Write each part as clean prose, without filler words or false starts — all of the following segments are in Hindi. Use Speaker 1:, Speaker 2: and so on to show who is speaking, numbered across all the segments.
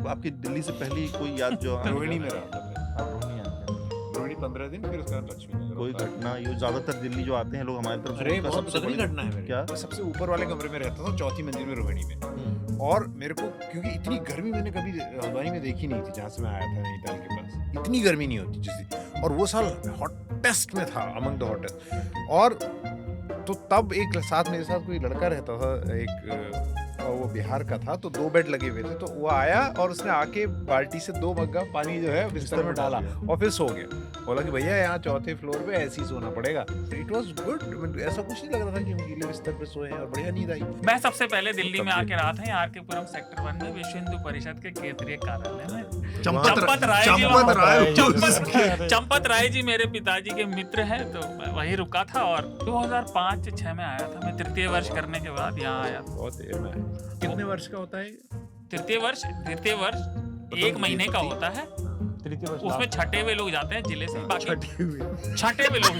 Speaker 1: आपकी दिल्ली से पहली कोई याद जो
Speaker 2: रोहिणी में रहा था मैं।
Speaker 1: आप रोहिणी आते हैं।
Speaker 2: रोहिणी 15 दिन, फिर उसके बाद लक्ष्मी नगर
Speaker 1: कोई
Speaker 2: होता है।
Speaker 1: घटना ये ज्यादातर दिल्ली जो आते हैं लोग हमारी तरफ से
Speaker 2: अरे
Speaker 1: उनका
Speaker 2: बहुत
Speaker 1: सबसे
Speaker 2: तगड़ी
Speaker 1: बड़ी
Speaker 2: घटना है मेरे।
Speaker 1: क्या?
Speaker 2: मैं सबसे ऊपर वाले कमरे में रहता था, चौथी मंजिल में रोहिणी में। और मेरे को क्योंकि इतनी गर्मी मैंने कभी हल्द्वानी में देखी नहीं थी, जहाँ से मैं आया था नैनीताल के पास। इतनी गर्मी नहीं होती जैसी, और वो साल हॉटेस्ट में था, अमंग द हॉटेस्ट। और तो तब एक साथ मेरे साथ कोई लड़का रहता था, एक वो बिहार का था, तो 2 बेड लगे हुए थे। तो वो आया और उसने आके बाल्टी से 2 मग्गा पानी जो है बिस्तर में डाला और फिर सो गया। बोला कि भैया यहाँ चौथे फ्लोर पे ऐसे ही सोना पड़ेगा। इट वाज गुड, ऐसा कुछ नहीं लग रहा था कि हम गीले बिस्तर पे सोए हैं, और बढ़िया नींद आई।
Speaker 3: मैं सबसे पहले दिल्ली में आके रहा था, आर के पुरम सेक्टर 1 में विश्व हिंदू परिषद के केंद्रीय कार्यालय में। चंपत राय जी मेरे पिताजी के मित्र हैं, तो मैं वहीं रुका था और 2005-6 में आया था। मैं तृतीय वर्ष करने के बाद यहाँ आया था।
Speaker 2: बहुत देर में आया। कितने वर्ष का होता है?
Speaker 3: तृतीय वर्ष 1 महीने का होता है। उसमें छठे हुए लोग जाते हैं जिले से, बाकी छठे हुए लोग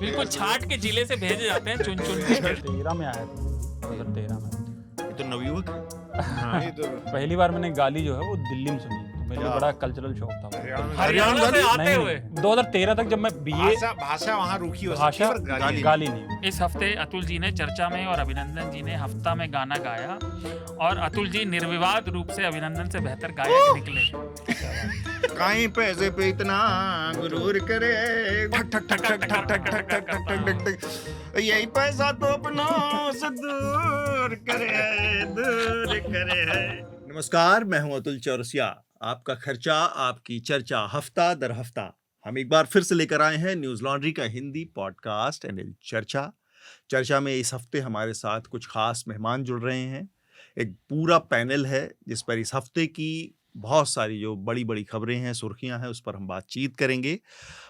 Speaker 3: बिल्कुल छाट के जिले से भेजे जाते हैं, चुन के।
Speaker 4: 13 में आया था, 2013 में।
Speaker 1: ये तो नवयुवक है।
Speaker 2: हाँ, ये तो
Speaker 4: पहली बार मैंने गाली जो है वो दिल्ली में सुनी, तो मेरे लिए बड़ा कल्चरल शौक था वो।
Speaker 3: हरियाणा से आते हुए
Speaker 4: 2013 तक जब मैं बीए
Speaker 2: भाषा वहाँ रूखी हो सकती
Speaker 4: भाषा
Speaker 2: है, पर
Speaker 4: गाली नहीं।
Speaker 3: इस हफ्ते अतुल जी ने चर्चा में और अभिनंदन जी ने हफ्ता में गाना गाया, और अतुल जी निर्विवाद रूप से अभिनंदन से बेहतर गायक निकले।
Speaker 1: काहीं पैसे पे इतना गुरूर करे, ठक ठक ठक ठक ठक ठक ठक ठक ठक ठक ठक, यही पैसा तो अपनों से दूर करे। नमस्कार, मैं हूं अतुल चौरसिया। आपका खर्चा आपकी चर्चा, हफ्ता दर हफ्ता हम एक बार फिर से लेकर आए हैं न्यूज लॉन्ड्री का हिंदी पॉडकास्ट एनएल चर्चा में इस हफ्ते हमारे साथ कुछ खास मेहमान जुड़ रहे हैं। एक पूरा पैनल है जिस पर इस हफ्ते की बहुत सारी जो बड़ी बड़ी खबरें हैं, सुर्खियां हैं, उस पर हम बातचीत करेंगे,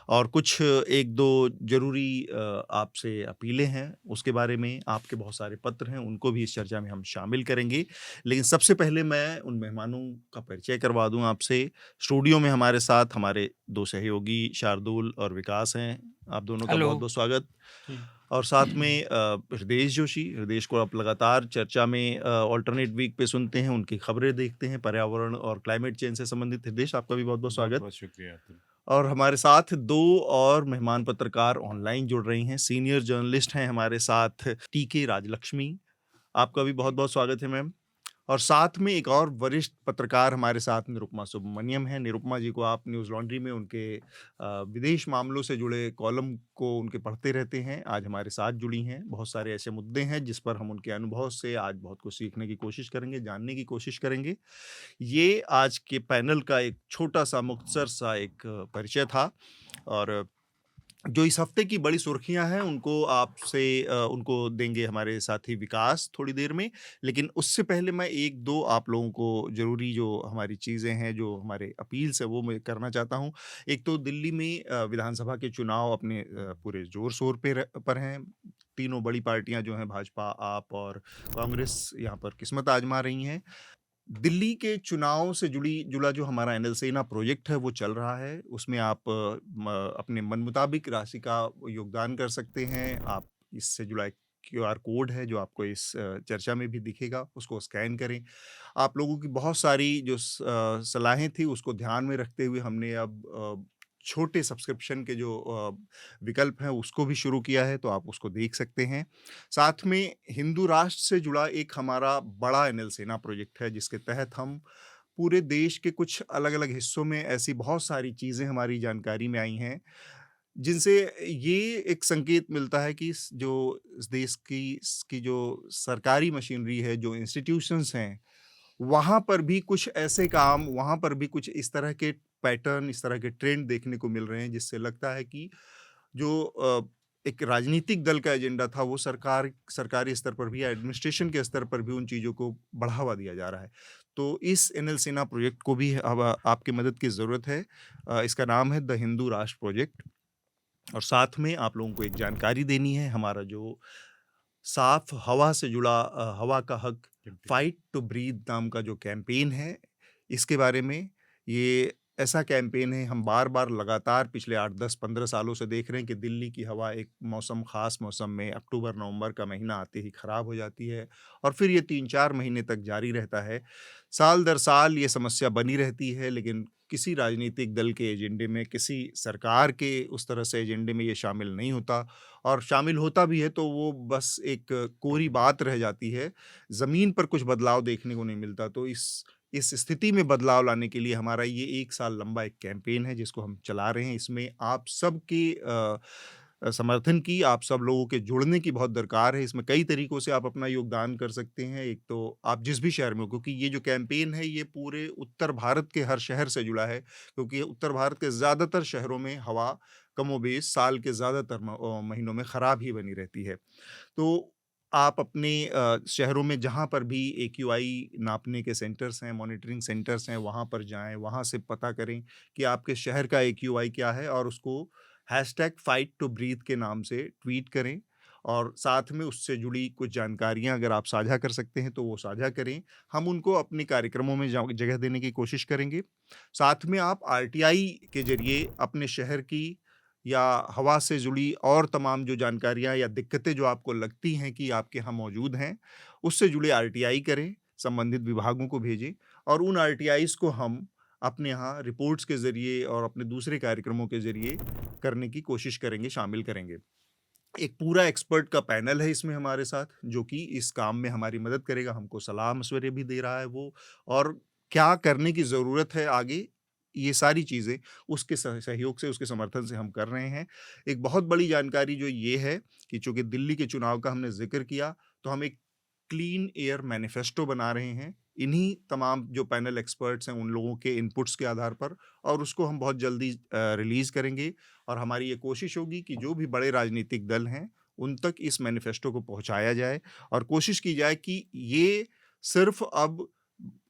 Speaker 1: और कुछ एक दो जरूरी आपसे अपीलें हैं, उसके बारे में आपके बहुत सारे पत्र हैं, उनको भी इस चर्चा में हम शामिल करेंगे। लेकिन सबसे पहले मैं उन मेहमानों का परिचय करवा दूं आपसे। स्टूडियो में हमारे साथ हमारे 2 सहयोगी शार्दुल और विकास हैं। आप दोनों का बहुत बहुत स्वागत। और साथ में हृदेश जोशी, हृदेश को आप लगातार चर्चा में ऑल्टरनेट वीक पे सुनते हैं, उनकी खबरें देखते हैं पर्यावरण और क्लाइमेट चेंज से संबंधित। हृदेश, आपका भी बहुत बहुत स्वागत।
Speaker 2: बहुत शुक्रिया।
Speaker 1: और हमारे साथ 2 और मेहमान पत्रकार ऑनलाइन जुड़ रही हैं। सीनियर जर्नलिस्ट हैं हमारे साथ टीके राजलक्ष्मी, आपका भी बहुत बहुत स्वागत है मैम। और साथ में एक और वरिष्ठ पत्रकार हमारे साथ निरुपमा सुब्रमण्यम है। निरुपमा जी को आप न्यूज़ लॉन्ड्री में उनके विदेश मामलों से जुड़े कॉलम को उनके पढ़ते रहते हैं, आज हमारे साथ जुड़ी हैं। बहुत सारे ऐसे मुद्दे हैं जिस पर हम उनके अनुभव से आज बहुत कुछ सीखने की कोशिश करेंगे, जानने की कोशिश करेंगे। ये आज के पैनल का एक छोटा सा मुख्तसर सा एक परिचय था, और जो इस हफ्ते की बड़ी सुर्खियां हैं उनको आपसे उनको देंगे हमारे साथी विकास थोड़ी देर में। लेकिन उससे पहले मैं एक दो आप लोगों को जरूरी जो हमारी चीज़ें हैं, जो हमारे अपील्स है, वो मैं करना चाहता हूं। एक तो दिल्ली में विधानसभा के चुनाव अपने पूरे जोर शोर पर हैं। तीनों बड़ी पार्टियां जो हैं, भाजपा, आप और कांग्रेस, यहाँ पर किस्मत आजमा रही हैं। दिल्ली के चुनाव से जुड़ा जो हमारा एनएल सेना प्रोजेक्ट है वो चल रहा है। उसमें आप अपने मन मुताबिक राशि का योगदान कर सकते हैं। आप इससे जुड़ा एक क्यूआर कोड है जो आपको इस चर्चा में भी दिखेगा, उसको स्कैन करें। आप लोगों की बहुत सारी जो सलाहें थी उसको ध्यान में रखते हुए हमने अब छोटे सब्सक्रिप्शन के जो विकल्प हैं उसको भी शुरू किया है, तो आप उसको देख सकते हैं। साथ में हिंदू राष्ट्र से जुड़ा एक हमारा बड़ा एनएल सेना प्रोजेक्ट है, जिसके तहत हम पूरे देश के कुछ अलग अलग हिस्सों में ऐसी बहुत सारी चीज़ें हमारी जानकारी में आई हैं जिनसे ये एक संकेत मिलता है कि जो इस देश की जो सरकारी मशीनरी है, जो इंस्टीट्यूशंस हैं, वहाँ पर भी कुछ ऐसे काम, वहाँ पर भी कुछ इस तरह के पैटर्न, इस तरह के ट्रेंड देखने को मिल रहे हैं, जिससे लगता है कि जो एक राजनीतिक दल का एजेंडा था वो सरकारी स्तर पर भी, एडमिनिस्ट्रेशन के स्तर पर भी उन चीज़ों को बढ़ावा दिया जा रहा है। तो इस एनएल सेना प्रोजेक्ट को भी अब आपकी मदद की ज़रूरत है। इसका नाम है द हिंदू राष्ट्र प्रोजेक्ट। और साथ में आप लोगों को एक जानकारी देनी है, हमारा जो साफ हवा से जुड़ा हवा का हक, फाइट टू ब्रीथ नाम का जो कैंपेन है, इसके बारे में। ये ऐसा कैंपेन है, हम बार-बार लगातार पिछले 8, 10, 15 सालों से देख रहे हैं कि दिल्ली की हवा एक मौसम ख़ास मौसम में अक्टूबर-नवंबर का महीना आते ही ख़राब हो जाती है और फिर ये 3-4 महीने तक जारी रहता है। साल दर साल ये समस्या बनी रहती है, लेकिन किसी राजनीतिक दल के एजेंडे में, किसी सरकार के उस तरह से एजेंडे में ये शामिल नहीं होता और शामिल होता भी है तो वो बस एक कोरी बात रह जाती है। ज़मीन पर कुछ बदलाव देखने को नहीं मिलता। तो इस स्थिति में बदलाव लाने के लिए हमारा ये 1 साल लंबा एक कैंपेन है जिसको हम चला रहे हैं। इसमें आप सबके समर्थन की, आप सब लोगों के जुड़ने की बहुत दरकार है। इसमें कई तरीकों से आप अपना योगदान कर सकते हैं। एक तो आप जिस भी शहर में हो, क्योंकि ये जो कैंपेन है ये पूरे उत्तर भारत के हर शहर से जुड़ा है, क्योंकि उत्तर भारत के ज़्यादातर शहरों में हवा कमोबेश साल के ज़्यादातर महीनों में ख़राब ही बनी रहती है। तो आप अपने शहरों में जहाँ पर भी एक्यूआई नापने के सेंटर्स हैं, मॉनिटरिंग सेंटर्स हैं, वहाँ पर जाएँ, वहाँ से पता करें कि आपके शहर का एक्यूआई क्या है और उसको #फाइट टू ब्रीथ के नाम से ट्वीट करें और साथ में उससे जुड़ी कुछ जानकारियाँ अगर आप साझा कर सकते हैं, तो वो साझा करें। हम उनको अपने कार्यक्रमों में जगह देने की कोशिश करेंगे। साथ में आप आरटीआई के ज़रिए अपने शहर की या हवा से जुड़ी और तमाम जो जानकारियाँ या दिक्कतें जो आपको लगती हैं कि आपके यहाँ मौजूद हैं, उससे जुड़े आरटीआई करें, संबंधित विभागों को भेजें और उन आरटीआईज़ को हम अपने यहाँ रिपोर्ट्स के ज़रिए और अपने दूसरे कार्यक्रमों के ज़रिए करने की कोशिश करेंगे, शामिल करेंगे। एक पूरा एक्सपर्ट का पैनल है इसमें हमारे साथ, जो कि इस काम में हमारी मदद करेगा, हमको सलाह-मशवरे भी दे रहा है वो और क्या करने की ज़रूरत है आगे, ये सारी चीज़ें उसके सहयोग से, उसके समर्थन से हम कर रहे हैं। एक बहुत बड़ी जानकारी जो ये है कि चूँकि दिल्ली के चुनाव का हमने ज़िक्र किया, तो हम एक क्लीन एयर मैनिफेस्टो बना रहे हैं, इन्हीं तमाम जो पैनल एक्सपर्ट्स हैं, उन लोगों के इनपुट्स के आधार पर और उसको हम बहुत जल्दी रिलीज़ करेंगे और हमारी ये कोशिश होगी कि जो भी बड़े राजनीतिक दल हैं, उन तक इस मैनिफेस्टो को पहुँचाया जाए और कोशिश की जाए कि ये सिर्फ़ अब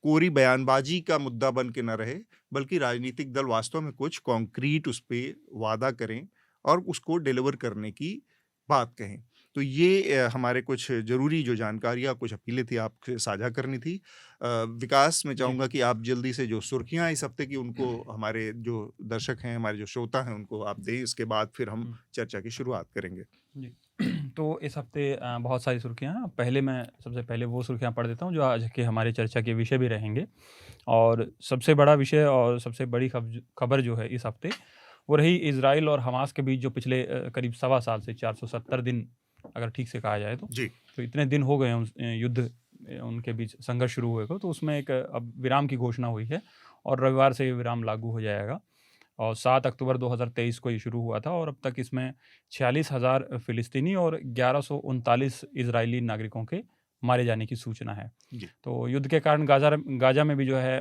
Speaker 1: कोरी बयानबाजी का मुद्दा बन के ना रहे, बल्कि राजनीतिक दल वास्तव में कुछ कॉन्क्रीट उस पे वादा करें और उसको डिलीवर करने की बात कहें। तो ये हमारे कुछ ज़रूरी जो जानकारियाँ, कुछ अपीलें थी आपसे साझा करनी थी। विकास, मैं
Speaker 4: जी।
Speaker 1: चाहूँगा कि आप जल्दी से जो सुर्खियाँ इस हफ़्ते की उनको हमारे जो दर्शक हैं, हमारे जो श्रोता हैं, उनको आप दें। इसके बाद फिर हम चर्चा की शुरुआत करेंगे।
Speaker 4: जी। तो इस हफ्ते बहुत सारी सुर्खियाँ हैं। पहले मैं सबसे पहले वो सुर्खियाँ पढ़ देता हूँ जो आज के हमारे चर्चा के विषय भी रहेंगे। और सबसे बड़ा विषय और सबसे बड़ी खबर जो है इस हफ्ते, वो रही इज़राइल और हमास के बीच जो पिछले करीब सवा साल से 470 दिन अगर ठीक से कहा जाए
Speaker 1: जी।
Speaker 4: तो इतने दिन हो गए हैं उस युद्ध उनके बीच संघर्ष शुरू हुए को, तो उसमें एक अब विराम की घोषणा हुई है और रविवार से ये विराम लागू हो जाएगा। और 7 अक्टूबर 2023 को ये शुरू हुआ था और अब तक इसमें 46,000 फ़िलिस्तीनी और 1139 इज़राइली नागरिकों के मारे जाने की सूचना है।
Speaker 1: जी।
Speaker 4: तो युद्ध के कारण गाज़ा में भी जो है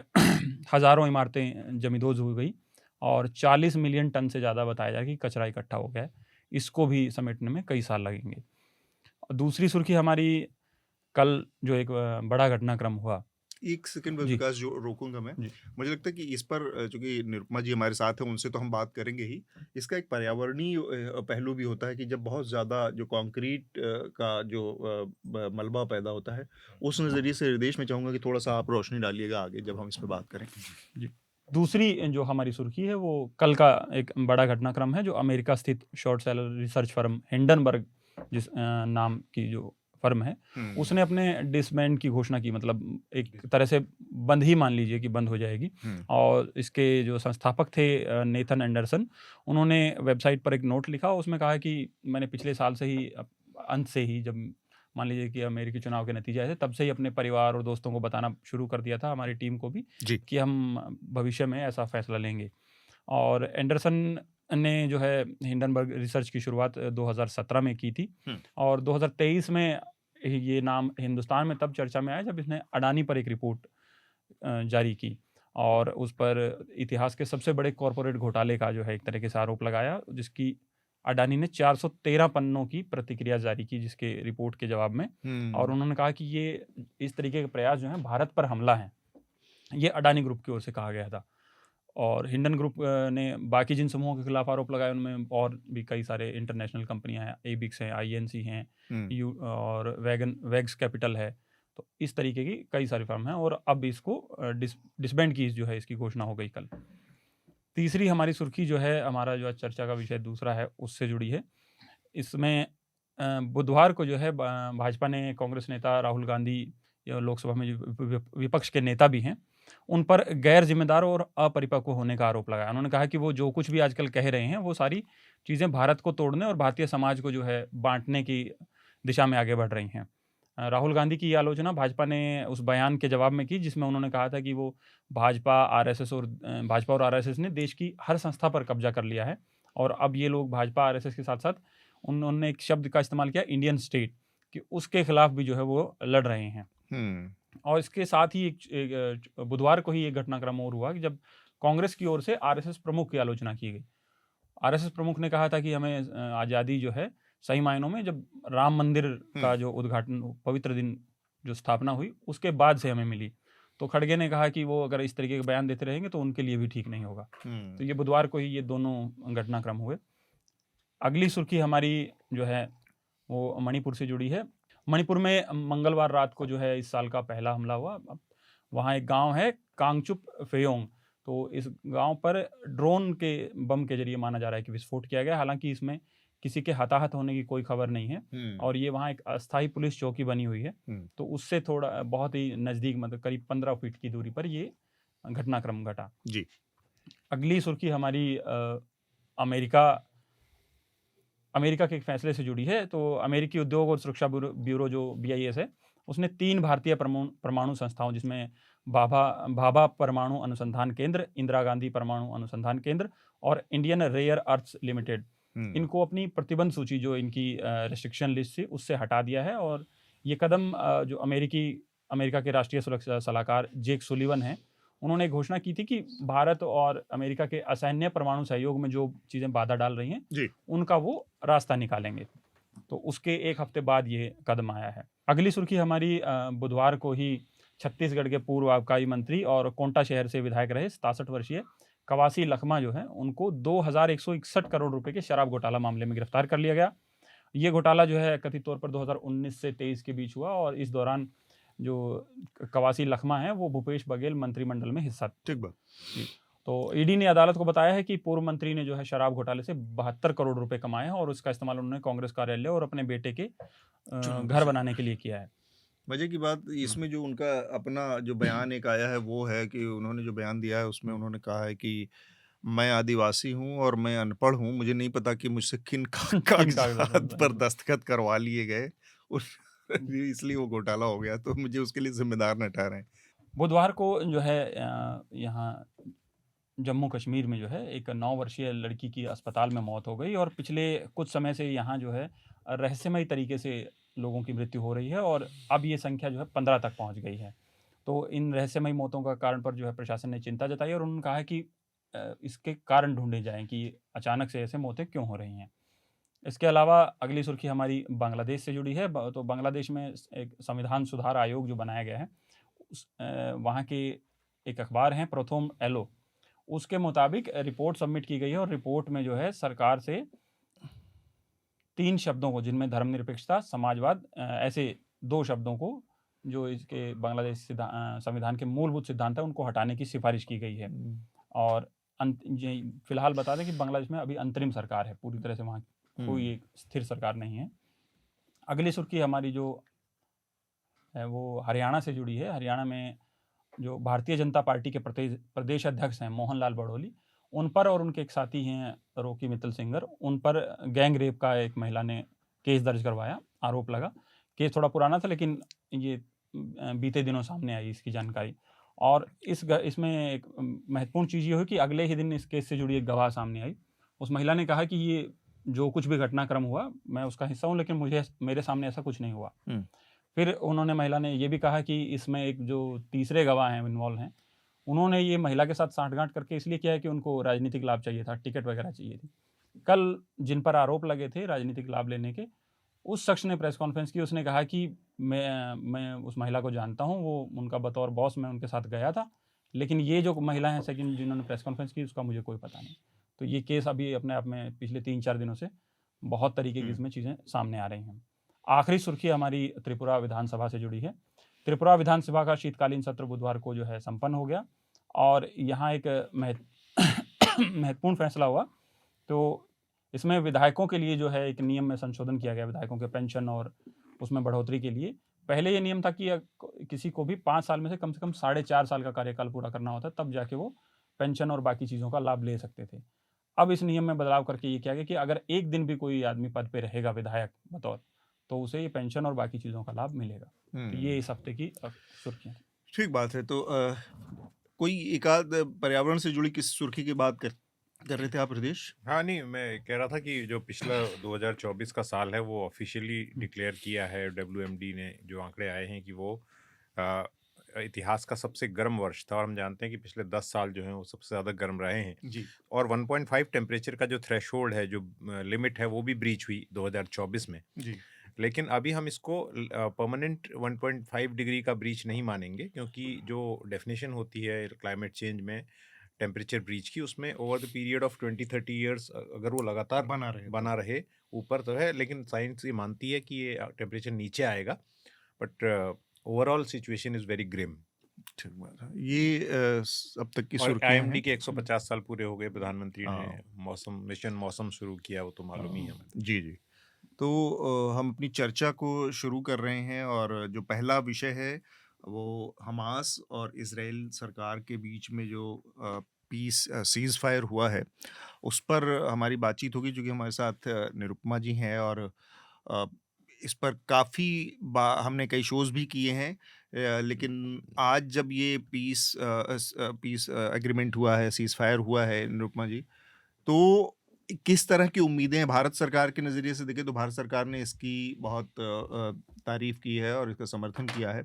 Speaker 4: हज़ारों इमारतें जमींदोज़ हो गई और 40 मिलियन टन से ज़्यादा बताया जा रहा है कि कचरा इकट्ठा हो गया है। इसको भी समेटने में कई साल लगेंगे। दूसरी सुर्खी हमारी, कल जो एक बड़ा घटनाक्रम हुआ।
Speaker 1: 1 सेकंड बस
Speaker 4: जी।
Speaker 1: विकास, जो रोकूँगा मैं।
Speaker 4: जी।
Speaker 1: मुझे लगता है कि इस पर चूँकि निरुपमा जी हमारे साथ हैं, उनसे तो हम बात करेंगे ही। इसका एक पर्यावरणीय पहलू भी होता है कि जब बहुत ज़्यादा जो कंक्रीट का जो मलबा पैदा होता है, उस नज़रिए से हृदेश, मैं चाहूँगा कि थोड़ा-सा आप रोशनी डालिएगा आगे जब हम इस पे बात करें।
Speaker 4: जी। दूसरी जो हमारी सुर्खी है वो कल का एक बड़ा घटनाक्रम है जो अमेरिका स्थित short seller research firm Hindenburg जिस नाम की जो फर्म है, उसने अपने डिसबैंड की घोषणा की। मतलब एक तरह से बंद ही मान लीजिए कि बंद हो जाएगी। और इसके जो संस्थापक थे नेथन एंडरसन, उन्होंने वेबसाइट पर एक नोट लिखा, उसमें कहा कि मैंने पिछले साल से ही अंत से ही, जब मान लीजिए कि अमेरिकी चुनाव के नतीजे आए थे, तब से ही अपने परिवार और दोस्तों को बताना शुरू कर दिया था, हमारी टीम को भी,
Speaker 1: जी।
Speaker 4: कि हम भविष्य में ऐसा फैसला लेंगे। और एंडरसन ने जो है हिंडनबर्ग रिसर्च की शुरुआत 2017 में की थी और 2023 में ये नाम हिंदुस्तान में तब चर्चा में आया जब इसने अडानी पर एक रिपोर्ट जारी की और उस पर इतिहास के सबसे बड़े कॉरपोरेट घोटाले का जो है एक तरीके से आरोप लगाया, जिसकी अडानी ने 413 पन्नों की प्रतिक्रिया जारी की जिसके रिपोर्ट के जवाब में। और उन्होंने कहा कि ये इस तरीके के प्रयास जो हैं भारत पर हमला है, ये अडानी ग्रुप की ओर से कहा गया था। और हिंडन ग्रुप ने बाकी जिन समूहों के खिलाफ आरोप लगाए उनमें और भी कई सारे इंटरनेशनल कंपनियां हैं, एबिक्स हैं, आईएनसी हैं, और वैग्स कैपिटल है। तो इस तरीके की कई सारी फर्म हैं और अब इसको डिसबैंड की जो है इसकी घोषणा हो गई कल। तीसरी हमारी सुर्खी जो है, हमारा जो आज चर्चा का विषय दूसरा है, उससे जुड़ी है। इसमें बुधवार को जो है भाजपा ने कांग्रेस नेता राहुल गांधी, लोकसभा में जो विपक्ष के नेता भी हैं, उन पर गैर जिम्मेदार और अपरिपक्व होने का आरोप लगाया। उन्होंने कहा कि वो जो कुछ भी आजकल कह रहे हैं, वो सारी चीज़ें भारत को तोड़ने और भारतीय समाज को जो है बांटने की दिशा में आगे बढ़ रही हैं। राहुल गांधी की ये आलोचना भाजपा ने उस बयान के जवाब में की, जिसमें उन्होंने कहा था कि वो भाजपा और आरएसएस ने देश की हर संस्था पर कब्जा कर लिया है, और अब ये लोग भाजपा आरएसएस के साथ साथ उन्होंने एक शब्द का इस्तेमाल किया, इंडियन स्टेट, कि उसके खिलाफ भी जो है वो लड़ रहे हैं। और इसके साथ ही एक बुधवार को ही एक घटनाक्रम और हुआ कि जब कांग्रेस की ओर से आरएसएस प्रमुख की आलोचना की गई। आरएसएस प्रमुख ने कहा था कि हमें आज़ादी जो है सही मायनों में जब राम मंदिर का जो उद्घाटन, पवित्र दिन जो स्थापना हुई, उसके बाद से हमें मिली। तो खड़गे ने कहा कि वो अगर इस तरीके के बयान देते रहेंगे तो उनके लिए भी ठीक नहीं होगा। तो ये बुधवार को ही ये दोनों घटनाक्रम हुए। अगली सुर्खी हमारी जो है वो मणिपुर से जुड़ी है। मणिपुर में मंगलवार रात को जो है इस साल का पहला हमला हुआ। वहाँ एक गांव है कांगचुप फेयोंग, तो इस गांव पर ड्रोन के बम के जरिए माना जा रहा है कि विस्फोट किया गया। हालांकि इसमें किसी के हताहत होने की कोई खबर नहीं है, और ये वहाँ एक अस्थायी पुलिस चौकी बनी हुई है, तो उससे थोड़ा बहुत ही नज़दीक, मतलब करीब 15 फीट की दूरी पर ये घटनाक्रम घटा
Speaker 1: जी।
Speaker 4: अगली सुर्खी हमारी अमेरिका के एक फैसले से जुड़ी है। तो अमेरिकी उद्योग और सुरक्षा ब्यूरो जो BIS है, उसने 3 भारतीय परमाणु संस्थाओं, जिसमें भाभा परमाणु अनुसंधान केंद्र, इंदिरा गांधी परमाणु अनुसंधान केंद्र और इंडियन रेयर अर्थ्स लिमिटेड, इनको अपनी प्रतिबंध सूची, जो इनकी रेस्ट्रिक्शन लिस्ट थी, उससे हटा दिया है। और ये कदम जो अमेरिका के राष्ट्रीय सुरक्षा सलाहकार जेक सुलिवन हैं, उन्होंने घोषणा की थी कि भारत और अमेरिका के असैन्य परमाणु सहयोग में जो चीज़ें बाधा डाल रही हैं, उनका वो रास्ता निकालेंगे। तो उसके एक हफ्ते बाद ये कदम आया है। अगली सुर्खी हमारी बुधवार को ही छत्तीसगढ़ के पूर्व आबकारी मंत्री और कोंटा शहर से विधायक रहे 67 वर्षीय कवासी लखमा जो है, उनको 2161 करोड़ रुपए के शराब घोटाला मामले में गिरफ्तार कर लिया गया। ये घोटाला जो है कथित तौर पर 2019 से 23 के बीच हुआ, और इस दौरान जो कवासी लखमा है वो भूपेश बघेल मंत्रिमंडल में हिस्सा।
Speaker 1: ठीक बात।
Speaker 4: तो ईडी ने अदालत को बताया है कि पूर्व मंत्री ने जो है शराब घोटाले से 72 करोड़ रुपए कमाए हैं, और उसका इस्तेमाल उन्होंने कांग्रेस कार्यालय और अपने बेटे के घर बनाने के लिए किया है।
Speaker 1: मजे की बात इसमें जो उनका अपना जो बयान एक आया है, वो है कि उन्होंने जो बयान दिया है उसमें उन्होंने कहा है कि मैं आदिवासी हूँ और मैं अनपढ़ हूँ, मुझे नहीं पता कि मुझसे किन कागजात पर दस्तखत करवा लिए गए, इसलिए वो घोटाला हो गया, तो मुझे उसके लिए जिम्मेदार न ठहराएं।
Speaker 4: बुधवार को जो है यहाँ जम्मू कश्मीर में जो है एक 9 वर्षीय लड़की की अस्पताल में मौत हो गई, और पिछले कुछ समय से यहाँ जो है रहस्यमयी तरीके से लोगों की मृत्यु हो रही है, और अब ये संख्या जो है 15 तक पहुँच गई है। तो इन रहस्यमयी मौतों का कारण पर जो है प्रशासन ने चिंता जताई, और उन्होंने कहा है कि इसके कारण ढूंढे जाएं कि अचानक से ऐसे मौतें क्यों हो रही हैं। इसके अलावा अगली सुर्खी हमारी बांग्लादेश से जुड़ी है। तो बांग्लादेश में एक संविधान सुधार आयोग जो बनाया गया है, वहाँ के एक अखबार हैं प्रथम एलो, उसके मुताबिक रिपोर्ट सबमिट की गई है, और रिपोर्ट में जो है सरकार से 3 शब्दों को, जिनमें धर्मनिरपेक्षता, समाजवाद, ऐसे 2 शब्दों को जो इसके बांग्लादेश संविधान के मूलभूत सिद्धांत है, उनको हटाने की सिफारिश की गई है। और फिलहाल बता दें कि बांग्लादेश में अभी अंतरिम सरकार है, पूरी तरह से वहाँ कोई एक स्थिर सरकार नहीं है। अगली सुर्खी हमारी जो है वो हरियाणा से जुड़ी है। हरियाणा में जो भारतीय जनता पार्टी के प्रदेश अध्यक्ष हैं मोहन लाल बड़ोली, उन पर और उनके एक साथी हैं रॉकी मित्तल सिंगर, उन पर गैंग रेप का एक महिला ने केस दर्ज करवाया, आरोप लगा। केस थोड़ा पुराना था, लेकिन ये बीते दिनों सामने आई इसकी जानकारी। और इसमें एक महत्वपूर्ण चीज़ ये हुई कि अगले ही दिन इस केस से जुड़ी एक गवाह सामने आई। उस महिला ने कहा कि ये जो कुछ भी घटनाक्रम हुआ, मैं उसका हिस्सा हूँ, लेकिन मेरे सामने ऐसा कुछ नहीं हुआ। फिर महिला ने ये भी कहा कि इसमें एक जो तीसरे गवाह हैं इन्वॉल्व हैं, उन्होंने ये महिला के साथ साठगांठ करके इसलिए किया है कि उनको राजनीतिक लाभ चाहिए था, टिकट वगैरह चाहिए थी। कल जिन पर आरोप लगे थे राजनीतिक लाभ लेने के, उस शख्स ने प्रेस कॉन्फ्रेंस की। उसने कहा कि मैं उस महिला को जानता हूँ, वो उनका बतौर बॉस मैं उनके साथ गया था, लेकिन ये जो महिला है सेकंड जिन्होंने प्रेस कॉन्फ्रेंस की, उसका मुझे कोई पता नहीं। तो ये केस अभी अपने आप में पिछले 3-4 दिनों से बहुत तरीके की इसमें चीज़ें सामने आ रही हैं। आखिरी सुर्खी हमारी त्रिपुरा विधानसभा से जुड़ी है। त्रिपुरा विधानसभा का शीतकालीन सत्र बुधवार को जो है संपन्न हो गया, और यहाँ एक महत्वपूर्ण फैसला हुआ। तो इसमें विधायकों के लिए जो है एक नियम में संशोधन किया गया, विधायकों के पेंशन और उसमें बढ़ोतरी के लिए। पहले ये नियम था कि किसी को भी 5 साल में से कम 4.5 साल का कार्यकाल पूरा करना होता है, तब जाके वो पेंशन और बाकी चीज़ों का लाभ ले सकते थे। अब इस नियम में बदलाव करके ये किया गया कि अगर एक दिन भी कोई आदमी पद पे रहेगा विधायक बतौर, तो उसे ये पेंशन और बाकी चीज़ों का लाभ मिलेगा। तो ये इस हफ्ते की सुर्खियाँ थी।
Speaker 1: ठीक बात है। तो कोई एक-आध पर्यावरण से जुड़ी किस सुर्खी की बात कर रहे थे आप हृदेश?
Speaker 2: हाँ, नहीं, मैं कह रहा था कि जो पिछला 2024 का साल है वो ऑफिशियली डिक्लेयर किया है डब्ल्यूएमडी ने, जो आंकड़े आए हैं कि वो अ, इतिहास का सबसे गर्म वर्ष था, और हम जानते हैं कि पिछले 10 साल जो हैं वो सबसे ज़्यादा गर्म रहे हैं।
Speaker 1: जी।
Speaker 2: और 1.5 टेम्परेचर का जो थ्रेशोल्ड है, जो लिमिट है, वो भी ब्रीच हुई 2024 में।
Speaker 1: जी।
Speaker 2: लेकिन अभी हम इसको परमानेंट 1.5 डिग्री का ब्रीच नहीं मानेंगे, क्योंकि जो डेफिनेशन होती है क्लाइमेट चेंज में टेम्परेचर ब्रीच की, उसमें over the period of 20-30 years अगर वो लगातार बना रहे ऊपर तो है, लेकिन साइंस ये मानती है कि ये टेम्परेचर नीचे आएगा, but overall situation is very grim.
Speaker 1: ठीक बात है। ये अब तक की
Speaker 2: और
Speaker 1: सुर्खियां
Speaker 2: आईएमडी
Speaker 1: हैं।
Speaker 2: के 150 साल पूरे हो गए, प्रधानमंत्री ने मिशन मौसम शुरू किया, वो तो मालूम ही है हमें।
Speaker 1: जी, जी। तो हम अपनी चर्चा को शुरू कर रहे हैं, और जो पहला विषय है वो हमास और इज़राइल सरकार के बीच में जो पीस सीज़ फायर हुआ है, उस पर हमारी बातचीत होगी, चूँकि हमारे साथ निरुपमा जी हैं, और अ, इस पर काफ़ी बा हमने कई शोज़ भी किए हैं। लेकिन आज जब ये पीस एग्रीमेंट हुआ है, सीज़ फायर हुआ है निरुपमा जी, तो किस तरह की उम्मीदें हैं? भारत सरकार के नज़रिए से देखें तो भारत सरकार ने इसकी बहुत तारीफ़ की है और इसका समर्थन किया है।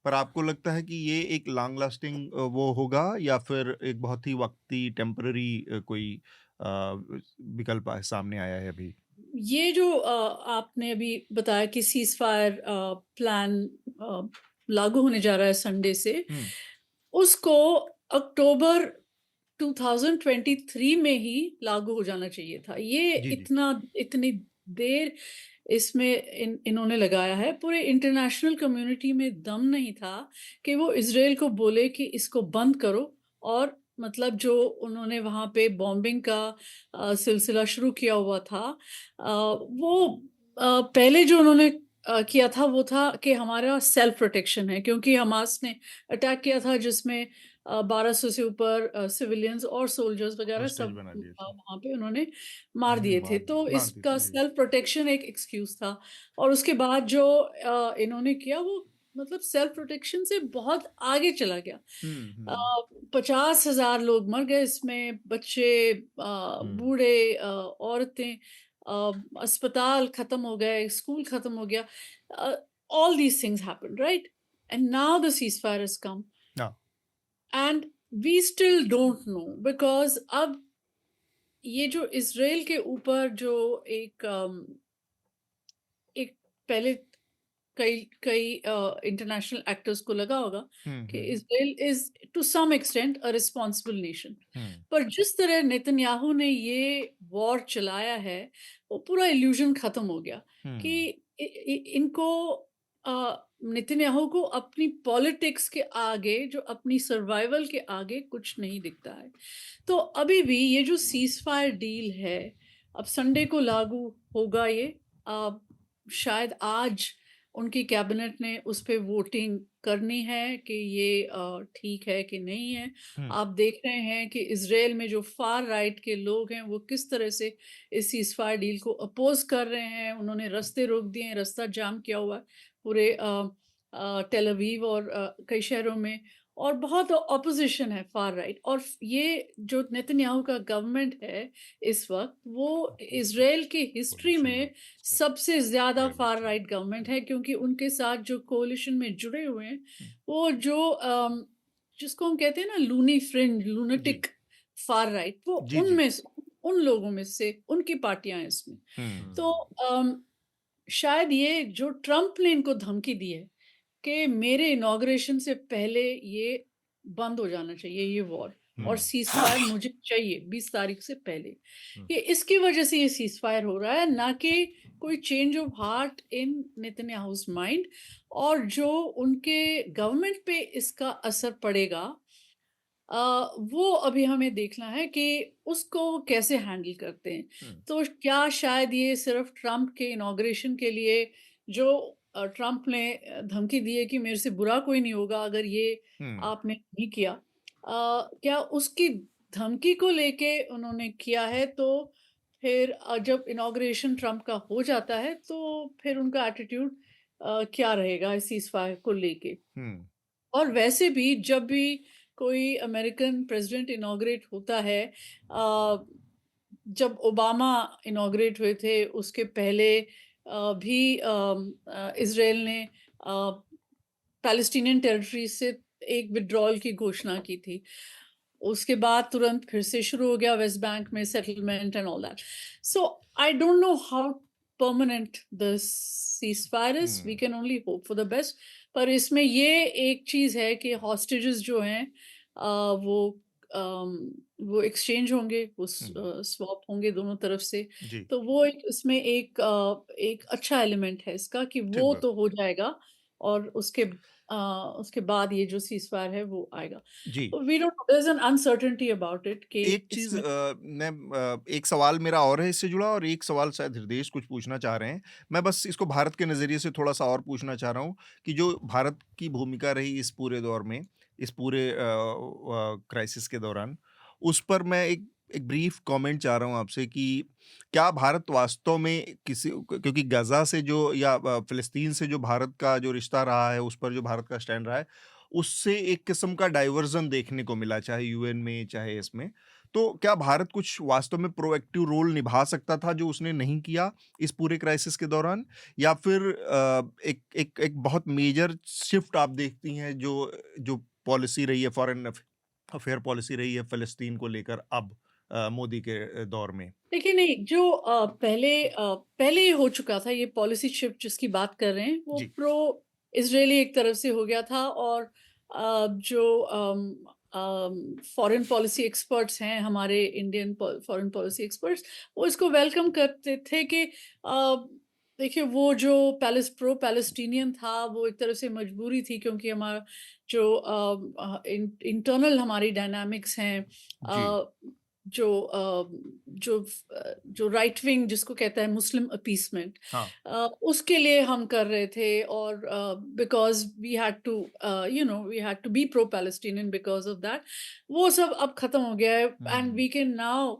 Speaker 1: पर आपको लगता है कि ये एक लॉन्ग लास्टिंग वो होगा, या फिर एक बहुत ही वक़्ती टेम्परेरी कोई विकल्प सामने आया है अभी?
Speaker 5: ये जो आपने अभी बताया कि सीज़ फायर प्लान लागू होने जा रहा है संडे से,
Speaker 1: हुँ।
Speaker 5: उसको अक्टूबर 2023 में ही लागू हो जाना चाहिए था। ये
Speaker 1: जी, जी।
Speaker 5: इतनी देर इसमें इन्होंने लगाया है। पूरे इंटरनेशनल कम्युनिटी में दम नहीं था कि वो इज़राइल को बोले कि इसको बंद करो, और मतलब जो उन्होंने वहाँ पे बॉम्बिंग का सिलसिला शुरू किया हुआ था, वो पहले जो उन्होंने किया था वो था कि हमारा सेल्फ प्रोटेक्शन है, क्योंकि हमास ने अटैक किया था जिसमें 1200 से ऊपर सिविलियंस और सोल्जर्स वगैरह
Speaker 1: होस्टेज
Speaker 5: सब
Speaker 1: बना दिए थे।
Speaker 5: वहाँ पे उन्होंने मार दिए थे। तो
Speaker 1: मार दी
Speaker 5: इसका
Speaker 1: थी, जी।
Speaker 5: सेल्फ प्रोटेक्शन एक एक्सक्यूज़ था, और उसके बाद जो इन्होंने किया वो मतलब सेल्फ प्रोटेक्शन से बहुत आगे चला गया।
Speaker 1: हुँ,
Speaker 5: अ,
Speaker 1: हुँ।
Speaker 5: 50,000 लोग मर गए इसमें, बच्चे,
Speaker 1: हुँ।
Speaker 5: बूढ़े, औरतें, अस्पताल खत्म हो गए, स्कूल खत्म हो गया। All these things happened, right? And now the ceasefire has come,
Speaker 1: हाँ।
Speaker 5: And we still don't know, because अब ये जो इज़राइल के ऊपर जो एक पहले कई कई इंटरनेशनल एक्टर्स को लगा होगा
Speaker 1: हुँ,
Speaker 5: कि
Speaker 1: हुँ।
Speaker 5: Israel is to some extent a responsible nation.
Speaker 1: हुँ।
Speaker 5: पर जिस तरह नेतन्याहू ने ये वॉर चलाया है, वो पूरा इल्यूजन खत्म हो गया कि
Speaker 1: हुँ।
Speaker 5: इनको नेतन्याहू को अपनी पॉलिटिक्स के आगे, जो अपनी सर्वाइवल के आगे कुछ नहीं दिखता है। तो अभी भी ये जो सीज फायर डील है, अब संडे को लागू होगा ये। शायद आज उनकी कैबिनेट ने उस पे वोटिंग करनी है कि ये ठीक है कि नहीं है।
Speaker 1: हुँ।
Speaker 5: आप देख रहे हैं कि इज़राइल में जो फार राइट के लोग हैं वो किस तरह से इस सीज़फायर डील को अपोज़ कर रहे हैं। उन्होंने रास्ते रोक दिए हैं, रास्ता जाम किया हुआ है पूरे टेल अवीव और कई शहरों में, और बहुत ऑपोज़िशन है फार राइट। और ये जो नेतन्याहू का गवर्नमेंट है इस वक़्त, वो इज़राइल की हिस्ट्री में सबसे ज़्यादा फार राइट गवर्नमेंट है, क्योंकि उनके साथ जो कोalition में जुड़े हुए हैं, वो जो जिसको हम कहते हैं ना लूनी फ्रिंज,
Speaker 1: जी।
Speaker 5: लूनाटिक फार राइट, वो
Speaker 1: जी, जी।
Speaker 5: उनमें से, उन लोगों में से उनकी पार्टियाँ हैं इसमें।
Speaker 1: हुँ।
Speaker 5: तो शायद ये जो ट्रम्प ने इनको धमकी दी है कि मेरे इनॉग्रेशन से पहले ये बंद हो जाना चाहिए ये वॉर, और सीज़फायर मुझे चाहिए 20 तारीख से पहले। ये इसकी वजह से ये सीज़फायर हो रहा है, ना कि कोई change of heart in Netanyahu's mind. और जो उनके गवर्नमेंट पे इसका असर पड़ेगा, वो अभी हमें देखना है कि उसको कैसे हैंडल करते हैं।
Speaker 1: हम्म,
Speaker 5: तो क्या शायद ये सिर्फ ट्रम्प के इनॉग्रेशन के लिए जो ट्रम्प ने धमकी दी है कि मेरे से बुरा कोई नहीं होगा अगर ये
Speaker 1: हम्म,
Speaker 5: आपने नहीं किया, क्या उसकी धमकी को लेके उन्होंने किया है? तो फिर जब इनॉग्रेशन ट्रम्प का हो जाता है तो फिर उनका एटीट्यूड क्या रहेगा इस सीज़फायर को लेके?
Speaker 1: हम्म,
Speaker 5: और वैसे भी जब भी कोई अमेरिकन प्रेसिडेंट इनॉग्रेट होता है, जब ओबामा इनॉग्रेट हुए थे उसके पहले भी इज़राइल ने पैलेस्टीनियन टेरिटरी से एक विथड्रॉल की घोषणा की थी। उसके बाद तुरंत फिर से शुरू हो गया वेस्ट बैंक में settlement and all that. So I don't know how permanent the ceasefire is, we
Speaker 1: hmm,
Speaker 5: can only hope for the best. पर इसमें ये एक चीज़ है कि हॉस्टेजेस जो हैं वो वो एक्सचेंज होंगे, वो
Speaker 1: हम्म,
Speaker 5: स्वैप होंगे दोनों तरफ से।
Speaker 1: जी,
Speaker 5: तो वो एक इसमें एक अच्छा एलिमेंट है इसका कि
Speaker 1: ठीक
Speaker 5: वो
Speaker 1: बात,
Speaker 5: तो हो जाएगा और उसके बाद ये जो सीज़फायर है वो आएगा।
Speaker 1: जी।
Speaker 5: We don't know, there is an uncertainty about it कि
Speaker 1: एक चीज़
Speaker 5: इसमें
Speaker 1: एक सवाल मेरा और है इससे जुड़ा और एक सवाल शायद हृदेश कुछ पूछना चाह रहे हैं। मैं बस इसको भारत के नज़रिए से थोड़ा-सा और पूछना चाह रहा हूँ कि जो भारत की भूमिका रही इस पूरे दौर में, इस पूरे क्राइसिस के दौरान, उस पर मैं एक एक ब्रीफ कमेंट चाह रहा हूँ आपसे कि क्या भारत वास्तव में किसी क्योंकि गाज़ा से जो या फ़िलिस्तीन से जो भारत का जो रिश्ता रहा है, उस पर जो भारत का स्टैंड रहा है, उससे एक किस्म का डाइवर्जन देखने को मिला, चाहे यूएन में, चाहे इसमें। तो क्या भारत कुछ वास्तव में प्रोएक्टिव रोल निभा सकता था जो उसने नहीं किया इस पूरे क्राइसिस के दौरान? या फिर एक एक एक बहुत मेजर शिफ्ट आप देखती हैं जो जो पॉलिसी रही है फॉरेन अफेयर पॉलिसी रही है फ़िलिस्तीन को लेकर अब मोदी के दौर में?
Speaker 5: देखिए, नहीं, जो पहले ही हो चुका था ये पॉलिसी शिफ्ट जिसकी बात कर रहे हैं, वो
Speaker 1: जी।
Speaker 5: प्रो इज़राइली एक तरफ से हो गया था और जो फॉरेन पॉलिसी एक्सपर्ट्स हैं, हमारे इंडियन फॉरेन पॉलिसी एक्सपर्ट्स, वो इसको वेलकम करते थे कि देखिए, वो जो प्रो पैलेस्टीनियन था, वो एक तरह से मजबूरी थी क्योंकि हमारा जो इंटरनल हमारी डायनामिक्स हैं,
Speaker 1: जी।
Speaker 5: जो जो राइट विंग जिसको कहता है मुस्लिम अपीसमेंट,
Speaker 1: हाँ।
Speaker 5: उसके लिए हम कर रहे थे और because we had to we had to be pro Palestinian because of that, वो सब अब खत्म हो गया है and we can now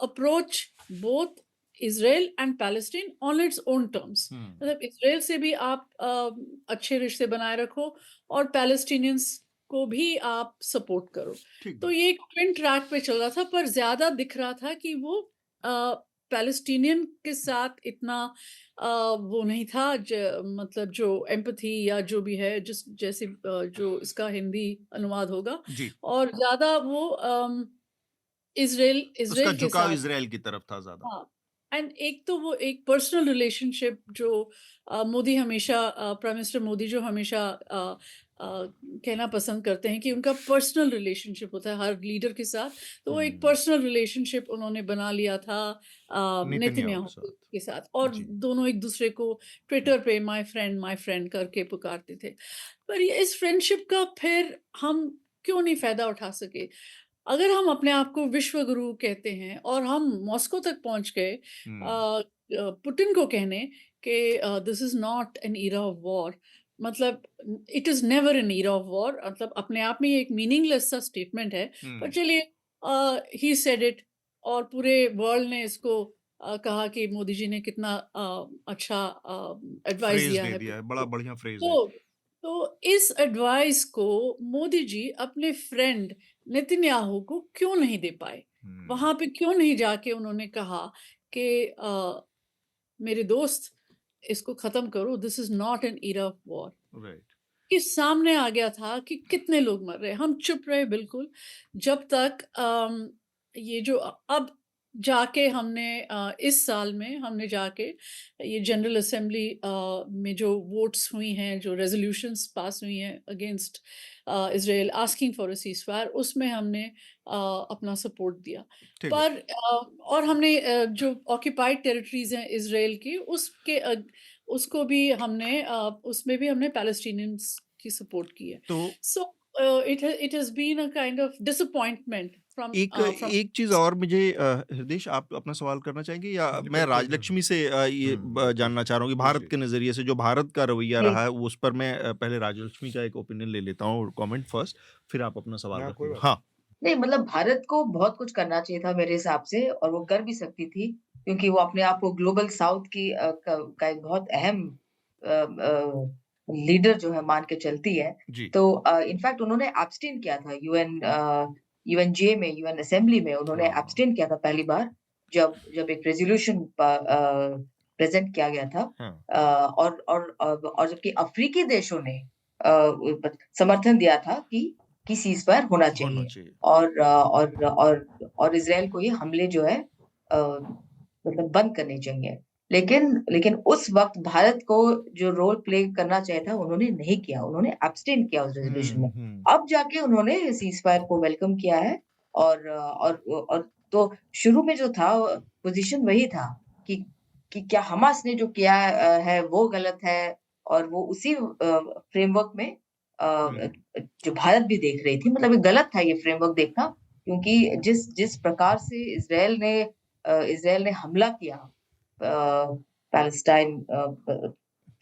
Speaker 5: approach both Israel and Palestine on its own terms.
Speaker 1: हुँ।
Speaker 5: मतलब इसराइल से भी आप अच्छे रिश्ते बनाए रखो और पैलेस्टीनियंस को भी आप सपोर्ट करो।
Speaker 1: ठीक
Speaker 5: तो
Speaker 1: बात।
Speaker 5: ये एक ट्विन ट्रैक पे चल रहा था पर ज़्यादा दिख रहा था कि वो पैलेस्टीनियन के साथ इतना वो नहीं था, मतलब जो एम्पैथी या जो भी है जैसे जो इसका हिंदी अनुवाद होगा,
Speaker 1: जी।
Speaker 5: और ज़्यादा वो इज़राइल
Speaker 1: उसका
Speaker 5: इज़राइल के
Speaker 1: झुकाव
Speaker 5: साथ।
Speaker 1: इज़राइल की तरफ था ज़्यादा।
Speaker 5: हाँ, एंड एक तो वो एक पर्सनल रिलेशनशिप जो मोदी हमेशा प्राइम मिनिस्टर मोदी जो हमेशा कहना पसंद करते हैं कि उनका पर्सनल रिलेशनशिप होता है हर लीडर के साथ। तो वो एक
Speaker 1: हुँ।
Speaker 5: पर्सनल रिलेशनशिप उन्होंने बना लिया था
Speaker 1: नेतन्याहू के
Speaker 5: नेतन्याहू
Speaker 1: साथ।
Speaker 5: के साथ, और
Speaker 1: जी।
Speaker 5: दोनों एक दूसरे को ट्विटर पे माय फ्रेंड करके पुकारते थे। पर ये इस फ्रेंडशिप का फिर हम क्यों नहीं फ़ायदा उठा सके? अगर हम अपने आप को विश्व गुरु कहते हैं और हम मॉस्को तक पहुंच गए
Speaker 1: हुँ।
Speaker 5: पुतिन को कहने कि this is not an era of war, मतलब it is never an era of war, मतलब अपने आप में ये एक मीनिंगलेस सा स्टेटमेंट है। पर
Speaker 1: हुँ।
Speaker 5: चलिए, ही सेड इट और पूरे वर्ल्ड ने इसको कहा कि मोदी जी ने कितना अच्छा एडवाइस
Speaker 1: फ्रेज़
Speaker 5: दिया
Speaker 1: दे
Speaker 5: है
Speaker 1: दिया है,
Speaker 5: पुतिन
Speaker 1: बड़ा
Speaker 5: को।
Speaker 1: बढ़िया फ्रेज़ है।
Speaker 5: तो इस एडवाइस को मोदी जी अपने फ्रेंड नेतन्याहू को क्यों नहीं दे पाए?
Speaker 1: हुँ।
Speaker 5: वहाँ पे क्यों नहीं जाके उन्होंने कहा कि मेरे दोस्त, इसको खत्म करो, this is not an era of war.
Speaker 1: Right.
Speaker 5: कि सामने आ गया था कि कितने लोग मर रहे हैं। हम चुप रहे बिल्कुल, जब तक ये जो अब जाके हमने इस साल में हमने जाके ये जनरल असेंबली में जो वोट्स हुई हैं, जो रेज़ोल्यूशंस पास हुई हैं against Israel asking for a ceasefire, उसमें हमने अपना सपोर्ट दिया।
Speaker 1: ठीक बात।
Speaker 5: पर और हमने जो ऑक्यूपाइड टेरिटरीज़ हैं इज़राइल की, उसको भी हमने उसमें भी हमने पैलेस्टीनियंस की सपोर्ट की है।
Speaker 1: तो
Speaker 5: सो it has been a kind of disappointment
Speaker 1: एक
Speaker 5: from
Speaker 1: एक चीज़ और मुझे हृदेश आप अपना सवाल करना चाहेंगे या
Speaker 2: जी,
Speaker 1: मैं
Speaker 2: बिल्कुल,
Speaker 1: राजलक्ष्मी से ये जानना चाह रहा हूँ कि भारत
Speaker 2: पूछिए।
Speaker 1: के नज़रिए से जो भारत का रवैया
Speaker 6: जी।
Speaker 1: रहा है उस पर मैं पहले राजलक्ष्मी का एक ओपिनियन ले लेता हूँ कमेंट फर्स्ट, फिर आप अपना सवाल
Speaker 2: हाँ, कोई
Speaker 1: रखिएगा।
Speaker 2: बात
Speaker 1: हाँ,
Speaker 6: नहीं मतलब भारत को बहुत कुछ करना चाहिए था मेरे हिसाब से और वो कर भी सकती थी, क्योंकि वो अपने आप को ग्लोबल साउथ की का एक बहुत अहम लीडर जो है मान के चलती है।
Speaker 1: जी।
Speaker 6: तो इनफैक्ट उन्होंने एब्सटेन किया था यूएनजे में, यूएन असेंबली में उन्होंने
Speaker 1: हाँ,
Speaker 6: एब्सटेन किया था पहली बार जब जब एक रेज़ोल्यूशन प्रेज़ेंट किया गया था।
Speaker 1: हाँ।
Speaker 6: और जबकि अफ्रीकी देशों ने समर्थन दिया था कि सीज़फायर होना
Speaker 1: होना
Speaker 6: चाहिए
Speaker 1: चाहिए।
Speaker 6: और इज़राइल को ये हमले जो है मतलब बंद करने चाहिए। लेकिन उस वक़्त भारत को जो रोल प्ले करना चाहिए था उन्होंने नहीं किया, उन्होंने एब्सटेन किया उस रेज़ोल्यूशन में। अब जाके उन्होंने सीज़फायर को वेलकम किया है और तो शुरू में जो था पोज़ीशन वही था कि कि क्या हमास ने जो किया है वो गलत है और वो उसी फ्रेमवर्क में जो भारत भी देख रही थी मतलब ये गलत था ये फ्रेमवर्क देखना क्योंकि जिस प्रकार से इज़राइल ने हमला किया पैलेस्टाइन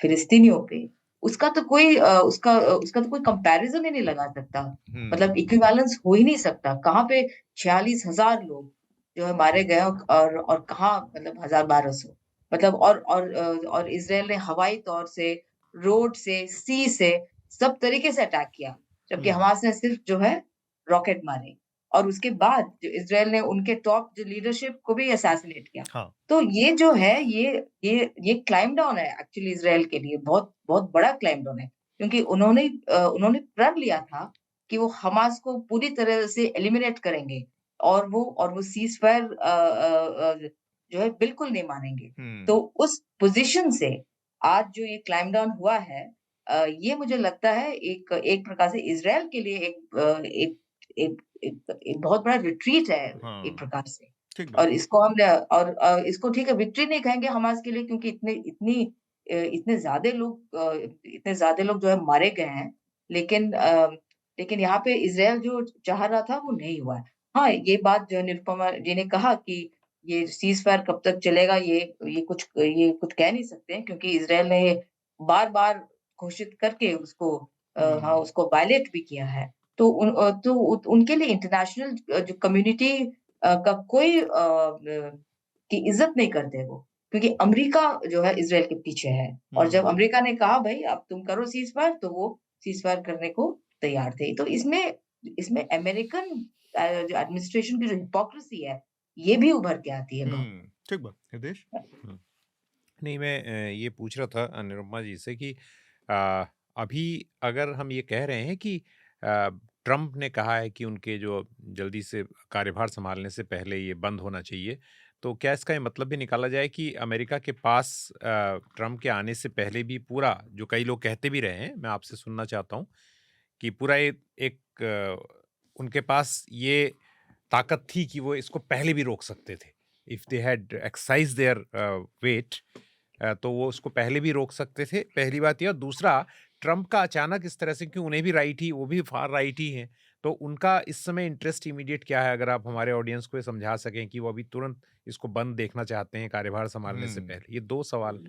Speaker 6: फिलिस्तीनियों पे, उसका तो कोई कंपैरिज़न ही नहीं लगा सकता। मतलब इक्विवेलेंस हो ही नहीं सकता। कहाँ पे 46,000 लोग जो है मारे गए और कहाँ मतलब 1000-1200 मतलब और इज़राइल ने हवाई तौर से, रोड से, सी से सब तरीके से अटैक किया। जबकि हमास ने सिर्फ जो है रॉकेट मारे और उसके बाद जो इज़राइल ने उनके टॉप जो लीडरशिप को भी असैसिनेट किया।
Speaker 1: हाँ।
Speaker 6: तो ये जो है ये क्लाइंब डाउन है एक्चुअली इज़राइल के लिए बहुत बहुत बड़ा क्लाइंब डाउन है। क्योंकि उन्होंने प्रण लिया था कि वो हमास को पूरी तरह से एलिमिनेट करेंगे और वो सीज़फायर जो है बिल्कुल नहीं मानेंगे। तो उस पोज़ीशन से आज जो ये क्लाइंब डाउन हुआ है ये मुझे लगता है एक प्रकार से इज़राइल के लिए एक बहुत बड़ा रिट्रीट है
Speaker 1: हाँ,
Speaker 6: एक प्रकार से।
Speaker 1: ठीक
Speaker 6: और
Speaker 1: बात।
Speaker 6: इसको ठीक है विक्ट्री नहीं कहेंगे हमास के लिए क्योंकि इतने ज़्यादा लोग जो है मारे गए हैं। लेकिन यहाँ पे इज़राइल जो चाह रहा था वो नहीं हुआ है। हाँ, ये बात जो है निरुपमा जी ने कहा कि ये सीज़फायर कब तक चलेगा ये कुछ कह नहीं सकते हैं क्योंकि इज़राइल ने बार-बार घोषित करके हाँ, उसको वायलेट भी किया है। उनके लिए इंटरनेशनल जो कम्युनिटी का कोई की इज़्ज़त नहीं करते वो, क्योंकि अमेरिका जो है इज़राइल के पीछे है और जब अमेरिका ने कहा भई अब तुम करो सीज़फायर तो वो सीज़फायर करने को तैयार थे। तो इसमें अमेरिकन जो एडमिनिस्ट्रेशन की जो हिपोक्रेसी है, ये भी उभर के आती है बहुत।
Speaker 1: ठीक बात। हृदेश?
Speaker 2: नहीं, मैं ये पूछ रहा था निरुपमा जी से कि अ, अभी अगर हम ये कह रहे हैं कि ट्रम्प ने कहा है कि उनके जो जल्दी से कार्यभार संभालने से पहले ये बंद होना चाहिए, तो क्या इसका ये मतलब भी निकाला जाए कि अमेरिका के पास ट्रम्प के आने से पहले भी पूरा, जो कई लोग कहते भी रहे हैं, मैं आपसे सुनना चाहता हूँ कि पूरा एक उनके पास ये ताकत थी कि वो इसको पहले भी रोक सकते थे। If they had exercise their weight तो वो उसको पहले भी रोक सकते थे, पहली बात ये। और दूसरा, ट्रम्प का अचानक इस तरह से, क्योंकि उन्हें भी राइट ही, वो भी फार राइट ही हैं, तो उनका इस समय इंटरेस्ट इमीडिएट क्या है? अगर आप हमारे ऑडियंस को ये समझा सकें कि वो अभी तुरंत इसको बंद देखना चाहते हैं कार्यभार संभालने से पहले। ये 2 सवाल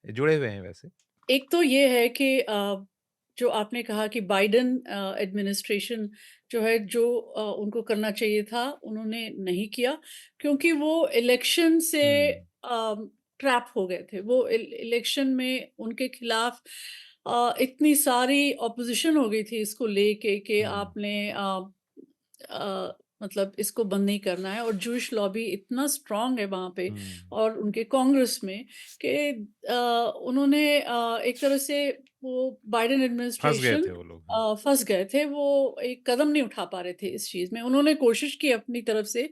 Speaker 2: जुड़े हुए हैं वैसे।
Speaker 5: एक तो ये है कि जो आपने कहा कि बाइडेन एडमिनिस्ट्रेशन जो है उनको करना चाहिए था उन्होंने नहीं किया क्योंकि वो इलेक्शन से ट्रैप हो गए थे। वो इलेक्शन में उनके खिलाफ इतनी सारी ऑपोजिशन हो गई थी इसको लेके कि आपने मतलब इसको बंद नहीं करना है और जूश लॉबी इतना स्ट्रांग है वहाँ पे और उनके कांग्रेस में कि उन्होंने एक तरह से वो बाइडेन
Speaker 2: फँस गए
Speaker 5: एडमिनिस्ट्रेशन
Speaker 2: थे वो लोग।
Speaker 5: फंस गए थे। वो एक कदम नहीं उठा पा रहे थे इस चीज़ में। उन्होंने कोशिश की अपनी तरफ से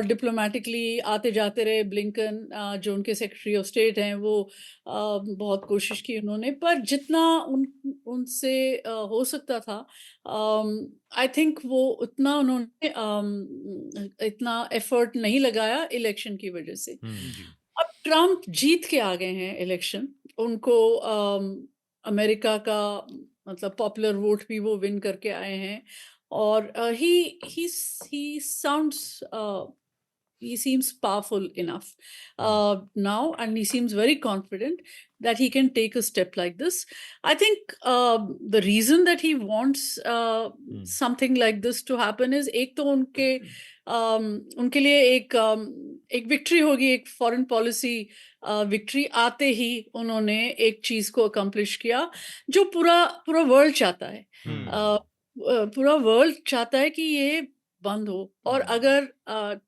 Speaker 5: डिप्लोमेटिकली आते जाते रहे। ब्लिंकन जो उनके सेक्रेटरी ऑफ स्टेट हैं वो बहुत कोशिश की उन्होंने, पर जितना उनसे हो सकता था आई थिंक वो उतना उन्होंने इतना एफर्ट नहीं लगाया इलेक्शन की वजह से। अब ट्रम्प जीत के आ गए हैं इलेक्शन। उनको अमेरिका का मतलब पॉपुलर वोट भी वो विन करके आए हैं और he sounds he seems powerful enough now, and he seems very confident that he can take a step like this. I think the reason that he wants something like this to happen is एक तो उनके लिए एक विक्ट्री होगी, एक फॉरेन पॉलिसी विक्ट्री आते ही उन्होंने एक चीज को अकम्प्लिश किया जो पूरा पूरा वर्ल्ड चाहता है। पूरा वर्ल्ड चाहता है कि ये बंद हो, और अगर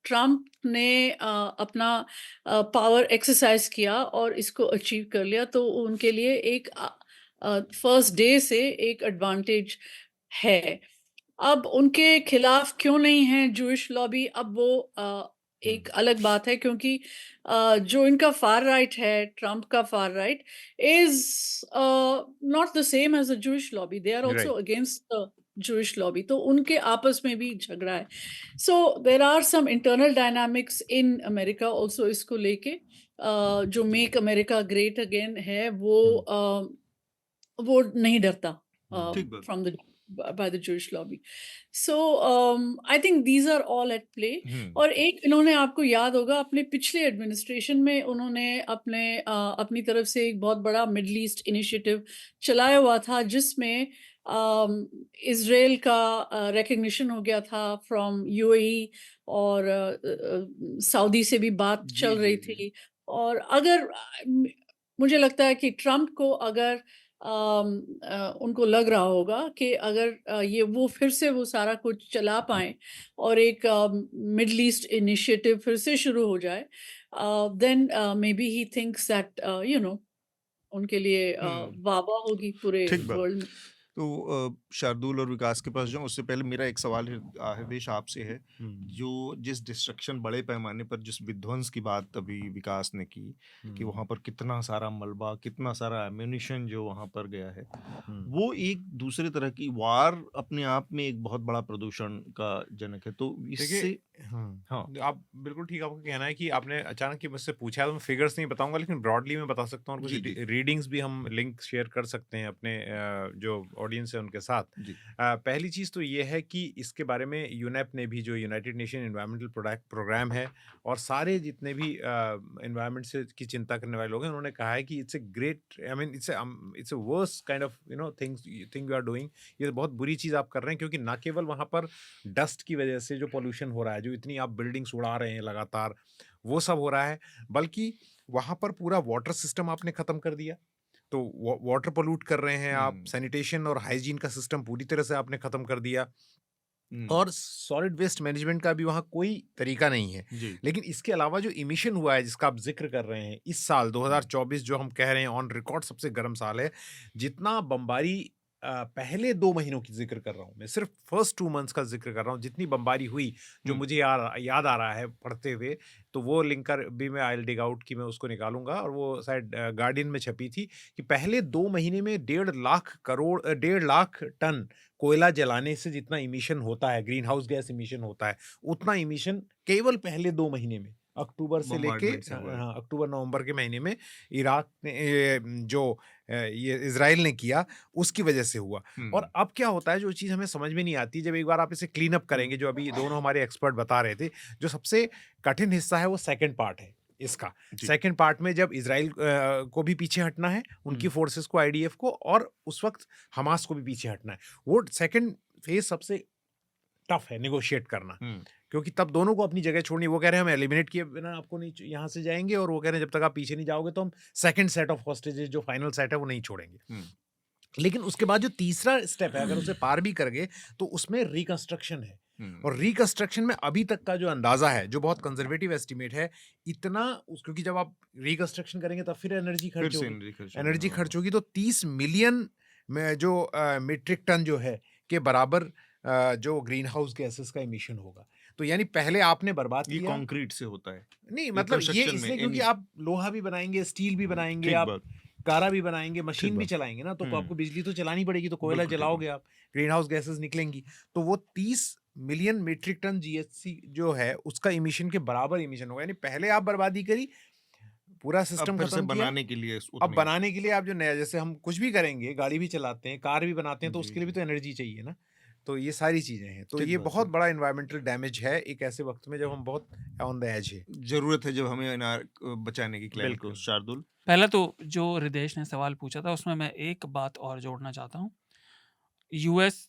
Speaker 5: ट्रम्प ने अपना पावर एक्सरसाइज किया और इसको अचीव कर लिया तो उनके लिए एक फर्स्ट डे से एक एडवांटेज है। अब उनके खिलाफ क्यों नहीं है जूइश लॉबी, अब वो एक अलग बात है, क्योंकि जो इनका फार राइट है, ट्रम्प का far right is not the same as the Jewish lobby, they are also against the Jewish lobby, तो उनके आपस में भी झगड़ा है। So there are some internal dynamics in America also इसको लेके। जो मेक अमेरिका ग्रेट अगेन है वो नहीं डरता from the by the Jewish lobby. So I think these are all at play. और एक इन्होंने, आपको याद होगा, अपने पिछले एडमिनिस्ट्रेशन में उन्होंने अपनी तरफ से एक बहुत बड़ा मिडल ईस्ट इनिशिएटिव चलाया हुआ था जिसमें इजराइल का रिकग्निशन हो गया था फ्रॉम यूएई, और सऊदी से भी बात चल रही थी। और अगर मुझे लगता है कि ट्रम्प को अगर उनको लग रहा होगा कि अगर ये वो फिर से वो सारा कुछ चला पाए और एक मिडल ईस्ट इनिशिएटिव फिर से शुरू हो जाए, then maybe he thinks that उनके लिए वाह होगी पूरे वर्ल्ड में।
Speaker 1: तो शार्दुल और विकास के पास जाऊं उससे पहले मेरा एक सवाल हृदेश आपसे है। जो जिस डिस्ट्रक्शन, बड़े पैमाने पर जिस विध्वंस की बात अभी विकास ने की कि वहां पर कितना सारा मलबा, कितना सारा एम्यूनिशन जो वहां पर गया है, वो एक दूसरे तरह की वार अपने आप में एक बहुत बड़ा प्रदूषण का जनक है। तो इससे
Speaker 2: हाँ, आप बिल्कुल ठीक, आपका कहना है कि आपने अचानक कि मुझसे पूछा तो मैं फिगर्स नहीं बताऊंगा, लेकिन ब्रॉडली मैं बता सकता हूँ, और कुछ रीडिंग्स भी हम लिंक शेयर कर सकते हैं अपने जो ऑडियंस है उनके साथ। पहली चीज़ तो ये है कि इसके बारे में यूनेप ने भी, जो यूनाइटेड नेशन एनवायरमेंटल प्रोग्राम है, और सारे जितने भी एनवायरमेंट से की चिंता करने वाले लोग हैं, उन्होंने कहा है कि it's a great, I mean it's a worst kind of thing you are doing. ये बहुत बुरी चीज़ आप कर रहे हैं, क्योंकि ना केवल वहाँ पर डस्ट की वजह से जो पोल्यूशन हो रहा है, जो इतनी आप बिल्डिंग्स उड़ा रहे हैं लगातार, वो सब हो रहा है, बल्कि वहाँ पर पूरा वाटर सिस्टम आपने ख़त्म कर दिया। तो वाटर पोल्यूट कर रहे हैं आप, सैनिटेशन और हाइजीन का सिस्टम पूरी तरह से आपने ख़त्म कर दिया, और सॉलिड वेस्ट मैनेजमेंट का भी वहाँ कोई तरीका नहीं है। लेकिन इसके अलावा जो इमिशन हुआ है जिसका आप जिक्र कर रहे हैं, इस साल 2024 जो हम कह रहे हैं ऑन रिकॉर्ड सबसे गर्म साल है, जितना बमबारी पहले 2 महीनों की जिक्र कर रहा हूँ मैं, सिर्फ फर्स्ट 2 मंथ्स का जिक्र कर रहा हूँ, जितनी बमबारी हुई, जो मुझे याद आ रहा है पढ़ते हुए, तो वो लिंकर भी मैं आई विल डिग आउट की मैं उसको निकालूंगा, और वो शायद गार्डियन में छपी थी कि पहले 2 महीने में 1.5 लाख टन कोयला जलाने से जितना इमिशन होता है, ग्रीन हाउस गैस इमिशन होता है, उतना इमिशन केवल पहले 2 महीने में, अक्टूबर से लेके अक्टूबर नवंबर के महीने में इराक ने जो ये इजराइल ने किया, उसकी वजह से हुआ। और अब क्या होता है, जो चीज़ हमें समझ में नहीं आती, जब एक बार आप इसे क्लीन अप करेंगे, जो अभी दोनों हमारे एक्सपर्ट बता रहे थे, जो सबसे कठिन हिस्सा है वो सेकंड पार्ट है इसका। सेकंड पार्ट में जब इजराइल को भी पीछे हटना है, उनकी फोर्सेस को, आईडीएफ को, और उस वक्त हमास को भी पीछे हटना है, वो सेकंड फेज सबसे टफ है नेगोशिएट करना, क्योंकि तब दोनों को अपनी जगह छोड़नी। वो कह रहे हैं हम एलिमिनेट किए बिना आपको नहीं यहाँ से जाएंगे, और वो कह रहे हैं जब तक आप पीछे नहीं जाओगे तो हम सेकंड सेट ऑफ हॉस्टेजेस, जो फाइनल सेट है, वो नहीं छोड़ेंगे। लेकिन उसके बाद जो तीसरा स्टेप है, अगर उसे पार भी कर गए तो उसमें रिकंस्ट्रक्शन है, और रिकंस्ट्रक्शन में अभी तक का जो अंदाजा है, जो बहुत कंजर्वेटिव एस्टिमेट है, इतना क्योंकि जब आप रिकंस्ट्रक्शन करेंगे तब फिर एनर्जी खर्च होगी, तो 30 मिलियन में जो मीट्रिक टन जो है के बराबर जो ग्रीन हाउस गैसेस का इमिशन होगा। तो यानी पहले आपने बर्बाद किया।
Speaker 1: ये कंक्रीट से होता है
Speaker 2: नहीं, मतलब ये इसलिए क्योंकि आप लोहा भी बनाएंगे, स्टील भी बनाएंगे, आप कारा भी बनाएंगे, मशीन भी चलाएंगे ना, तो आपको बिजली तो चलानी पड़ेगी, तो कोयला जलाओगे आप, ग्रीन हाउस गैसेस निकलेंगी, तो वो 30 मिलियन मीट्रिक टन जीएचसी जो है उसका इमिशन के बराबर इमिशन होगा। यानी पहले आप बर्बादी करी, पूरा
Speaker 1: अब
Speaker 2: सिस्टम
Speaker 1: फिर से
Speaker 2: खत्म किया।
Speaker 1: बनाने के लिए
Speaker 2: अब
Speaker 1: उतनी
Speaker 2: बनाने के लिए आप जो नया, जैसे हम कुछ भी करेंगे, गाड़ी भी चलाते हैं, कार भी बनाते हैं, तो
Speaker 1: जी,
Speaker 2: उसके लिए भी
Speaker 1: जी।
Speaker 2: तो एनर्जी चाहिए ना। तो ये सारी चीजें हैं, तो
Speaker 1: ठीक
Speaker 2: ये
Speaker 1: बात
Speaker 2: बहुत
Speaker 1: है।
Speaker 2: बड़ा इन्वायरमेंटल डैमेज है एक ऐसे वक्त में जब हम बहुत ऑन द एज है।
Speaker 1: जरूरत है जब हमें बचाने की क्लाइमेट को।
Speaker 2: बिल्कुल।
Speaker 1: शार्दुल।
Speaker 3: पहले तो जो हृदयेश ने सवाल पूछा था उसमें मैं एक बात और जोड़ना चाहता हूँ। यूएस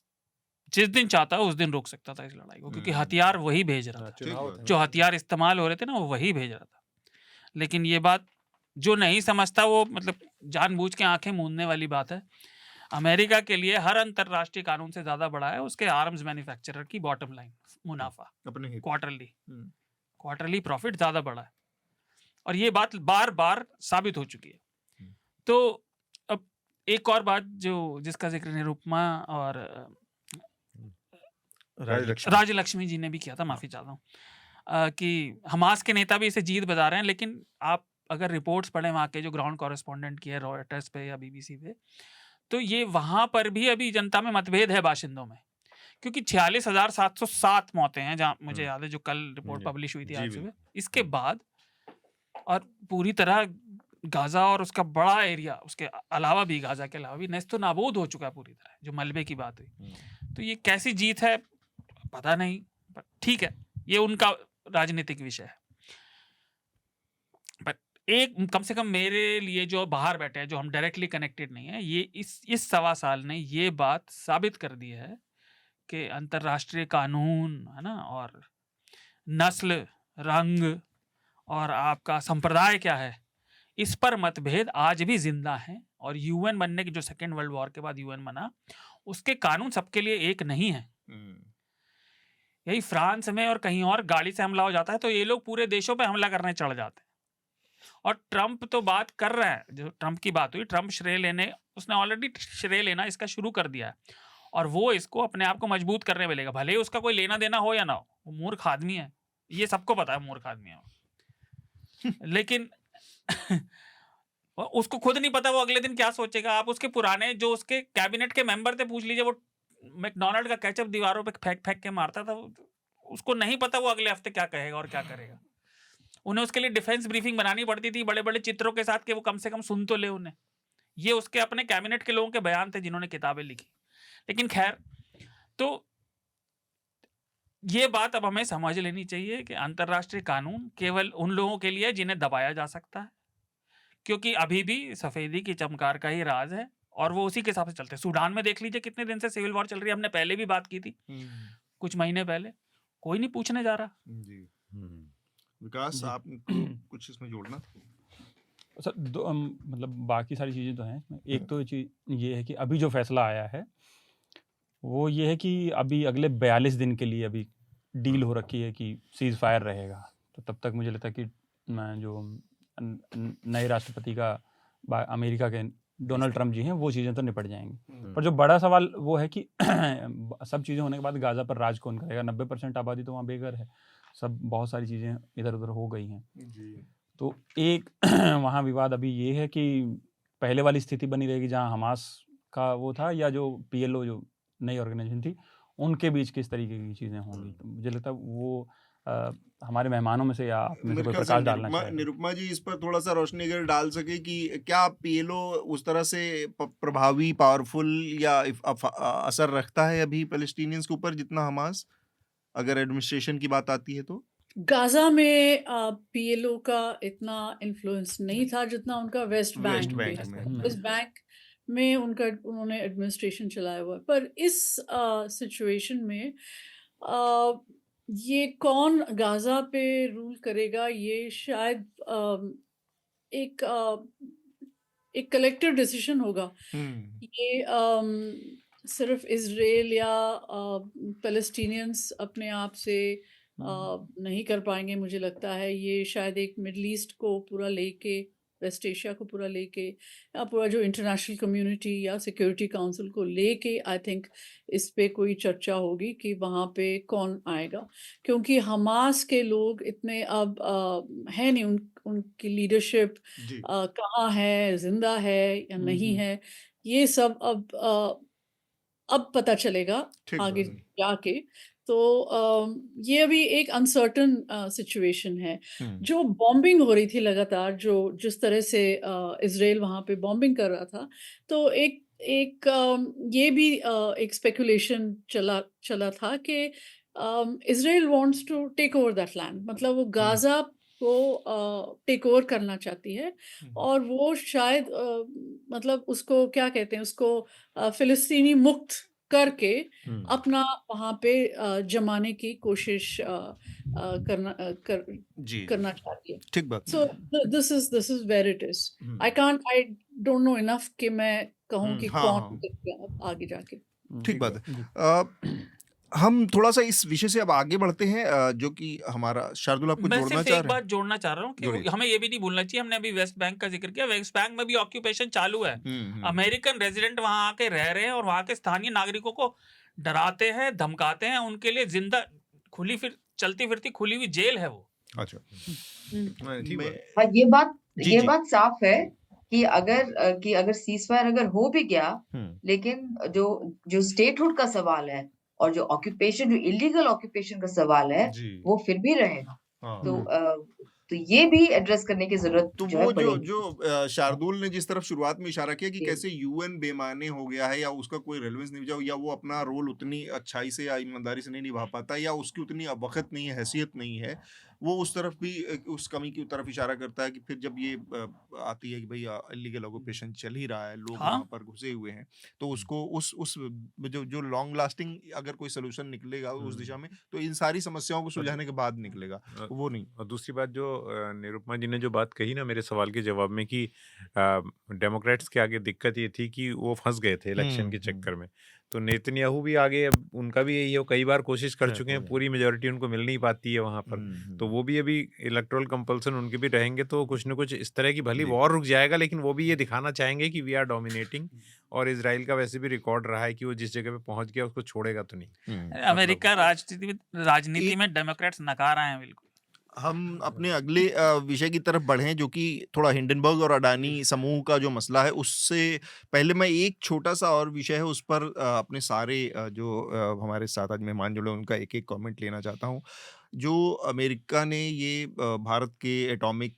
Speaker 3: जिस दिन चाहता उस दिन रोक सकता था इस लड़ाई को, क्योंकि हथियार वही भेज रहा था।
Speaker 1: ठीक बात है।
Speaker 3: जो हथियार इस्तेमाल हो रहे थे ना वो वही भेज रहा था। लेकिन ये बात जो नहीं समझता वो मतलब जानबूझ के आंखें मूंदने वाली बात है। अमेरिका के लिए हर अंतरराष्ट्रीय कानून से ज्यादा बड़ा है उसके आर्म्स मैन्युफैक्चरर की बॉटम लाइन मुनाफा,
Speaker 1: अपने हित।
Speaker 3: क्वार्टरली प्रॉफिट ज्यादा बड़ा है, और ये बात बार बार साबित हो चुकी है। तो अब एक और बात जो जिसका जिक्र निरुपमा और राजलक्ष्मी जी ने भी किया था, माफी चाहता हूँ, कि हमास के नेता भी इसे जीत बता रहे हैं, लेकिन आप अगर रिपोर्ट्स पढ़ें वहाँ के जो ग्राउंड कॉरेस्पॉन्डेंट की है रॉयटर्स पे या बीबीसी पे, तो ये वहां पर भी अभी जनता में मतभेद है बाशिंदों में, क्योंकि 46,707 मौतें हैं जहाँ मुझे याद है, जो कल रिपोर्ट पब्लिश हुई थी आज सुबह। इसके बाद और पूरी तरह गाजा और उसका बड़ा एरिया, उसके अलावा भी, गाजा के अलावा भी नेस्तो नाबूद हो चुका है पूरी तरह, जो मलबे की बात हुई। तो ये कैसी जीत है पता नहीं, पर ठीक है, ये उनका राजनीतिक विषय है। पर एक कम से कम मेरे लिए जो बाहर बैठे हैं, जो हम डायरेक्टली कनेक्टेड नहीं है, ये इस 1.25 साल ने ये बात साबित कर दी है कि अंतरराष्ट्रीय कानून है ना, और नस्ल, रंग और आपका संप्रदाय क्या है, इस पर मतभेद आज भी जिंदा है। और यूएन बनने की, जो सेकेंड वर्ल्ड वॉर के बाद यूएन बना, उसके कानून सबके लिए एक नहीं है। यही फ्रांस में और कहीं और गाड़ी से हमला हो जाता है तो ये लोग पूरे देशों पे हमला करने चढ़ जाते हैं। और ट्रंप तो बात कर रहा है, जो ट्रंप की बात हुई, ट्रंप श्रेय लेने, उसने ऑलरेडी श्रेय लेना इसका शुरू कर दिया है, और वो इसको अपने आप को मजबूत करने मिलेगा, भले ही उसका कोई लेना देना हो या ना हो। वो मूर्ख आदमी है, ये सबको पता है, मूर्ख आदमी है वो। लेकिन उसको खुद नहीं पता वो अगले दिन क्या सोचेगा। आप उसके पुराने जो उसके कैबिनेट के मेंबर थे पूछ लीजिए, वो मैकडोनल्ड का केचप दीवारों पे फेंक फेंक के मारता था, उसको नहीं पता वो अगले हफ्ते क्या कहेगा और क्या करेगा। उन्हें उसके लिए डिफेंस ब्रीफिंग बनानी पड़ती थी बड़े बड़े चित्रों के साथ कि वो कम से कम सुन तो ले उन्हें। ये उसके अपने कैबिनेट के लोगों के बयान थे जिन्होंने किताबें लिखी। लेकिन खैर, तो ये बात अब हमें समझ लेनी चाहिए कि अंतरराष्ट्रीय कानून केवल उन लोगों के लिए जिन्हें दबाया जा सकता है, क्योंकि अभी भी सफेदी की चमकार का ही राज है और वो उसी के हिसाब से चलते हैं। सूडान में देख लीजिए कितने दिन से सिविल वॉर चल रही है, हमने पहले भी बात की थी कुछ महीने पहले, कोई नहीं पूछने जा रहा।
Speaker 1: जी। विकास, आपको कुछ इसमें जोड़ना?
Speaker 4: सर मतलब बाकी सारी चीज़ें तो हैं इसमें। एक तो चीज़ ये है कि अभी जो फैसला आया है वो ये है कि अभी अगले 42 दिन के लिए अभी डील हो रखी है कि सीज फायर रहेगा। तो तब तक मुझे लगता है कि जो नए राष्ट्रपति का अमेरिका के डोनाल्ड ट्रंप जी हैं वो चीज़ें तो निपट जाएंगी। पर जो बड़ा सवाल वो है कि सब चीज़ें होने के बाद गाज़ा पर राज कौन करेगा। 90% आबादी तो वहाँ बेघर है, सब बहुत सारी चीज़ें इधर उधर हो गई हैं। तो एक वहाँ विवाद अभी ये है कि पहले वाली स्थिति बनी रहेगी जहाँ हमास का वो था, या जो PLO जो नई ऑर्गेनाइजेशन थी उनके बीच किस तरीके की चीज़ें होंगी। तो मुझे लगता है वो हमारे मेहमानों में से या अपने से कोई प्रकाश डालना चाहिए।
Speaker 1: निरुपमा जी इस पर थोड़ा सा रोशनी अगर डाल सके कि क्या PLO उस तरह से प्रभावी, पावरफुल या असर रखता है अभी पैलेस्टीनियंस के ऊपर जितना हमास, अगर एडमिनिस्ट्रेशन की बात आती है तो?
Speaker 5: गाजा में PLO का इतना इन्फ्लुएंस नहीं था जितना उनका वेस्ट बैंक में है। वेस्ट बैंक में उन्होंने एडमिनिस्ट्रेशन चलाया हुआ है। पर इस सिचुएशन में ये कौन गाजा पे रूल करेगा, ये शायद एक कलेक्टिव डिसीजन होगा। ये सिर्फ इजराइल या पैलेस्टीनियंस अपने आप से नहीं कर पाएंगे। मुझे लगता है ये शायद एक मिडल ईस्ट को पूरा लेके, वेस्ट एशिया को पूरा लेके, या पूरा जो इंटरनेशनल कम्युनिटी या सिक्योरिटी काउंसिल को लेके, आई थिंक इस पे कोई चर्चा होगी कि वहाँ पे कौन आएगा। क्योंकि हमास के लोग इतने अब है नहीं, उनकी लीडरशिप कहाँ है, जिंदा है या नहीं है, ये सब अब अब पता चलेगा
Speaker 1: ठीक
Speaker 5: आगे
Speaker 1: बात है।
Speaker 5: जाके। तो ये अभी एक अनसर्टन सिचुएशन है। जो बॉम्बिंग हो रही थी लगातार, जो जिस तरह से इज़राइल वहाँ पे बॉम्बिंग कर रहा था, तो एक एक ये भी एक स्पेकुलेशन चला था कि Israel wants to take over that land, मतलब वो गाज़ा को टेक ओवर करना चाहती है। और वो शायद मतलब उसको क्या कहते हैं, उसको फ़िलिस्तीनी मुक्त करके अपना वहाँ पे जमाने की कोशिश
Speaker 1: जी,
Speaker 5: करना चाहती है।
Speaker 1: ठीक बात।
Speaker 5: So this is where it is. I don't know enough कि मैं कहूँ कि
Speaker 1: हाँ,
Speaker 5: कौन
Speaker 1: हाँ।
Speaker 5: जीतेगा आगे जाके।
Speaker 1: ठीक बात है।
Speaker 4: जी।
Speaker 1: हम थोड़ा-सा इस विषय से अब आगे बढ़ते हैं, जो कि हमारा शार्दुल आप कुछ
Speaker 3: मैं
Speaker 1: जोड़ना
Speaker 3: सिर्फ
Speaker 1: चाह
Speaker 3: एक
Speaker 1: रहे हैं?
Speaker 3: बात जोड़ना चाह रहा हूँ कि
Speaker 1: जोड़िए।
Speaker 3: हमें ये भी नहीं भूलना चाहिए, हमने अभी वेस्ट बैंक का जिक्र किया, वेस्ट बैंक में भी ऑक्यूपेशन चालू है। अमेरिकन रेजिडेंट वहां आके रह रहे हैं और वहां के स्थानीय नागरिकों को डराते हैं, धमकाते हैं, उनके लिए जिंदा खुली फिर चलती फिरती खुली हुई जेल है वो।
Speaker 1: अच्छा।
Speaker 2: ठीक
Speaker 1: मैं
Speaker 2: बात।
Speaker 6: हाँ,
Speaker 1: जी,
Speaker 6: ये
Speaker 1: जी।
Speaker 6: बात साफ है कि अगर सीज़फायर अगर हो भी गया, लेकिन जो स्टेटहुड का सवाल है और जो इलीगल ऑक्यूपेशन का सवाल है,
Speaker 1: जी।
Speaker 6: वो फिर भी रहेगा।
Speaker 1: हाँ।
Speaker 6: तो ये भी एड्रेस करने की ज़रूरत
Speaker 1: तो
Speaker 6: जो है
Speaker 1: वो जो
Speaker 6: पड़ेगी।
Speaker 1: जो शार्दुल ने जिस तरफ शुरुआत में इशारा किया कि
Speaker 6: जी।
Speaker 1: कैसे यूएन बेमाने हो गया है या उसका कोई रेलेवेंस नहीं बचा या वो अपना रोल उतनी अच्छाई से या ईमानदारी से नहीं निभा पाता या उसकी उतनी वक़्त नहीं है, हैसियत नहीं है, वो उस तरफ भी उस कमी की तरफ इशारा करता है कि फिर जब ये आती है कि भई इल्लीगल ऑक्यूपेशन चल ही रहा है, लोग
Speaker 3: हाँ।
Speaker 1: वहाँ पर घुसे हुए हैं, तो उसको उस जो लॉन्ग लास्टिंग अगर कोई सॉल्यूशन निकलेगा उस दिशा में, तो इन सारी समस्याओं को सुलझाने के बाद निकलेगा, वो नहीं।
Speaker 2: और दूसरी बात जो निरुपमा जी ने जो बात कही ना मेरे सवाल के जवाब में कि डेमोक्रेट्स के आगे दिक्कत ये थी कि वो फंस गए थे इलेक्शन के चक्कर में, तो नेतन्याहू भी आगे अब उनका भी यही है, कई बार कोशिश कर
Speaker 1: क्रैक
Speaker 2: चुके
Speaker 1: हो
Speaker 2: हैं,
Speaker 1: गया।
Speaker 2: पूरी मेजोरिटी उनको मिल नहीं पाती है वहाँ पर, तो वो भी अभी इलेक्टोरल कंपल्सन उनके भी रहेंगे, तो कुछ न कुछ इस तरह की भली
Speaker 1: जी।
Speaker 2: वॉर रुक जाएगा, लेकिन वो भी ये दिखाना चाहेंगे कि वी आर डोमिनेटिंग, और इजराइल का वैसे भी रिकॉर्ड रहा है कि वो जिस जगह पे पहुंच गया उसको छोड़ेगा तो नहीं।
Speaker 3: अमेरिका राजनीति
Speaker 1: एक
Speaker 3: में डेमोक्रेट्स नकार आए हैं बिल्कुल।
Speaker 1: हम अपने अगले विषय की तरफ बढ़ें जो कि थोड़ा हिंडनबर्ग और अडानी समूह का जो मसला है उससे पहले मैं एक छोटा-सा और विषय है उस पर अपने सारे जो हमारे साथ आज मेहमान जुड़े हैं उनका एक-एक कमेंट लेना चाहता हूँ। जो अमेरिका ने ये भारत के एटॉमिक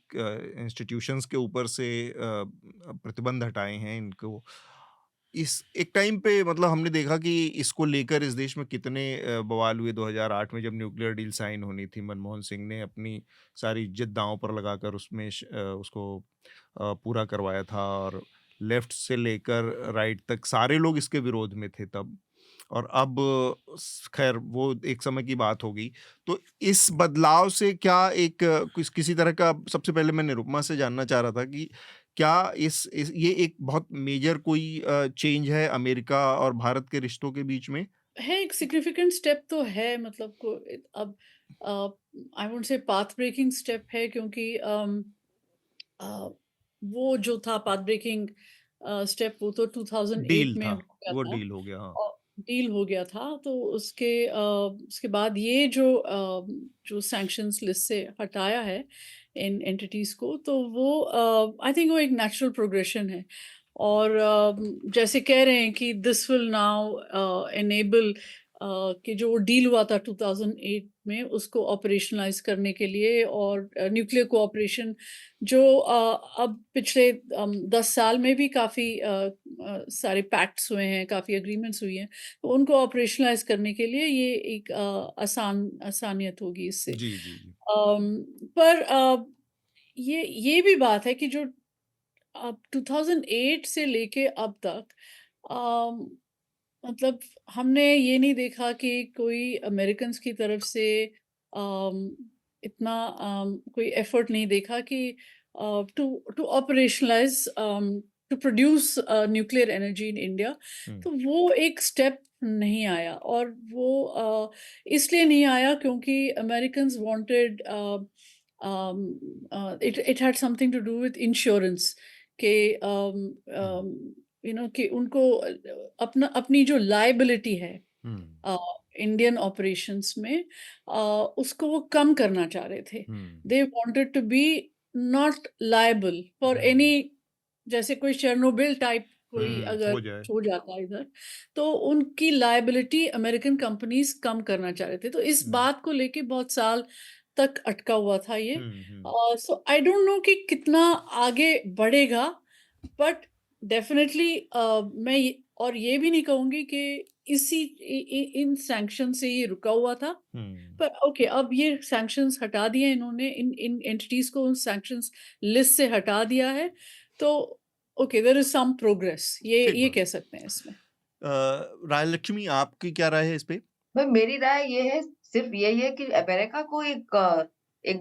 Speaker 1: इंस्टीट्यूशंस के ऊपर से प्रतिबंध हटाए हैं इनको इस एक टाइम पे मतलब हमने देखा कि इसको लेकर इस देश में कितने बवाल हुए 2008 में जब न्यूक्लियर डील साइन होनी थी मनमोहन सिंह ने अपनी सारी इज्जत दांव पर लगाकर उसको पूरा करवाया था और लेफ्ट से लेकर राइट तक सारे लोग इसके विरोध में थे तब और अब खैर वो एक समय की बात हो गई तो इस बदलाव से क्या एक किसी तरह का सबसे पहले मैं निरुपमा से जानना चाह रहा था कि क्या इस ये एक बहुत मेजर कोई चेंज है अमेरिका और भारत के रिश्तों के बीच में?
Speaker 5: है एक सिग्निफिकेंट स्टेप तो है, मतलब को अब I would say path breaking step है, क्योंकि वो जो था पाथ ब्रेकिंग स्टेप, वो तो 2008
Speaker 1: डील
Speaker 5: में
Speaker 1: था,
Speaker 5: हो गया
Speaker 1: वो
Speaker 5: था
Speaker 1: डील हो गया, हाँ।
Speaker 5: और डील हो गया था। तो उसके बाद ये जो सैंक्शंस लिस्ट से हटाया है इन एंटिटीज को, तो वो आई थिंक वो एक नेचुरल प्रोग्रेशन है। और जैसे कह रहे हैं कि दिस विल नाउ एनेबल कि जो डील हुआ था 2008 में उसको ऑपरेशनलाइज करने के लिए, और न्यूक्लियर कोऑपरेशन जो अब पिछले 10 साल में भी काफ़ी सारे पैक्ट्स हुए हैं, काफ़ी एग्रीमेंट्स हुई हैं, तो उनको ऑपरेशनलाइज करने के लिए ये एक आसानियत होगी इससे।
Speaker 1: जी, जी, जी।
Speaker 5: पर ये भी बात है कि जो अब 2008 से लेके अब तक अम, मतलब हमने ये नहीं देखा कि कोई अमेरिकन्स की तरफ से अम, इतना कोई एफर्ट नहीं देखा कि to to operationalise to produce nuclear energy in India. तो वो एक स्टेप नहीं आया, और वो इसलिए नहीं आया क्योंकि Americans wanted it had something to do with insurance के कि उनको अपनी जो लायबिलिटी है इंडियन ऑपरेशंस में, उसको वो कम करना चाह रहे थे। They wanted to be not liable for any, जैसे कोई चेरनोबिल टाइप कोई अगर
Speaker 1: हो जाए।
Speaker 5: हो जाता है इधर, तो उनकी लायबिलिटी अमेरिकन कंपनीज कम करना चाह रहे थे। तो इस बात को लेके बहुत साल तक अटका हुआ था ये। सो आई डोंट नो कि कितना आगे बढ़ेगा, बट डेफिनेटली मैं और ये भी नहीं कहूंगी कि इन सैंक्शन से ये रुका हुआ था। पर ओके, अब ये सैंक्शंस हटा दिए इन्होंने, इन एंटिटीज को उन सैंक्शंस लिस्ट से हटा दिया है। तो okay, there is some progress, ये कह सकते हैं इसमें।
Speaker 1: राजलक्ष्मी, आपकी क्या राय है इस पे?
Speaker 6: भाई मेरी राय ये है, सिर्फ यही है कि अमेरिका को एक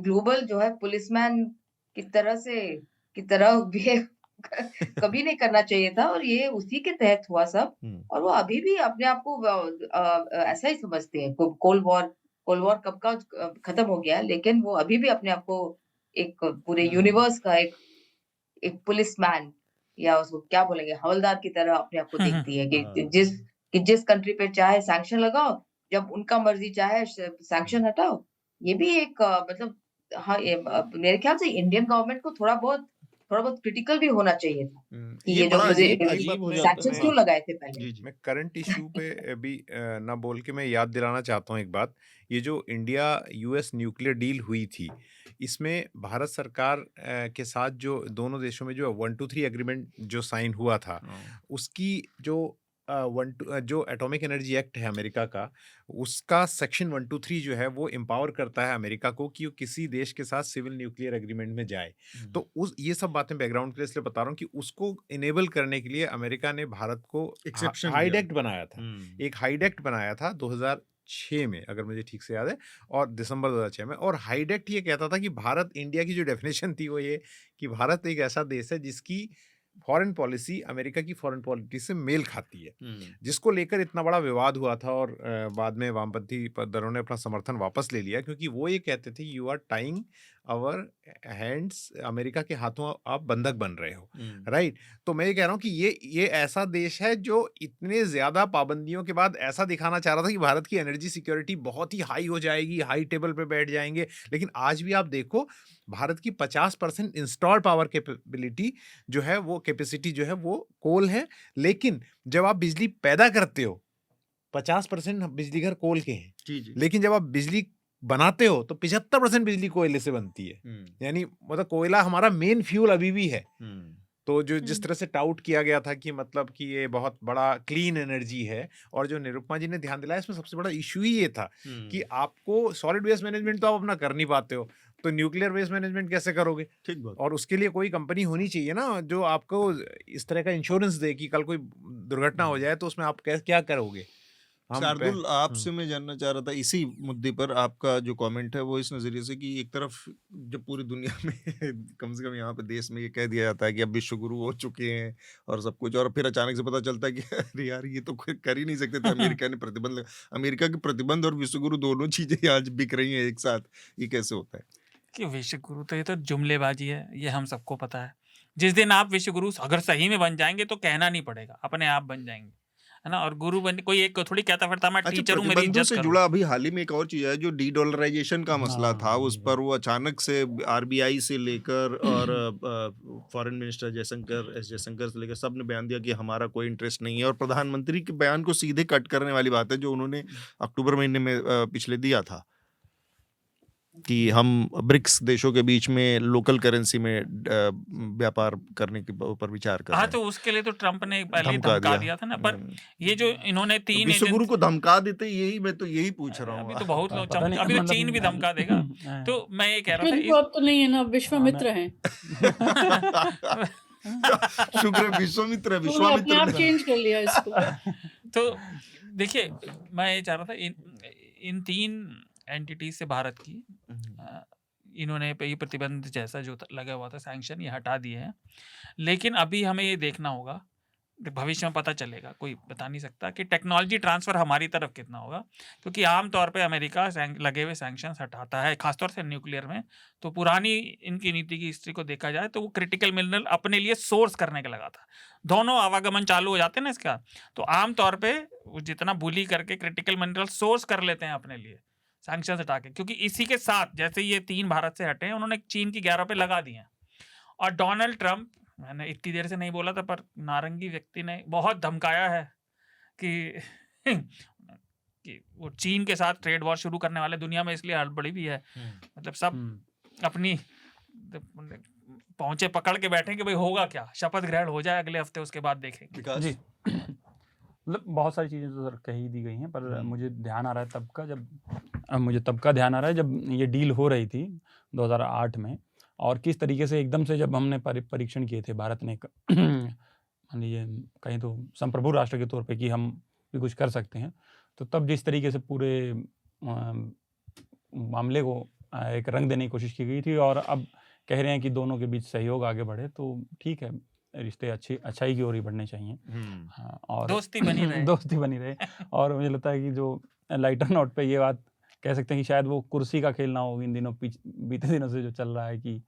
Speaker 6: ग्लोबल जो है पुलिसमैन की तरह बिहेव कभी नहीं करना चाहिए था, और ये उसी के तहत हुआ सब। और वो अभी भी अपने आप को ऐसा ही समझते हैं। कोल्ड वॉर कब का खत्म हो गया, लेकिन वो अभी भी अपने आप को एक पूरे यूनिवर्स का एक पुलिसमैन, या उसको क्या बोलेंगे, हवलदार की तरह अपने आप को देखती है कि जिस कंट्री पे चाहे सैंक्शन लगाओ, जब उनका मर्जी चाहे सैंक्शन हटाओ। ये भी एक मतलब हाँ, मेरे ख्याल से इंडियन गवर्नमेंट को थोड़ा बहुत क्रिटिकल भी होना चाहिए था कि
Speaker 1: ये
Speaker 6: ये जो
Speaker 1: बड़ा
Speaker 6: मुझे
Speaker 1: अजीब हो जाता
Speaker 6: सैंक्शंस
Speaker 1: है।
Speaker 6: क्यों लगाए थे पहले।
Speaker 1: जी, जी।
Speaker 2: मैं करंट इश्यू पे अभी ना बोल के मैं याद दिलाना चाहता हूँ एक बात। ये जो इंडिया यूएस न्यूक्लियर डील हुई थी, इसमें भारत सरकार के साथ जो दोनों देशों में जो 123 एग्रीमेंट जो साइन हुआ था, उसकी जो एटॉमिक एनर्जी एक्ट है अमेरिका का, उसका सेक्शन 123 जो है वो एम्पावर करता है अमेरिका को कि वो किसी देश के साथ सिविल न्यूक्लियर एग्रीमेंट में जाए। तो ये सब बातें बैकग्राउंड के लिए इसलिए बता रहा हूँ कि उसको इनेबल करने के लिए अमेरिका ने भारत को
Speaker 1: Exception
Speaker 2: हाइड
Speaker 1: दिया।
Speaker 2: एक्ट बनाया था। एक हाइड एक्ट बनाया था 2006 में, अगर मुझे ठीक से याद है, और दिसंबर 2006 में। और हाइड एक्ट ये कहता था कि भारत, इंडिया की जो डेफिनेशन थी वो ये कि भारत एक ऐसा देश है जिसकी फॉरेन पॉलिसी अमेरिका की फॉरेन पॉलिसी से मेल खाती है, जिसको लेकर इतना बड़ा विवाद हुआ था। और बाद में वामपंथी दलों ने अपना समर्थन वापस ले लिया, क्योंकि वो ये कहते थे you are tying our hands, America के हाथों आप बंधक बन रहे हो, राइट। तो मैं ये कह रहा हूँ कि ये ऐसा देश है जो इतने ज्यादा पाबंदियों के बाद ऐसा दिखाना चाह रहा था कि भारत की एनर्जी सिक्योरिटी बहुत ही हाई हो जाएगी, हाई टेबल पे बैठ जाएंगे। लेकिन आज भी आप देखो, भारत की 50% इंस्टॉल पावर कैपेबिलिटी जो है, वो कैपेसिटी जो है वो कोल है। लेकिन जब आप बिजली पैदा करते हो, 50% बिजली घर कोल के हैं,
Speaker 1: जी, जी।
Speaker 2: लेकिन जब आप बिजली बनाते हो तो 75% बिजली कोयले से बनती है। यानी मतलब कोयला हमारा मेन फ्यूल अभी भी है। तो जो जिस तरह से टाउट किया गया था कि मतलब कि ये बहुत बड़ा क्लीन एनर्जी है, और जो निरुपमा जी ने ध्यान दिलाया, इसमें सबसे बड़ा इशू ही ये था कि आपको सॉलिड वेस्ट मैनेजमेंट तो आप अपना कर नहीं पाते हो, तो न्यूक्लियर वेस्ट मैनेजमेंट कैसे करोगे?
Speaker 1: ठीक बात।
Speaker 2: और उसके लिए कोई कंपनी होनी चाहिए ना जो आपको इस तरह का इंश्योरेंस दे कि कल कोई दुर्घटना हो जाए तो उसमें आप क्या करोगे?
Speaker 1: शार्दुल, आपसे मैं जानना चाह रहा था इसी मुद्दे पर, आपका जो कमेंट है वो इस नजरिए से कि एक तरफ जब पूरी दुनिया में कम से कम यहाँ पे देश में ये कह दिया जाता है कि अब विश्व गुरु हो चुके हैं और सब कुछ, और फिर अचानक से पता चलता है कि अरे यार ये तो कर ही नहीं सकते थे, अमेरिका ने प्रतिबंध अमेरिका के प्रतिबंध और विश्व गुरु दोनों चीजें आज बिक रही हैं एक साथ, ये कैसे होता है?
Speaker 3: कि विश्व गुरु तो ये तो जुमलेबाजी है, ये हम सबको पता है। जिस दिन आप विश्व गुरु अगर सही में बन जाएंगे तो कहना नहीं पड़ेगा, अपने आप बन जाएंगे, है ना। और गुरु बन कोई एक थोड़ी कहता फिरता मैं टीचर हूँ, मेरी
Speaker 1: प्रतिबंधों
Speaker 3: इज्जत
Speaker 1: से
Speaker 3: करो।
Speaker 1: जुड़ा अभी हाल ही में एक और चीज है जो डीडॉलराइजेशन का मसला था, उस पर वो अचानक से आरबीआई से लेकर और फॉरेन मिनिस्टर जयशंकर से लेकर सब ने बयान दिया कि हमारा कोई इंटरेस्ट नहीं है, और प्रधानमंत्री के बयान को सीधे कट करने वाली बात है जो उन्होंने अक्टूबर महीने में पिछले दिया था कि हम ब्रिक्स देशों के बीच में लोकल करेंसी में व्यापार करने के ऊपर विचार कर रहे
Speaker 3: हाँ,
Speaker 1: हैं।
Speaker 3: तो उसके लिए तो ट्रम्प ने पहले ही
Speaker 1: धमका
Speaker 3: धमका
Speaker 1: दिया।
Speaker 3: दिया था ना। पर ये जो इन्होंने
Speaker 1: तो
Speaker 3: 3
Speaker 1: विश्व गुरु
Speaker 3: एजेंसी,
Speaker 1: को धमका देते, मैं तो यही पूछ रहा
Speaker 3: अभी
Speaker 1: हूँ।
Speaker 3: तो बहुत लोग
Speaker 4: पता नहीं,
Speaker 3: अभी तो
Speaker 4: मतलब
Speaker 3: चीन भी धमका देगा। तो मैं ये कह रहा था
Speaker 5: विश्व अब तो नहीं है ना, विश्वामित्र हैं।
Speaker 1: शुक्र है विश्वामित्र है,
Speaker 5: उन्होंने अपने
Speaker 1: विश्वामित्र
Speaker 5: आप
Speaker 1: ने-
Speaker 5: चेंज कर लिया इसको।
Speaker 3: तो देखिए, मैं ये चाह रहा था इन 3 एंटिटी से भारत की इन्होंने ये प्रतिबंध जैसा जो लगा हुआ था, सैंक्शन, ये हटा दिए हैं। लेकिन अभी हमें ये देखना होगा, भविष्य में पता चलेगा, कोई बता नहीं सकता कि टेक्नोलॉजी ट्रांसफर हमारी तरफ कितना होगा। क्योंकि आमतौर पे अमेरिका लगे हुए सैंक्शंस हटाता है, खासतौर से न्यूक्लियर में। तो पुरानी इनकी नीति की हिस्ट्री को देखा जाए तो वो क्रिटिकल मिनरल अपने लिए सोर्स करने का लगा था। दोनों आवागमन चालू हो जाते हैं ना इसका, तो आमतौर पे वो जितना बुली करके क्रिटिकल मिनरल सोर्स कर लेते हैं अपने लिए सैंक्शंस हटा के। क्योंकि इसी के साथ जैसे ये 3 भारत से हटे हैं, उन्होंने चीन की 11 पे लगा दिए हैं। और डोनाल्ड ट्रंप मैंने इतनी देर से नहीं बोला था, पर नारंगी व्यक्ति ने बहुत धमकाया है कि कि वो चीन के साथ ट्रेड वॉर शुरू करने वाले, दुनिया में इसलिए हड़बड़ी भी है, मतलब सब अपनी पहुंचे पकड़ के बैठे कि भाई होगा क्या, शपथ ग्रहण हो जाए अगले हफ्ते, उसके बाद देखेंगे।
Speaker 1: विकास
Speaker 4: जी मतलब बहुत सारी चीज़ें तो सर कही दी गई हैं, पर मुझे ध्यान आ रहा है तब का, मुझे तब का ध्यान आ रहा है जब ये डील हो रही थी 2008 में, और किस तरीके से एकदम से जब हमने परीक्षण किए थे भारत ने मान लीजिए कहीं तो संप्रभु राष्ट्र के तौर पे कि हम भी कुछ कर सकते हैं, तो तब जिस तरीके से पूरे मामले को एक रंग देने की कोशिश की गई थी, और अब कह रहे हैं कि दोनों के बीच सहयोग आगे बढ़े, तो ठीक है, रिश्ते अच्छाई की ओर ही बढ़ने चाहिए। हाँ, और
Speaker 3: दोस्ती बनी रहे।
Speaker 4: दोस्ती बनी रहे। और मुझे लगता है कि जो लाइटर नोट पे ये बात कह सकते हैं कि शायद वो कुर्सी का खेल ना हो इन दिनों, बीते दिनों से जो चल रहा है कि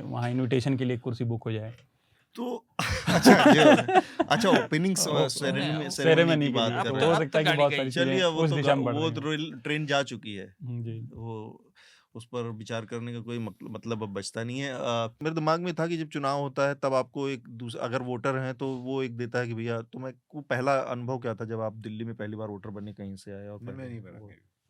Speaker 4: वहाँ इनविटेशन के लिए कुर्सी बुक हो जाए।
Speaker 1: तो अच्छा ओपनिंग सेरेमनी की बात कर रहे
Speaker 4: हो
Speaker 1: हैं।
Speaker 4: सकता है कि बहुत सारी
Speaker 1: चलिए,
Speaker 4: चीजें उस दिशा में बढ़
Speaker 1: वो
Speaker 4: रही हैं।
Speaker 1: ट्रेन जा चुकी है,
Speaker 4: जी
Speaker 1: वो उस पर विचार करने का कोई मतलब अब बचता नहीं है। मेरे दिमाग में था कि जब चुनाव होता है तब आपको एक दूसरा, अगर वोटर हैं तो वो एक देता है कि भैया तुम्हें को पहला अनुभव क्या था जब आप दिल्ली में पहली बार वोटर बनने कहीं से आए? और
Speaker 2: मैं नहीं बना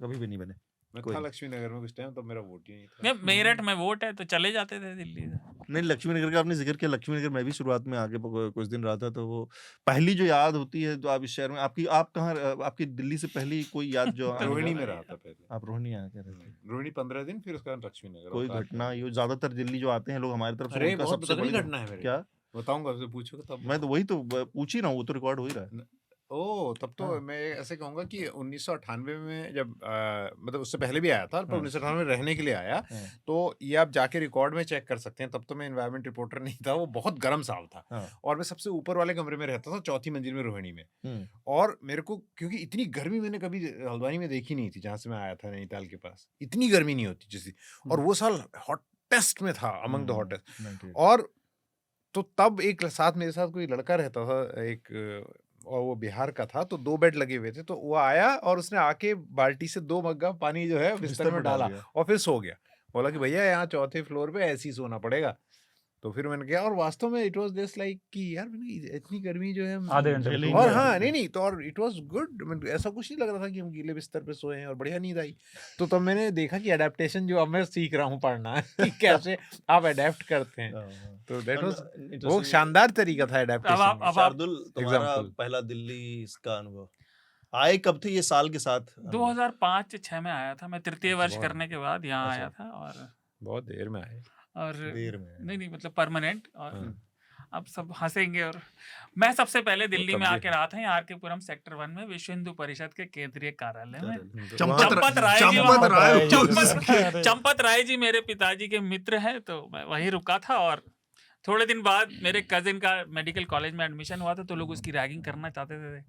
Speaker 1: कभी भी नहीं बने?
Speaker 2: मैं
Speaker 1: कोई
Speaker 2: था
Speaker 1: नहीं।
Speaker 2: लक्ष्मी नगर में कुछ टाइम, तो मेरा वोट ही नहीं था।
Speaker 3: मेरठ में वोट है तो चले जाते थे दिल्ली से।
Speaker 1: नहीं, लक्ष्मी नगर का आपने जिक्र किया, लक्ष्मी नगर मैं भी शुरुआत में आगे कुछ दिन रहा था, तो वो पहली जो याद होती है जो आप इस शहर में, आप कहाँ, आपकी दिल्ली से पहली कोई याद जो
Speaker 2: रोहिणी में रहा था पहले।
Speaker 1: आप रोहिणी आ के रहते?
Speaker 2: रोहिणी 15 दिन, फिर उसके बाद लक्ष्मी नगर।
Speaker 1: कोई घटना, ये ज्यादातर दिल्ली जो आते हैं लोग हमारी तरफ से,
Speaker 2: अरे
Speaker 1: उनका
Speaker 2: बहुत
Speaker 1: सबसे
Speaker 2: तगड़ी
Speaker 1: बड़ी
Speaker 2: घटना है मेरे।
Speaker 1: क्या
Speaker 2: बताऊंगा, आपसे पूछोगे तब।
Speaker 1: मैं तो वही तो पूछ ही रहा हूँ, वो तो रिकॉर्ड हो ही रहा है।
Speaker 2: ओ, तब तो
Speaker 1: हाँ।
Speaker 2: मैं ऐसे कहूंगा कि 1998 में जब मतलब उससे पहले भी आया था, पर 1998 में रहने के लिए आया, तो ये आप जाके रिकॉर्ड में चेक कर सकते हैं। तब तो मैं एनवायरमेंट रिपोर्टर नहीं था, वो बहुत गर्म साल था, और मैं सबसे ऊपर वाले कमरे में रहता था, चौथी मंजिल में रोहिणी में। और मेरे को, क्योंकि इतनी गर्मी मैंने कभी हल्द्वानी में देखी नहीं थी, जहाँ से मैं आया था नैनीताल के पास, इतनी गर्मी नहीं होती जैसी, और वो साल हॉटेस्ट में था, अमंग द हॉटेस्ट। और तो तब एक साथ मेरे साथ कोई लड़का रहता था एक, और वो बिहार का था, तो 2 बेड लगे हुए थे, तो वो आया और उसने आके बाल्टी से 2 मग्गा पानी जो है बिस्तर में डाला और फिर सो गया। बोला कि भैया यहाँ चौथे फ्लोर पे ऐसे ही सोना पड़ेगा। तो फिर मैंने कहा, और वास्तव में इट वाज जस्ट लाइक कि यार मैंने इतनी गर्मी जो है
Speaker 4: आधे घंटे,
Speaker 2: और हाँ नहीं तो, और इट वाज गुड, ऐसा कुछ नहीं लग रहा था कि हम गीले बिस्तर पे सोए हैं, और बढ़िया नींद आई। तो तब मैंने देखा कि अडेप्टेशन जो अब मैं सीख रहा हूँ पढ़ना कि कैसे आप अडेप्ट करते हैं, तो दैट वाज वो शानदार तरीका था अडेप्टेशन।
Speaker 3: अब
Speaker 1: शार्दुल, तुम्हारा पहला दिल्ली इसका अनुभव आए कब थे? ये साल के साथ
Speaker 3: 2005-6 में आया था मैं, तृतीय वर्ष करने के बाद यहाँ आया था, और
Speaker 2: बहुत देर में आए।
Speaker 3: और
Speaker 1: देर में
Speaker 3: नहीं मतलब परमानेंट। और अब सब हंसेंगे, और मैं सबसे पहले दिल्ली में आके रहा था आर के पुरम सेक्टर 1 में विश्व हिंदू परिषद के केंद्रीय कार्यालय में। चंपत राय जी मेरे पिताजी के मित्र हैं, तो मैं वहीं रुका था। और थोड़े दिन बाद मेरे कजिन का मेडिकल कॉलेज में एडमिशन हुआ था, तो लोग उसकी रैगिंग करना चाहते थे,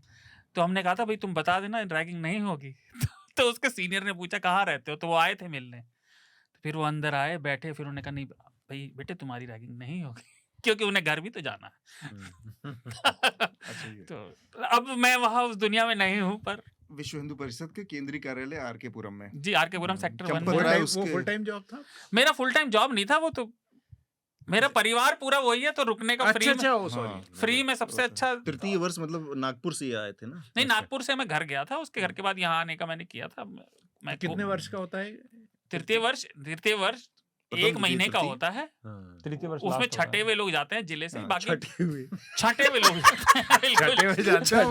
Speaker 3: तो हमने कहा था भाई तुम बता देना रैगिंग नहीं होगी। तो उसके सीनियर ने पूछा कहाँ रहते हो, तो वो आए थे मिलने, फिर वो अंदर आए, बैठे, फिर उन्होंने कहा नहीं भाई बेटे तुम्हारी रैगिंग नहीं होगी, क्योंकि उन्हें घर भी तो जाना है। तो अब मैं वहाँ उस दुनिया में नहीं हूँ, पर
Speaker 7: विश्व हिंदू परिषद के केंद्रीय कार्यालय आर के पुरम में।
Speaker 3: जी, आर के पुरम सेक्टर 1
Speaker 7: चंपत राय
Speaker 3: में।
Speaker 7: उसके-
Speaker 2: वो फुल टाइम जॉब था?
Speaker 3: मेरा फुल टाइम जॉब नहीं था, वो तो मेरा परिवार पूरा वही है, तो रुकने का फ्री में,
Speaker 2: ओ सॉरी,
Speaker 3: फ्री में सबसे अच्छा।
Speaker 1: तृतीय वर्ष मतलब नागपुर से ही आए थे ना?
Speaker 3: नहीं, नागपुर से मैं घर गया था, उसके घर के बाद यहाँ आने का मैंने किया था। मैं
Speaker 2: कितने वर्ष का होता है?
Speaker 3: तृतीय वर्ष 1 महीने का होता है,
Speaker 4: तृतीय वर्ष
Speaker 3: उसमें
Speaker 4: last होता
Speaker 3: छठे
Speaker 4: है।
Speaker 3: हुए लोग जाते हैं जिले से, बाकी
Speaker 1: छठे हुए
Speaker 3: छठे हुए लोग जाते हैं, बिल्कुल
Speaker 1: छठे में सब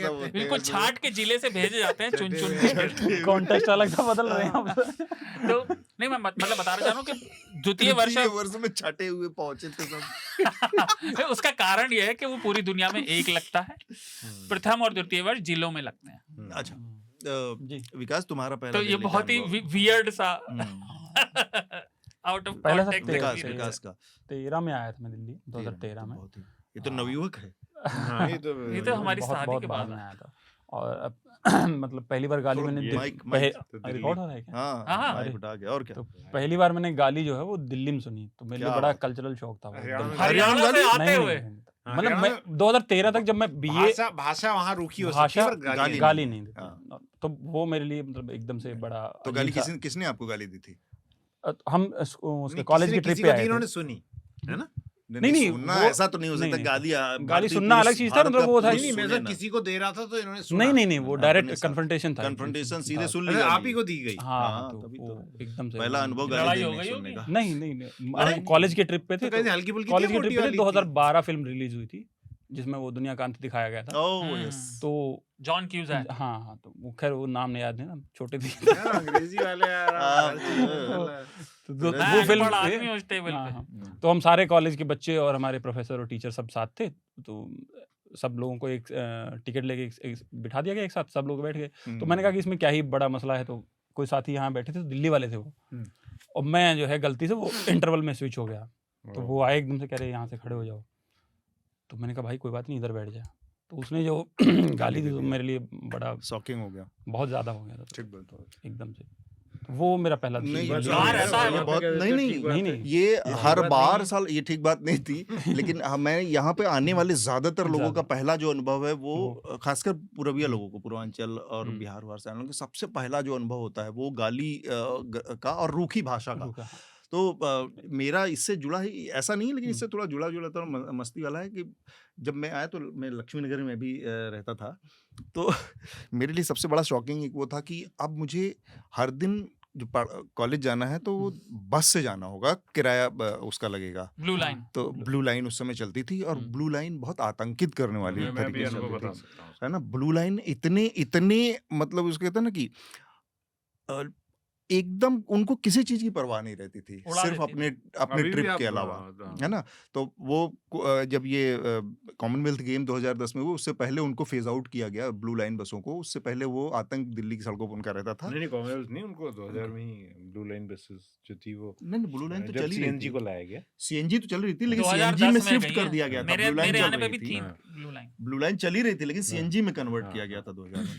Speaker 1: होते
Speaker 3: बिल्कुल
Speaker 1: हैं।
Speaker 3: छाट के जिले से भेजे जाते हैं, चुन चुन के।
Speaker 4: कॉन्टेक्स्ट अलग था, बदल रहे हैं आप।
Speaker 3: तो नहीं, मैं मतलब बता रहा हूँ कि द्वितीय वर्ष
Speaker 1: में छठे हुए पहुंचे थे सब।
Speaker 3: उसका कारण यह है कि वो पूरी दुनिया में एक लगता है, प्रथम और द्वितीय वर्ष जिलों में लगते हैं।
Speaker 1: अच्छा,
Speaker 4: जी
Speaker 1: विकास तुम्हारा पहला
Speaker 3: तो ये
Speaker 1: दिल्ली का
Speaker 3: बहुत ही
Speaker 1: अनुभव?
Speaker 3: वियर्ड सा आउट ऑफ
Speaker 4: पहला सब
Speaker 3: कॉन्टेक्स्ट
Speaker 1: विकास
Speaker 3: experience
Speaker 1: विकास का
Speaker 4: 13 में आया था मैं दिल्ली, 2013 में।
Speaker 1: बहुत ही, ये तो नवयुवक है।
Speaker 2: हाँ,
Speaker 3: ये तो हमारी
Speaker 4: बहुत
Speaker 3: शादी
Speaker 4: बहुत
Speaker 3: के
Speaker 4: बाद
Speaker 3: बाद
Speaker 4: में
Speaker 3: है।
Speaker 4: आया था। और अब मतलब पहली बार गाली
Speaker 2: थोड़ा
Speaker 4: मैंने
Speaker 1: माइक
Speaker 2: तो
Speaker 4: रिकॉर्ड हो रहा है क्या?
Speaker 1: हाँ
Speaker 3: हाँ,
Speaker 1: माइक
Speaker 4: अरे।
Speaker 1: उठा के, और क्या?
Speaker 4: तो पहली बार मैंने गाली जो है वो दिल्ली में सुनी, तो मेरे लिए
Speaker 1: क्या
Speaker 4: बड़ा
Speaker 1: बात?
Speaker 4: कल्चरल शॉक था वो
Speaker 2: हरियाणा
Speaker 4: एकदम।
Speaker 2: में-
Speaker 3: हरियाणा से
Speaker 1: गाली?
Speaker 3: आते
Speaker 4: नहीं,
Speaker 3: हुए
Speaker 4: नहीं, मतलब मैं 2013 तक जब मैं बीए
Speaker 2: भाषा वहाँ रूखी हो सकती
Speaker 4: भाषा
Speaker 2: है, पर गाली
Speaker 4: गाली नहीं
Speaker 1: हाँ।
Speaker 4: देती, तो वो मेरे लिए मतलब एकदम से बड़ा
Speaker 7: तो गाली
Speaker 4: अजीब
Speaker 7: किसने आपको गाली दी थी?
Speaker 4: था। हम उसके कॉलेज की ट्रिप पे आए थे।
Speaker 2: इन्होंने सुनी है ना?
Speaker 4: नहीं, नहीं,
Speaker 1: सुनना
Speaker 4: वो-
Speaker 1: ऐसा तो नहीं हो
Speaker 4: नहीं,
Speaker 1: सकता।
Speaker 4: नहीं,
Speaker 1: गाली
Speaker 4: गाली
Speaker 1: भारतीय
Speaker 4: सुनना अलग
Speaker 1: पुरुष,
Speaker 4: चीज था,
Speaker 1: भारत
Speaker 4: मतलब
Speaker 1: का
Speaker 4: वो था
Speaker 1: पुरुष
Speaker 2: नहीं, मैं
Speaker 1: सुने
Speaker 2: सर
Speaker 1: ना।
Speaker 2: किसी को दे रहा था तो इन्होंने सुना।
Speaker 4: नहीं, वो
Speaker 1: अपने
Speaker 4: डायरेक्ट
Speaker 1: साथ।
Speaker 4: कन्फ्रंटेशन था,
Speaker 1: कन्फ्रंटेशन सीधे
Speaker 4: था।
Speaker 1: सुन
Speaker 2: अरे
Speaker 1: लिया।
Speaker 2: आप ही को दी गई।
Speaker 4: हाँ,
Speaker 1: तभी
Speaker 4: तो वो
Speaker 1: तो
Speaker 4: एकदम से
Speaker 1: पहला
Speaker 4: वो-
Speaker 1: अनुभव
Speaker 3: लड़ाई
Speaker 1: गाली
Speaker 3: हो
Speaker 1: देने
Speaker 3: गई
Speaker 1: सुनने
Speaker 3: होगी?
Speaker 1: का।
Speaker 4: नहीं,
Speaker 1: लड़ाई
Speaker 4: हम कॉलेज के ट्रिप पे थे,
Speaker 2: तो कैसे हल्की फुल्की
Speaker 4: कॉलेज
Speaker 2: थी,
Speaker 4: के
Speaker 2: मोटी
Speaker 4: ट्रिप पे थे,
Speaker 2: वाली थी?
Speaker 4: 2012 फिल्म रिलीज हुई थी जिसमें वो दुनिया का अंत दिखाया गया था।
Speaker 1: ओह
Speaker 3: हम्म।
Speaker 1: यस।
Speaker 4: तो
Speaker 3: जॉन क्यूज़ैक।
Speaker 4: हाँ, तो वो खैर वो नाम नहीं याद है ना, छोटे थे।
Speaker 2: यार अंग्रेजी वाले यार आप हर चीज़ में
Speaker 1: तो-
Speaker 2: मतलब-
Speaker 4: तो
Speaker 1: मैं
Speaker 4: वो
Speaker 3: मैं
Speaker 4: फिल्म
Speaker 3: अनपढ़ आदमी हूँ उस टेबल
Speaker 4: हाँ,
Speaker 3: पे।
Speaker 4: हाँ। तो हम सारे कॉलेज के बच्चे और हमारे प्रोफेसर और टीचर सब साथ थे, तो सब लोगों को एक टिकट लेके बिठा दिया गया एक साथ, सब लोग बैठ गए। तो मैंने कहा कि इसमें क्या ही बड़ा मसला है, तो कोई साथी यहाँ बैठे थे, तो दिल्ली वाले थे वो, और मैं जो है गलती से वो इंटरवल में स्विच हो गया, तो वो आए एकदम से कह रहे यहाँ से खड़े हो जाओ, तो मैंने कहा भाई कोई बात नहीं, इधर बैठ जा। तो उसने जो गाली दी तो मेरे लिए बड़ा
Speaker 1: शॉकिंग हो गया।
Speaker 4: बहुत ज्यादा हो गया था,
Speaker 1: ठीक बात है।
Speaker 4: एकदम से। वो मेरा पहला
Speaker 1: नहीं,
Speaker 4: दिल्ली
Speaker 3: यार,
Speaker 4: वाला-
Speaker 3: ऐसा है,
Speaker 1: ये बहुत नहीं
Speaker 4: नहीं, नहीं।
Speaker 1: ये हर
Speaker 2: ठीक बात
Speaker 1: बार
Speaker 2: नहीं।
Speaker 1: साल ये ठीक बात नहीं थी, लेकिन मैं यहाँ पे आने वाले ज्यादातर लोगों का
Speaker 4: ज्यादा।
Speaker 1: पहला जो अनुभव है वो
Speaker 4: वो-
Speaker 1: खासकर पूर्वीय लोगों को, पूर्वांचल और
Speaker 4: हम्म।
Speaker 1: बिहार वार से आने वालों को सबसे पहला जो अनुभव होता है वो गाली का और रूखी भाषा का।
Speaker 4: रुका।
Speaker 1: तो मेरा इससे जुड़ा ही ऐसा नहीं है, लेकिन इससे थोड़ा जुड़ा जुड़ा तो मस्ती वाला है कि जब मैं आया तो मैं लक्ष्मी नगर में भी रहता था, तो मेरे लिए सबसे बड़ा शॉकिंग एक वो था कि अब मुझे हर दिन जो कॉलेज जाना है तो वो बस से जाना होगा, किराया उसका लगेगा।
Speaker 3: Blue line.
Speaker 1: तो ब्लू लाइन उस समय चलती थी और
Speaker 4: हम्म।
Speaker 1: ब्लू लाइन बहुत आतंकित करने वाली
Speaker 2: मैं भी
Speaker 1: तरीके से
Speaker 2: अनुभव
Speaker 1: चलती
Speaker 2: बता
Speaker 1: थी,
Speaker 2: सकता हूँ।
Speaker 1: है ना। ब्लू लाइन इतने मतलब उसको कहते हैं ना कि अ, एकदम उनको किसी चीज की परवाह नहीं रहती थी,
Speaker 3: उड़ा
Speaker 1: सिर्फ
Speaker 3: देती
Speaker 1: अपने
Speaker 2: अभी भी
Speaker 1: ट्रिप
Speaker 2: आप-
Speaker 1: के अलावा,
Speaker 2: हाँ,
Speaker 1: है ना। तो वो जब ये कॉमनवेल्थ गेम 2010 में हुआ, उससे पहले उनको फेज आउट किया गया ब्लू लाइन बसों को। उससे पहले वो आतंक दिल्ली की सड़कों पर उनका रहता था।
Speaker 2: नहीं कॉमनवेल्थ नहीं, उनको 2000 में ही ब्लू लाइन बसेस जो थी वो
Speaker 1: नहीं, ब्लू लाइन तो
Speaker 2: जब
Speaker 1: चल ही रही
Speaker 2: सीएनजी
Speaker 1: थी,
Speaker 2: को लाया गया।
Speaker 1: सीएनजी तो चल रही थी, लेकिन
Speaker 3: 2010
Speaker 1: सीएनजी में
Speaker 3: में
Speaker 1: शिफ्ट
Speaker 3: गई
Speaker 1: कर
Speaker 3: है।
Speaker 1: दिया गया था।
Speaker 3: मेरे
Speaker 1: ब्लू लाइन
Speaker 3: मेरे
Speaker 1: चल
Speaker 3: आने पे
Speaker 1: रही
Speaker 3: भी
Speaker 1: थी,
Speaker 3: थी
Speaker 2: हाँ।
Speaker 3: Blue line.
Speaker 1: ब्लू लाइन चली रही थी, लेकिन सीएनजी में कन्वर्ट
Speaker 2: हाँ,
Speaker 1: किया गया
Speaker 2: हाँ।
Speaker 1: था 2000 में।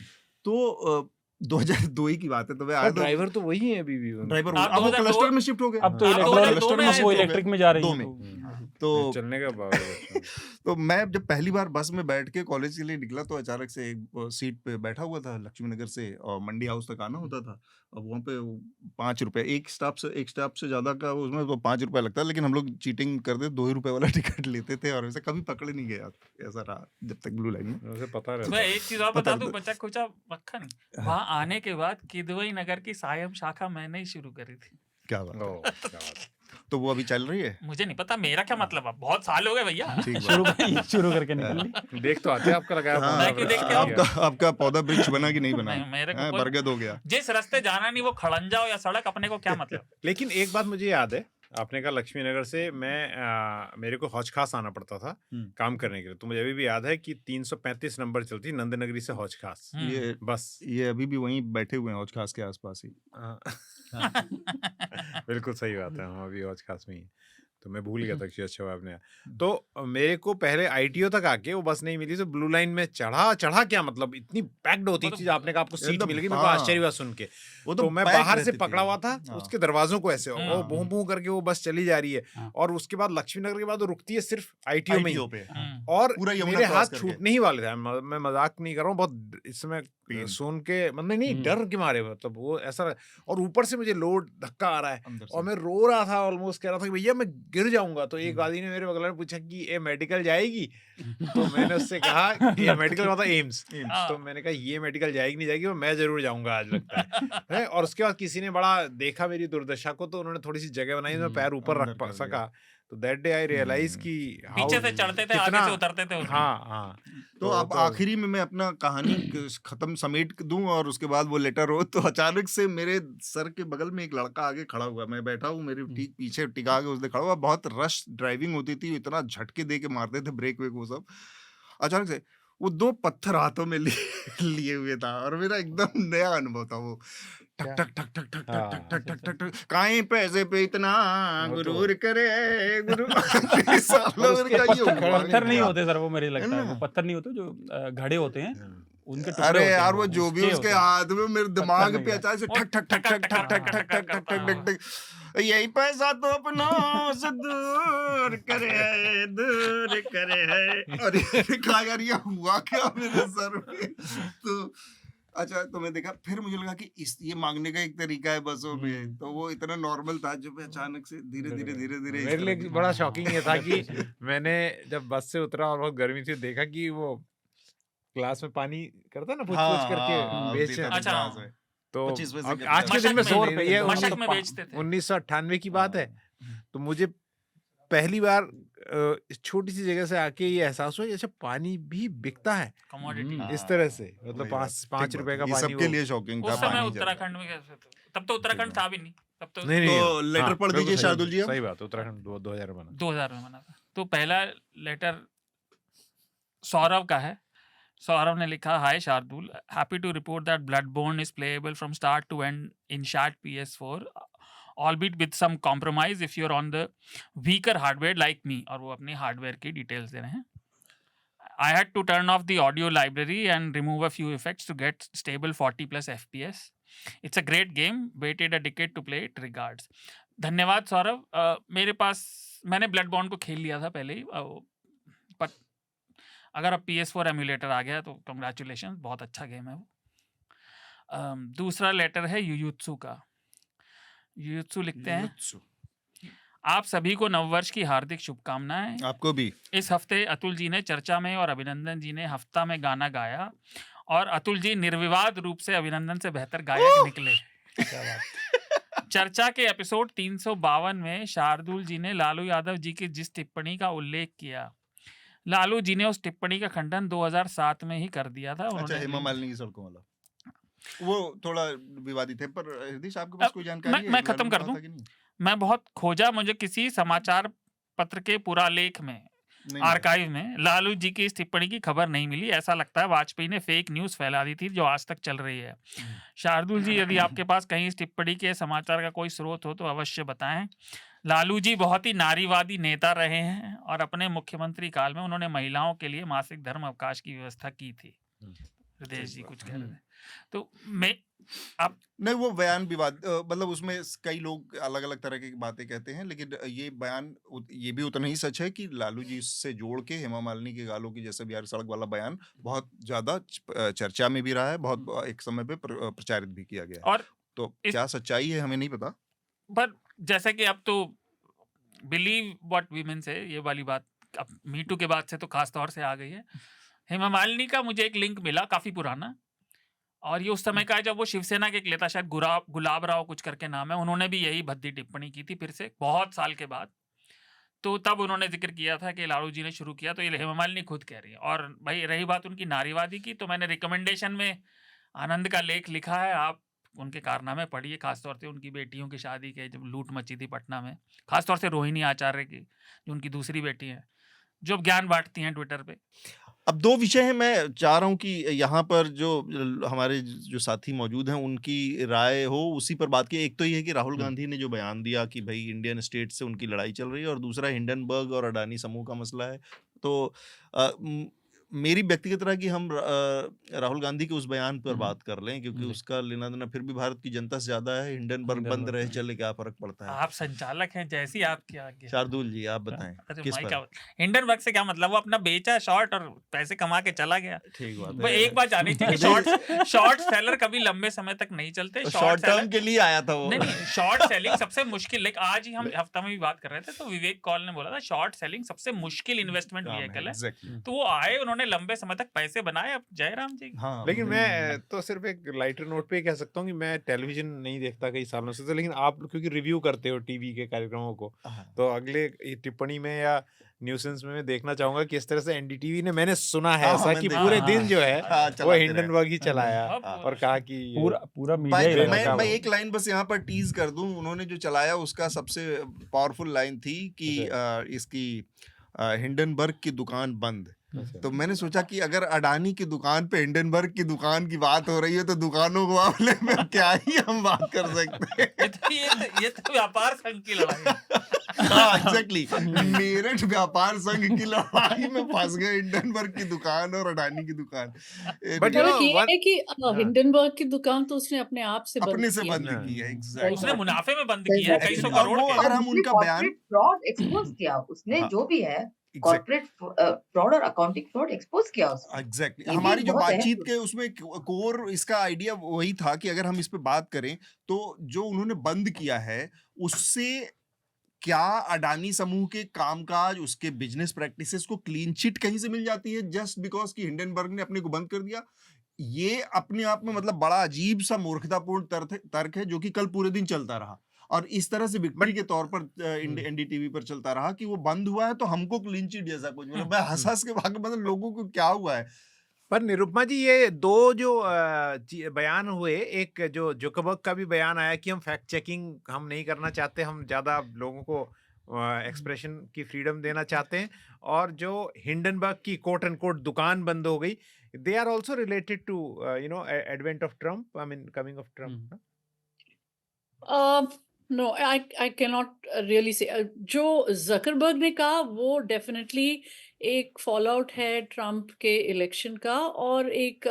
Speaker 1: तो 2002 ही की बात है, तो मैं आया तो
Speaker 2: ड्राइवर तो वही है अभी भी
Speaker 1: ड्राइवर
Speaker 3: आप
Speaker 1: अब वो
Speaker 3: 2002
Speaker 1: क्लस्टर में शिफ्ट हो गए।
Speaker 4: अब तो
Speaker 3: आप
Speaker 1: अब
Speaker 3: 2002
Speaker 1: क्लस्टर
Speaker 3: में
Speaker 1: में
Speaker 3: आए
Speaker 1: शिफ्ट
Speaker 4: वो
Speaker 1: हो गए,
Speaker 4: इलेक्ट्रिक में जा रही
Speaker 1: दो
Speaker 4: है,
Speaker 1: में।
Speaker 4: तो-
Speaker 1: तो
Speaker 2: चलने का बावजूद
Speaker 1: तो मैं जब पहली बार बस में बैठ के कॉलेज के लिए निकला तो अचानक से एक सीट पे बैठा हुआ था लक्ष्मी नगर से, और मंडी हाउस तक आना होता था। अब वहाँ पे 5 रुपए एक स्टॉप से ज्यादा का उसमें तो 5 रुपए लगता है, लेकिन हम लोग चीटिंग करते 2 ही रुपए वाला टिकट लेते थे, और ऐसे कभी पकड़ नहीं गया। ऐसा रहा जब तक ब्लू लाइन में।
Speaker 2: उसे पता रहता
Speaker 3: मैं
Speaker 2: है।
Speaker 3: एक चीज और
Speaker 1: पता
Speaker 3: बता
Speaker 1: है,
Speaker 3: दूं, बचा खुचा रखा नहीं। वहां आने के बाद किदवई नगर की सायम शाखा मैंने ही शुरू करी थी।
Speaker 1: क्या बात है।
Speaker 2: ओह, क्या बात है।
Speaker 1: तो वो अभी चल रही है।
Speaker 3: मुझे नहीं पता मेरा क्या मतलब, अब बहुत साल हो गए भैया।
Speaker 1: ठीक
Speaker 4: शुरू
Speaker 1: बात।
Speaker 4: शुरू करके निकल ली।
Speaker 2: देख तो आते आपका लगाया
Speaker 1: हाँ,
Speaker 3: मैं क्यों देख के आऊं?
Speaker 1: आपका पौधा वृक्ष बना कि नहीं बना,
Speaker 3: नहीं, मेरे को
Speaker 1: हाँ,
Speaker 3: कोई-
Speaker 1: बरगद हो गया।
Speaker 3: जिस रास्ते जाना नहीं वो खड़ंजा हो या सड़क, अपने को क्या मतलब।
Speaker 2: लेकिन एक बात मुझे याद है, आपने कहा लक्ष्मी नगर से मेरे को हौज खास आना पड़ता था काम करने के लिए, तो मुझे अभी भी याद है कि 335 नंबर चलती नंदनगरी से हौज खास
Speaker 3: हम्म।
Speaker 1: ये
Speaker 2: बस।
Speaker 1: ये अभी भी वहीं बैठे हुए हैं हौज खास के आसपास ही।
Speaker 2: बिल्कुल सही बात है, हम अभी हौज खास में ही हैं। तो मैं भूल गया था कि अच्छा आपने। तो मेरे को पहले आईटीओ तक आके वो बस नहीं मिली, तो ब्लू लाइन में चढ़ा क्या मतलब, इतनी पैक्ड होती
Speaker 3: वो तो
Speaker 2: चीज। आपने कहा आपको सीट
Speaker 1: एकदम,
Speaker 2: मिल गई, मेरे को
Speaker 1: हाँ।
Speaker 2: आश्चर्य हुआ सुन के।
Speaker 1: वो
Speaker 2: तो मैं
Speaker 1: पैक
Speaker 2: बाहर से
Speaker 1: रहती
Speaker 2: पकड़ा
Speaker 1: थी।
Speaker 2: हुआ था
Speaker 1: हाँ।
Speaker 2: उसके दरवाजों को ऐसे,
Speaker 3: हाँ।
Speaker 2: और बूं बूं करके वो बस चली जा रही है,
Speaker 4: हाँ।
Speaker 2: और उसके बाद लक्ष्मी नगर के बाद वो रुकती है सिर्फ आईटीओ में ही।
Speaker 1: ITO पे।
Speaker 3: हम्म।
Speaker 2: और
Speaker 1: पूरा यमुना
Speaker 2: मेरे
Speaker 1: क्रॉस
Speaker 2: हाथ
Speaker 1: करके।
Speaker 2: छूटने ही वाले थे। मैं मजाक नहीं कर रहा हूँ, बहुत इस समय
Speaker 1: पेन।
Speaker 2: सुन के मतलब नहीं
Speaker 4: हम्म।
Speaker 2: डर के मारे, मतलब वो ऐसा। और ऊपर से मुझे लोड धक्का आ रहा है,
Speaker 1: अंदर से।
Speaker 2: और मैं रो रहा था, ऑलमोस्ट कह रहा था कि भैया मैं गिर जाऊंगा। तो एक आदमी ने मेरे बगल में पूछा कि ये मेडिकल जाएगी, तो मैंने उससे कहा कि ये मेडिकल मतलब एम्स।
Speaker 3: हाँ।
Speaker 2: तो मैंने कहा ये मेडिकल जाएगी नहीं जाएगी, मैं जरूर जाऊंगा आज लगता है। और उसके बाद किसी ने बड़ा देखा मेरी दुर्दशा को, तो उन्होंने थोड़ी सी जगह बनाई, मैं पैर ऊपर
Speaker 1: अंदर
Speaker 2: रख
Speaker 1: कर
Speaker 2: सका। तो दैट डे आई रियलाइज कि
Speaker 3: पीछे से चढ़ते थे, आगे से उतरते थे उसमें।
Speaker 2: हाँ हाँ।
Speaker 1: तो अब आखिरी में मैं अपना कहानी खत्म समेट दूं और उसके बाद वो लेटर हो, तो अचानक से मेरे सर के बगल में एक लड़का आगे खड़ा हुआ, मैं बैठा हूँ, मेरे ठीक पीछे टिका के उसने खड़ा हुआ। बहुत रश ड्राइविंग होती थी, इतना झटके दे के मारते थे ब्रेक वेक वो सब। अचानक से वो 2 पत्थर हाथों में लिए हुए था, और मेरा एकदम नया अनुभव था वो। टक टक टक टक टक टक टक टक टक टक टक, काहे पैसे पे इतना गुरूर करे गुरु। सालों में क्या ये हुआ?
Speaker 4: पत्थर नहीं होते सर, वो मेरे लगता है
Speaker 1: ना?
Speaker 4: वो पत्थर नहीं होते, जो घड़े होते हैं उनके टुकड़े
Speaker 1: अरे
Speaker 4: होते हैं
Speaker 1: यार वो जो भी
Speaker 4: उसके
Speaker 1: उसके
Speaker 4: होते हैं।
Speaker 1: हाथ में, मेरे दिमाग
Speaker 4: नहीं
Speaker 1: पे
Speaker 4: है।
Speaker 1: अचानक से
Speaker 3: वो
Speaker 1: ठक ठक ठक ठक ठक ठक ठक ठक ठक ठक ठक ठक, यही पैसा तो अपनों से दूर करे है। और ये कहा यार ये हुआ क्या मेरे सर में। तो
Speaker 7: अच्छा, तो मैं देखा फिर मुझे लगा कि ये मांगने का एक तरीका है बसों में, तो वो इतना नॉर्मल था जो मैं अचानक से धीरे धीरे धीरे धीरे इस
Speaker 2: मेरे
Speaker 7: तरह
Speaker 2: लिए
Speaker 7: की
Speaker 2: बड़ा
Speaker 4: हाँ,
Speaker 2: शॉकिंग ये था कि मैंने जब बस से उतरा और बहुत गर्मी थी, देखा कि वो ग्लास में पानी करता है ना, पूछ
Speaker 7: हाँ
Speaker 2: पूछ करके
Speaker 7: हाँ
Speaker 2: बेच
Speaker 7: देता
Speaker 2: रहे
Speaker 7: था
Speaker 2: हैं।
Speaker 3: अच्छा,
Speaker 7: ग्लास
Speaker 3: हाँ।
Speaker 7: में
Speaker 2: तो
Speaker 7: 25 पैसे
Speaker 2: अब
Speaker 7: के
Speaker 2: आज के
Speaker 7: 50
Speaker 2: दिन में
Speaker 3: मशक में
Speaker 2: 100
Speaker 3: बे-
Speaker 2: रुपए ये
Speaker 3: मशक में
Speaker 2: 1900
Speaker 3: बेचते थे।
Speaker 2: 1998 की बात है।
Speaker 7: हाँ।
Speaker 2: तो मुझे पहली बार इस छोटी सी जगह से आके ये एहसास हुआ कि अच्छा पानी भी बिकता है
Speaker 3: कमोडिटी
Speaker 2: इस तरह
Speaker 7: हाँ,
Speaker 2: से, मतलब
Speaker 7: वही बात,
Speaker 2: 5
Speaker 7: ठीक
Speaker 2: रुपए
Speaker 7: बात
Speaker 2: का
Speaker 7: है। ये
Speaker 2: पानी
Speaker 7: सबके
Speaker 2: वो
Speaker 7: लिए शॉकिंग था
Speaker 3: उस समय
Speaker 7: पानी जब
Speaker 3: उत्तराखंड में कैसे थे? तब तो उत्तराखंड था भी नहीं, तब तो
Speaker 2: नहीं नहीं
Speaker 7: तो लेटर
Speaker 2: हाँ,
Speaker 7: पढ़
Speaker 2: बिल्कुल
Speaker 7: दीजिए
Speaker 2: सही
Speaker 7: शार्दुल जी अब।
Speaker 2: सही बात, उत्तराखंड 2000 में बना।
Speaker 3: 2000 में बना था। तो पहला लेटर सौरव का है। सौरव ने लिखा, hi Shardul, happy to report that Bloodborne is playable from start to end in short PS4 albeit with some compromise if you're on the weaker hardware like me। और वो अपने हार्डवेयर की डिटेल्स दे रहे हैं। I had to turn off the audio library and remove a few effects to get stable 40+ FPS. It's a great game. Waited a decade to play it. Regards. धन्यवाद सौरभ। मेरे पास मैंने ब्लडबॉर्न को खेल लिया था पहले ही, पर अगर अब PS4 एमुलेटर आ गया तो कंग्रेचुलेशन, बहुत अच्छा गेम है वो। दूसरा लेटर है युयुत्सु का। युयुत्सु लिखते हैं,
Speaker 7: युयुत्सु।
Speaker 3: आप सभी को नववर्ष की हार्दिक शुभकामनाएं।
Speaker 7: आपको भी
Speaker 3: इस हफ्ते अतुल जी ने चर्चा में और अभिनंदन जी ने हफ्ता में गाना गाया और अतुल जी निर्विवाद रूप से अभिनंदन से बेहतर गायक निकले।
Speaker 4: क्या बात।
Speaker 3: चर्चा के एपिसोड 352 में शार्दुल जी ने लालू यादव जी की जिस टिप्पणी का उल्लेख किया, लालू जी ने उस टिप्पणी का खंडन 2007 में ही कर दिया था।
Speaker 7: अच्छा,
Speaker 3: उन्होंने
Speaker 7: हेमा मालिनी की सड़कों वाला वो थोड़ा विवादित है, पर हृदय आपके पास
Speaker 3: अब
Speaker 7: कोई जानकारी है
Speaker 3: मैं खत्म
Speaker 7: लालू
Speaker 3: कर
Speaker 7: कहा
Speaker 3: दूं।
Speaker 7: था कि नहीं?
Speaker 3: मैं बहुत खोजा, मुझे किसी समाचार पत्र के पुरालेख में,
Speaker 7: नहीं मिला।
Speaker 3: आर्काइव में लालू जी की इस टिप्पणी की खबर नहीं मिली। ऐसा लगता है वाजपेयी ने फेक न्यूज फैला दी थी जो आज तक चल रही है। शार्दुल जी, यदि आपके पास कहीं इस टिप्पणी के समाचार का कोई स्रोत हो तो अवश्य बताएं। लालू जी बहुत ही नारीवादी नेता रहे हैं और अपने मुख्यमंत्री काल में उन्होंने महिलाओं के लिए मासिक धर्म अवकाश की व्यवस्था की थी। हृदय जी कुछ कह रहे थे, तो मैं आप
Speaker 7: नहीं, वो बयान विवाद मतलब उसमें कई लोग अलग अलग तरह की बातें कहते हैं, लेकिन ये बयान ये भी उतना ही सच है कि लालू जी से जोड़ के हेमा मालिनी के गालों की जैसे बिहार सड़क वाला बयान बहुत ज्यादा चर्चा में भी रहा है, बहुत एक समय पे प्रचारित भी किया गया है।
Speaker 3: और
Speaker 7: तो
Speaker 3: इस-
Speaker 7: क्या सच्चाई है हमें नहीं पता।
Speaker 3: पर जैसे कि अब तो बिलीव व्हाट वीमेन से ये वाली बात अब मीटू के बाद से तो खास तौर से आ गई है। हेमा मालिनी का मुझे एक लिंक मिला काफी पुराना, और ये उस समय का है जब वो शिवसेना के एक नेता, शायद गुलाब राव कुछ करके नाम है, उन्होंने भी यही भद्दी टिप्पणी की थी फिर से बहुत साल के बाद। तो तब उन्होंने जिक्र किया था कि लालू जी ने शुरू किया, तो ये हेमा मालिनी खुद कह रही है। और भाई रही बात उनकी नारीवादी की, तो मैंने रिकमेंडेशन में आनंद का लेख लिखा है, आप उनके कारनामे पढ़िए, खासतौर से उनकी बेटियों की शादी के जब लूट मची थी पटना में, खासतौर से रोहिणी आचार्य की जो उनकी दूसरी बेटी है, जो अब ज्ञान बांटती हैं ट्विटर पे।
Speaker 1: अब दो विषय हैं, मैं चाह रहा हूँ कि यहाँ पर जो हमारे जो साथी मौजूद हैं उनकी राय हो उसी पर बात की। एक तो ये है कि राहुल गांधी ने जो बयान दिया कि भाई इंडियन स्टेट से उनकी लड़ाई चल रही है, और दूसरा हिंडनबर्ग और अडानी समूह का मसला है। तो मेरी व्यक्तिगत राय कि हम राहुल गांधी के उस बयान पर बात कर लें, क्योंकि उसका लेना देना फिर भी भारत की जनता से ज्यादा है। हिंडनबर्ग बंद रहे चले क्या फर्क पड़ता है।
Speaker 3: आप संचालक हैं, जैसी आपकी आज्ञा।
Speaker 1: शार्दुल जी आप बताएं
Speaker 3: अरे
Speaker 1: किस
Speaker 3: भाई
Speaker 1: पर?
Speaker 3: क्या हिंडनबर्ग से क्या मतलब, वो अपना बेचा शॉर्ट और पैसे कमा के चला गया।
Speaker 1: ठीक बात
Speaker 3: भाई
Speaker 1: है।
Speaker 3: एक बात जानी चाहिए कि शॉर्ट सेलर कभी लंबे समय तक नहीं चलते।
Speaker 1: शॉर्ट टर्म के लिए आया था वो।
Speaker 3: नहीं, शॉर्ट सेलिंग सबसे मुश्किल, लाइक आज ही हम हफ्ता में भी बात कर रहे थे, तो विवेक कॉल ने बोला था शॉर्ट सेलिंग सबसे मुश्किल इन्वेस्टमेंट व्हीकल है।
Speaker 7: एग्जैक्टली।
Speaker 3: तो वो आए, उन्होंने लंबे समय तक पैसे बनाए। अब जयराम जी
Speaker 1: हाँ
Speaker 2: लेकिन मैं तो सिर्फ एक लाइटर नोट पे कह सकता हूँ कि मैं टेलीविजन नहीं देखता कई सालों से, तो लेकिन आप क्योंकि रिव्यू करते हो टीवी के कार्यक्रमों को, तो अगले टिप्पणी में या न्यूसेंस में मैं देखना चाहूंगा कि इस तरह से एनडीटीवी ने, मैंने सुना है ऐसा
Speaker 7: मैंने
Speaker 2: कि
Speaker 7: देखा,
Speaker 2: पूरे
Speaker 3: हाँ,
Speaker 2: दिन जो है
Speaker 7: हाँ,
Speaker 2: वो
Speaker 7: चलाते रहे।
Speaker 2: हिंडनबर्ग ही चलाया
Speaker 3: अब
Speaker 2: और कहा कि ये-
Speaker 4: पूरा मीडिया ही
Speaker 7: मैं
Speaker 4: लगा
Speaker 7: मैं
Speaker 4: था।
Speaker 7: एक लाइन बस यहाँ पर टीज कर दूं, उन्होंने जो चलाया उसका सबसे पावरफुल लाइन थी कि इसकी हिंडनबर्ग की दुकान बंद।
Speaker 2: अच्छा।
Speaker 7: तो मैंने सोचा कि अगर अडानी की दुकान पे हिंडनबर्ग की दुकान की बात हो रही है तो दुकानों के मामले में क्या ही हम बात कर सकते हैं।
Speaker 3: ये तो व्यापार संघ की लड़ाई है।
Speaker 7: हाँ एग्जैक्टली, मेरठ व्यापार संघ की लड़ाई में फंस गए हिंडनबर्ग की दुकान और अडानी की दुकान।
Speaker 2: But you know,
Speaker 5: फर्क ये
Speaker 2: one-
Speaker 5: है कि हिंडनबर्ग की दुकान तो उसने अपने आप से बंद
Speaker 7: अपने से
Speaker 5: किया।
Speaker 7: बंद
Speaker 2: हाँ।
Speaker 7: की है
Speaker 3: उसने
Speaker 7: एग्जैक्टली।
Speaker 3: मुनाफे में बंद किया है कई सौ
Speaker 7: Actually, और
Speaker 3: करोड़
Speaker 7: वो
Speaker 3: के।
Speaker 7: अगर हम उनका बयान
Speaker 6: फ्रॉड एक्सपोज किया उसने,
Speaker 7: हाँ।
Speaker 6: जो भी है
Speaker 7: एग्जैक्ट
Speaker 6: कॉर्पोरेट फ्रॉड और अकाउंटिंग फ्रॉड एक्सपोज किया उसने।
Speaker 7: एग्जैक्टली
Speaker 6: ये भी
Speaker 7: हमारी
Speaker 6: एक
Speaker 7: जो
Speaker 6: बहुत अहम
Speaker 7: बातचीत के
Speaker 6: मुद्दा
Speaker 7: उसमें कोर इसका आइडिया वही था कि अगर हम इस पे बात करें तो जो उन्होंने बंद किया है उससे क्या अडानी समूह के कामकाज उसके बिजनेस प्रैक्टिसेस को क्लीन चिट कहीं से मिल जाती है जस्ट बिकॉज कि हिंडनबर्ग ने अपने को बंद कर दिया। ये अपने आप में मतलब बड़ा अजीब सा मूर्खतापूर्ण तर्क है जो कि कल पूरे दिन चलता रहा और इस तरह से विक्ट्री
Speaker 2: बट
Speaker 7: के तौर पर एनडीटीवी पर चलता रहा कि वो बंद हुआ है तो हमको क्लीन चिट जैसा कुछ मतलब मैं हंस हंस के भाग मतलब लोगों को क्या हुआ है।
Speaker 2: पर निरुपमा जी ये दो जो बयान हुए, एक जो जुकरबर्ग का भी बयान आया कि हम फैक्ट चेकिंग हम नहीं करना चाहते, हम ज्यादा लोगों को एक्सप्रेशन की फ्रीडम देना चाहते हैं, और जो हिंडनबर्ग की कोट एंड कोट दुकान बंद हो गई, they are also related to advent of Trump, I mean coming of Trump.
Speaker 5: No, I can not really say. जो जकरबर्ग ने कहा वो डेफिनेटली एक फॉल आउट है ट्रम्प के इलेक्शन का, और एक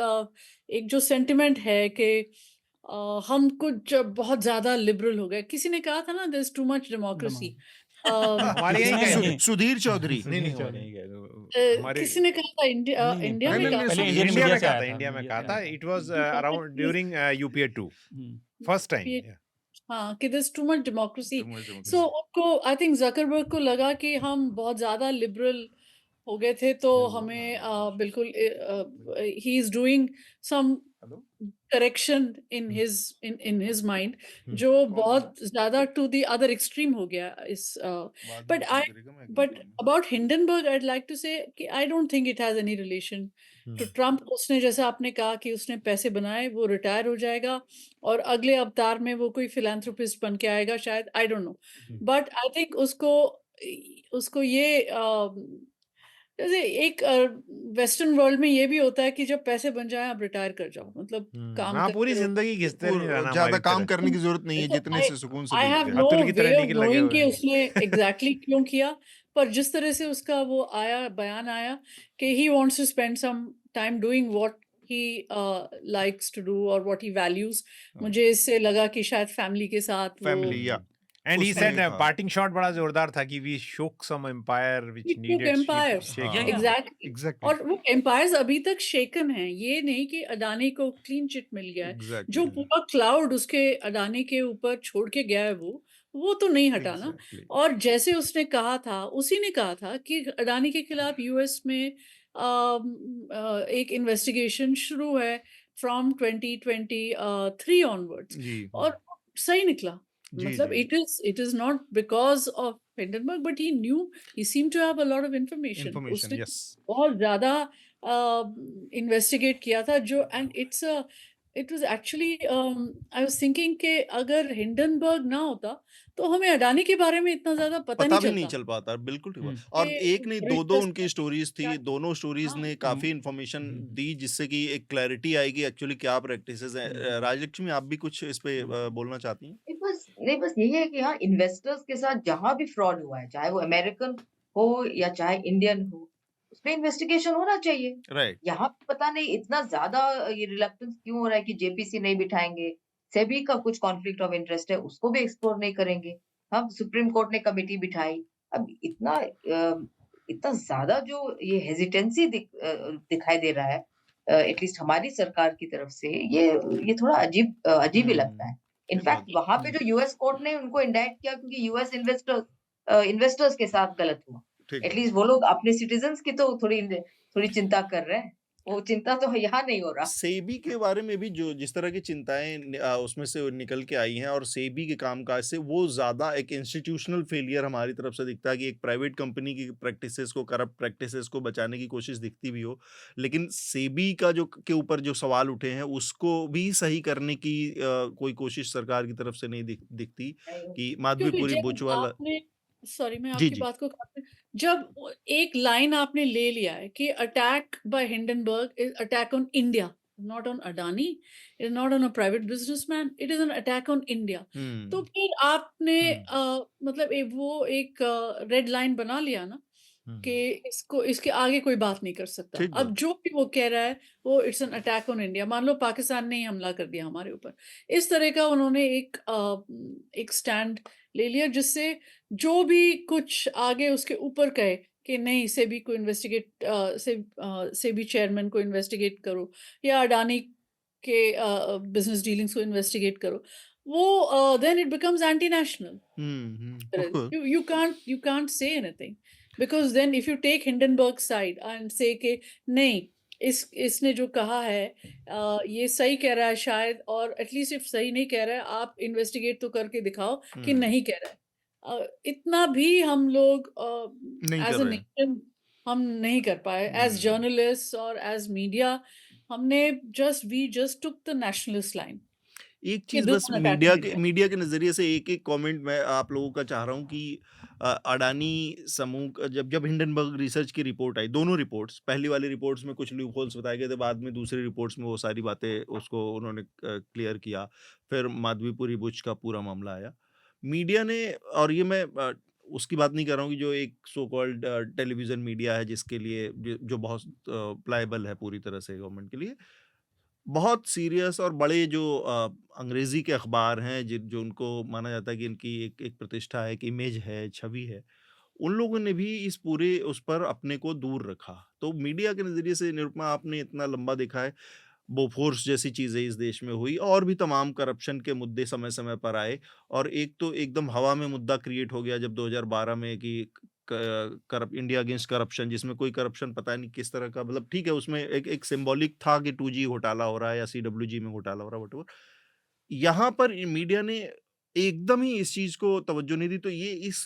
Speaker 5: जो सेंटिमेंट है कि हम कुछ बहुत ज्यादा लिबरल हो गए। किसी ने कहा था ना, there is too much democracy.
Speaker 2: हमारे यहीं
Speaker 4: नहीं,
Speaker 2: गए
Speaker 4: नहीं,
Speaker 7: सुधीर चौधरी
Speaker 2: नहीं नहीं,
Speaker 4: सुधीर
Speaker 2: हमारे
Speaker 4: चौधरी।
Speaker 2: यहीं गए हमारे।
Speaker 5: किसी ने कहा था, इंडिया
Speaker 4: नहीं, नहीं,
Speaker 5: इंडिया
Speaker 7: नहीं
Speaker 5: में
Speaker 7: नहीं
Speaker 5: कहा
Speaker 7: नहीं
Speaker 4: पहले
Speaker 5: था।
Speaker 4: इंडियन
Speaker 7: सुधीर
Speaker 2: इंडिया
Speaker 4: मीडिया
Speaker 2: में
Speaker 4: से
Speaker 2: कहा
Speaker 4: आया
Speaker 2: था,
Speaker 4: था,
Speaker 2: इंडिया में
Speaker 4: मीडिया
Speaker 2: कहा
Speaker 4: से
Speaker 2: था,
Speaker 4: आया था।
Speaker 2: इट वाज
Speaker 5: मुझे पता है
Speaker 2: अराउंड
Speaker 5: कि
Speaker 2: ड्यूरिंग यूपीए 2 फर्स्ट टाइम।
Speaker 5: ये हाँ, कि this to much democracy.
Speaker 7: Too much
Speaker 5: so
Speaker 7: democracy
Speaker 5: उनको, आई थिंक जकरबर्ग को लगा कि हम बहुत ज्यादा लिबरल हो गए थे, तो हमें बिल्कुल ही is doing some
Speaker 2: hello.
Speaker 5: Correction in his mind, जो
Speaker 7: कॉल
Speaker 5: बहुत ज्यादा टू द अदर एक्सट्रीम हो गया इस।
Speaker 7: बाद में
Speaker 5: बट
Speaker 7: रिसीव
Speaker 5: आई
Speaker 7: करेगा मैं
Speaker 5: but about Hindenburg I like to say कि I don't think it has any relation to Trump. उसने, जैसा आपने कहा कि उसने पैसे बनाए, वो रिटायर हो जाएगा और अगले अवतार में वो कोई फिलैंथ्रोपिस्ट बन के आएगा शायद, आई don't no. But I think उसको उसको ये जैसे एक वेस्टर्न वर्ल्ड में ये भी होता है कि जब पैसे बन जाए आप रिटायर कर जाओ, मतलब काम
Speaker 2: हाँ, पूरी
Speaker 5: करते रहो।
Speaker 2: जिंदगी घिसते नहीं रहना
Speaker 7: ज्यादा
Speaker 2: हमारी
Speaker 7: काम
Speaker 2: तरह।
Speaker 7: करने की जरूरत नहीं है
Speaker 5: तो
Speaker 7: जितने
Speaker 5: आई
Speaker 7: से सुकून से
Speaker 5: आई
Speaker 7: बीत
Speaker 5: हैव
Speaker 7: जाए।
Speaker 5: नो
Speaker 2: अतुल की
Speaker 5: वे
Speaker 2: तरह नहीं
Speaker 5: ऑफ
Speaker 2: कि लगे
Speaker 5: नोइंग
Speaker 2: हुए
Speaker 5: कि
Speaker 2: हैं।
Speaker 5: उसने एग्जैक्टली क्यों किया, पर जिस तरह से उसका वो आया, बयान आया कि he wants to spend some time doing what he likes to do और व्हाट ही वैल्यूज, मुझे इससे लगा कि शायद फैमिली के साथ वो
Speaker 7: फैमिली या
Speaker 2: एंड ही
Speaker 7: उसमें
Speaker 2: सेड
Speaker 7: था
Speaker 2: पार्टिंग शॉट बड़ा जोरदार था कि we shook some empire
Speaker 5: he
Speaker 2: which
Speaker 5: took
Speaker 2: needed
Speaker 5: empires।
Speaker 2: Shaking.
Speaker 7: हाँ
Speaker 5: एग्जैक्टली।
Speaker 7: एग्जैक्टली
Speaker 5: और वो एम्पायर्स अभी तक शेकन हैं, ये नहीं कि अडानी को क्लीन चिट मिल गया है।
Speaker 7: एग्जैक्टली
Speaker 5: जो पूरा क्लाउड उसके अडानी के ऊपर छोड़ के गया है, वो तो नहीं हटा ना।
Speaker 7: एग्जैक्टली
Speaker 5: और जैसे उसने कहा था, उसी ने कहा था कि अडानी के खिलाफ यूएस में एक इन्वेस्टिगेशन शुरू है फ्रॉम 2023 ऑनवर्ड्स,
Speaker 7: जी
Speaker 5: और सही निकला।
Speaker 7: जी
Speaker 5: मतलब
Speaker 7: जी
Speaker 5: it is not because of Hindenburg, but he seemed to have a lot of information।
Speaker 7: Information
Speaker 5: उसने
Speaker 7: यस
Speaker 5: बहुत ज्यादा इन्वेस्टिगेट किया था, जो and it was actually I was thinking कि अगर हिंडनबर्ग ना होता तो हमें अडानी के बारे में इतना ज्यादा पता
Speaker 7: पता
Speaker 5: नहीं
Speaker 7: भी नहीं
Speaker 5: चलता
Speaker 7: चल पाता बिल्कुल ठीक
Speaker 4: हम्म,
Speaker 7: बात। और
Speaker 5: कि
Speaker 7: एक नहीं दो
Speaker 5: ब्रिज
Speaker 7: दो
Speaker 5: दस
Speaker 7: उनकी स्टोरीज थी,
Speaker 5: क्या।
Speaker 7: दोनों स्टोरीज
Speaker 5: हाँ,
Speaker 7: ने काफी इंफॉर्मेशन दी जिससे कि एक क्लैरिटी आएगी एक्चुअली क्या प्रैक्टिसेस है। राजलक्ष्मी आप भी कुछ इस पे बोलना चाहती हैं?
Speaker 6: बस यही है कि हाँ, इन्वेस्टर्स के साथ जहां भी फ्रॉड हुआ है, चाहे वो अमेरिकन हो या चाहे इंडियन हो, उसमें इन्वेस्टिगेशन होना चाहिए।
Speaker 7: राइट
Speaker 6: यहाँ पे पता नहीं इतना ज्यादा ये रिलक्टेंस क्यों हो रहा है कि जेपीसी नहीं बिठाएंगे, सेबी का कुछ कॉन्फ्लिक्ट ऑफ इंटरेस्ट है, उसको भी एक्सप्लोर नहीं करेंगे। हम सुप्रीम कोर्ट ने कमेटी बिठाई। अब इतना ज्यादा जो ये हेजिटेंसी दिखाई दे रहा है एटलीस्ट हमारी सरकार की तरफ से, ये थोड़ा अजीब ही लगता है।
Speaker 7: ये तो
Speaker 6: इनफैक्ट वहां पे जो यूएस कोर्ट ने उनको इंडाइक्ट किया क्योंकि यूएस इन्वेस्टर्स के साथ गलत हुआ।
Speaker 7: ठीक बात।
Speaker 6: एटलीस्ट वो लोग अपने सिटीजन्स की तो थोड़ी चिंता कर रहे हैं। वो चिंता तो यहाँ नहीं हो रहा।
Speaker 7: सेबी के बारे में भी जो जिस तरह की चिंताएं उसमें से निकल के आई हैं और सेबी के कामकाज से वो ज्यादा एक इंस्टीट्यूशनल फेलियर हमारी तरफ से दिखता है कि एक प्राइवेट कंपनी की प्रैक्टिसेस को, करप्ट प्रैक्टिसेस को बचाने की कोशिश दिखती भी हो, लेकिन सेबी का जो के ऊपर जो सवाल उठे हैं उसको भी सही करने की कोई कोशिश सरकार की तरफ से नहीं दिखती कि
Speaker 5: क्योंकि
Speaker 7: माधवीपुरी
Speaker 5: जब
Speaker 7: बुचवाला।
Speaker 5: आपने, सॉरी मैं
Speaker 7: जी
Speaker 5: आपकी
Speaker 7: जी
Speaker 5: बात को काट, जब एक लाइन आपने ले लिया है कि attack by Hindenburg is attack on India, not on Adani, it is not on a private businessman, it is an attack on India. तो फिर आपने मतलब वो एक रेड लाइन बना लिया ना कि इसके आगे कोई बात नहीं कर सकता।
Speaker 7: ठीक
Speaker 5: अब
Speaker 7: बात।
Speaker 5: जो भी वो कह रहा है वो it's an attack on India. मान लो पाकिस्तान ने ही हमला कर दिया हमारे ऊपर, इस तरह का उन्होंने एक स्टैंड ले लिया, जिससे जो भी कुछ आगे उसके ऊपर कहे कि नहीं सेबी को इन्वेस्टिगेट सेबी चेयरमैन को इन्वेस्टिगेट करो या अडानी के बिजनेस डीलिंग्स को इन्वेस्टिगेट करो, वो then it becomes anti national.
Speaker 1: Of course
Speaker 5: You can't say anything because then if you take Hindenburg side and say कि नहीं इसने जो कहा है ये सही कह रहा है शायद, और एटलीस्ट इफ सही नहीं कह रहा है आप इन्वेस्टिगेट तो करके दिखाओ कि नहीं कह रहा है. इतना भी हम लोग
Speaker 1: नहीं
Speaker 5: एज
Speaker 1: कर
Speaker 5: अ
Speaker 1: रहे हैं।
Speaker 5: नेशन हम नहीं कर पाए एज जर्नलिस्ट और एज मीडिया. हमने we just took the nationalist line
Speaker 1: एक
Speaker 5: कि
Speaker 1: चीज
Speaker 5: दिस
Speaker 1: बस
Speaker 5: वन अटैकिंग इंडिया.
Speaker 1: मीडिया के नजरिए से एक एक कमेंट मैं आप लोगों का चाह रहा हूँ कि अडानी समूह जब जब हिंडनबर्ग रिसर्च की रिपोर्ट आई, दोनों रिपोर्ट्स, पहली वाली रिपोर्ट्स में कुछ लूप होल्स बताए गए थे, बाद में दूसरी रिपोर्ट्स में वो सारी बातें उसको उन्होंने क्लियर किया, फिर माधवीपुरी बुच का पूरा मामला आया मीडिया ने, और ये मैं उसकी बात नहीं कर रहा हूँ कि जो एक सो कॉल्ड टेलीविजन मीडिया है जिसके लिए जो बहुत प्लायबल है पूरी तरह से गवर्नमेंट के लिए, बहुत सीरियस और बड़े जो अंग्रेजी के अखबार हैं जो उनको माना जाता है कि इनकी एक एक प्रतिष्ठा है, एक इमेज है, छवि है, उन लोगों ने भी इस पूरे उस पर अपने को दूर रखा. तो मीडिया के नज़रिए से निरुपमा आपने इतना लंबा देखा है, बोफोर्स जैसी चीज़ें इस देश में हुई और भी तमाम करप्शन के मुद्दे समय-समय पर आए, और एक तो एकदम हवा में मुद्दा क्रिएट हो गया जब 2012 में कि इंडिया अगेंस्ट करप्शन, जिसमें कोई करप्शन पता नहीं किस तरह का, मतलब ठीक है उसमें एक एक सिंबॉलिक था कि 2G घोटाला हो रहा है या CWG में घोटाला हो रहा है, व्हाटएवर. यहाँ पर मीडिया ने एकदम ही इस चीज को तवज्जो नहीं दी. तो ये इस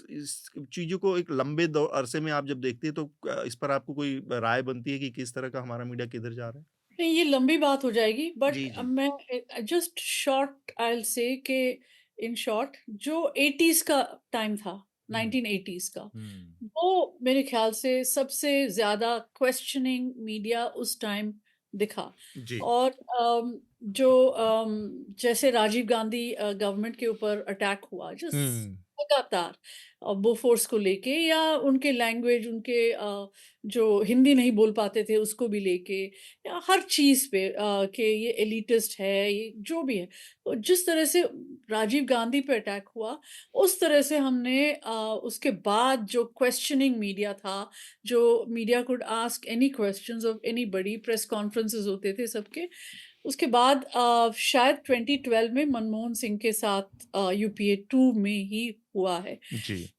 Speaker 1: चीजों को एक लंबे अरसे में आप जब देखते हैं तो इस पर आपको कोई राय बनती है कि किस तरह का हमारा मीडिया किधर जा रहा है?
Speaker 5: नहीं, ये लंबी बात हो जाएगी, बट
Speaker 1: जी जी.
Speaker 5: मैं just short I will say कि इन शॉर्ट जो 80s का टाइम था, 1980s का, वो मेरे ख्याल से सबसे ज्यादा क्वेश्चनिंग मीडिया उस टाइम दिखा.
Speaker 1: जी.
Speaker 5: और जैसे राजीव गांधी गवर्नमेंट के ऊपर अटैक हुआ जिस लगातार बोफोर्स को लेके, या उनके लैंग्वेज, उनके जो हिंदी नहीं बोल पाते थे उसको भी लेके, या हर चीज़ पे कि ये एलिटिस्ट है, ये जो भी है. तो जिस तरह से राजीव गांधी पे अटैक हुआ, उस तरह से हमने उसके बाद जो क्वेश्चनिंग मीडिया था, जो media could ask any questions of anybody, press conferences होते थे सबके. उसके बाद शायद 2012 में मनमोहन सिंह के साथ UPA 2 में ही हुआ है.
Speaker 1: जी.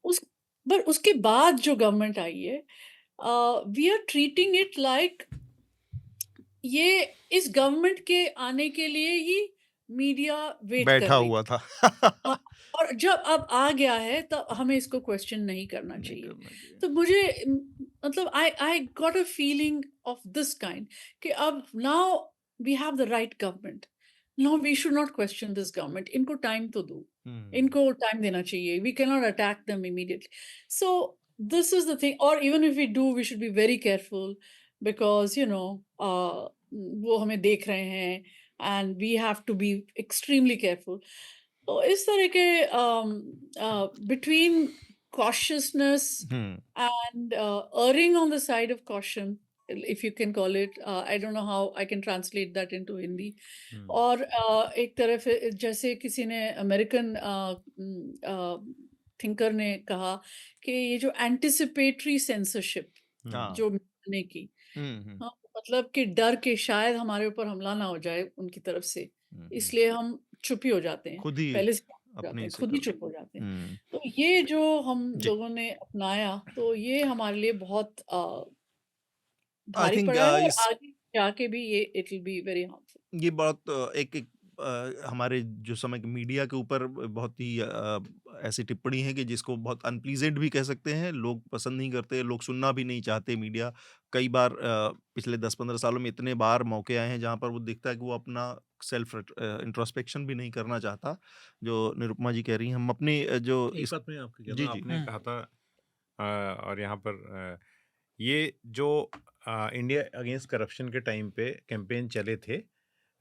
Speaker 5: उसके बाद जो गवर्नमेंट आई है, we are treating it like ये इस गवर्नमेंट के आने के लिए ही मीडिया वेट कर
Speaker 1: बैठा
Speaker 5: रही
Speaker 1: हुआ था.
Speaker 5: हाँ, और जब अब आ गया है तब हमें इसको क्वेश्चन नहीं करना
Speaker 1: नहीं
Speaker 5: चाहिए.
Speaker 1: करना चाहिए.
Speaker 5: तो मुझे मतलब I got a feeling of this kind कि अब now we have the right government, now we should not question this government. इनको टाइम तो दो, इनको टाइम देना चाहिए. We can not attack them immediately. So this is the thing. और even if we do, we should be very careful because वो हमें देख रहे हैं and we have to be extremely careful. तो इस तरह के between cautiousness and erring on the side of caution, if you can call it, I don't know how I can translate that into Hindi. और एक तरफ जैसे किसी ने अमेरिकन थिंकर ने कहा कि ये जो एंटिसिपेटरी सेंसरशिप जो मिलने की, हाँ, मतलब कि डर के शायद हमारे ऊपर हमला ना हो जाए उनकी तरफ से, इसलिए हम चुप ही हो जाते हैं,
Speaker 1: खुद ही
Speaker 5: पहले से
Speaker 1: अपने से
Speaker 5: खुद ही
Speaker 1: कर
Speaker 5: चुप हो जाते हैं.
Speaker 1: हम्म.
Speaker 5: तो ये जो हम
Speaker 1: जी.
Speaker 5: लोगों ने अपनाया, तो ये हमारे लिए बहुत
Speaker 1: आई
Speaker 5: भारी
Speaker 1: थिंक
Speaker 5: पड़ा है, और
Speaker 1: इस
Speaker 5: आगे जाके भी ये it will be very harmful.
Speaker 1: ये बहुत एक एक हमारे जो समय के मीडिया के ऊपर बहुत ही ऐसी टिप्पणी है कि जिसको बहुत अनप्लीजेंट भी कह सकते हैं. लोग पसंद नहीं करते, लोग सुनना भी नहीं चाहते मीडिया. कई बार पिछले 10-15 सालों में इतने बार मौके आए हैं जहां पर वो दिखता है कि वो अपना सेल्फ इंट्रोस्पेक्शन भी नहीं करना चाहता, जो निरुपमा जी कह रही हैं. हम अपने जो
Speaker 2: एक बात मैं आपको कहता
Speaker 1: जी
Speaker 2: हूँ,
Speaker 1: जी.
Speaker 2: आपने कहा था और यहाँ पर ये जो इंडिया अगेंस्ट करप्शन के टाइम पे कैंपेन चले थे,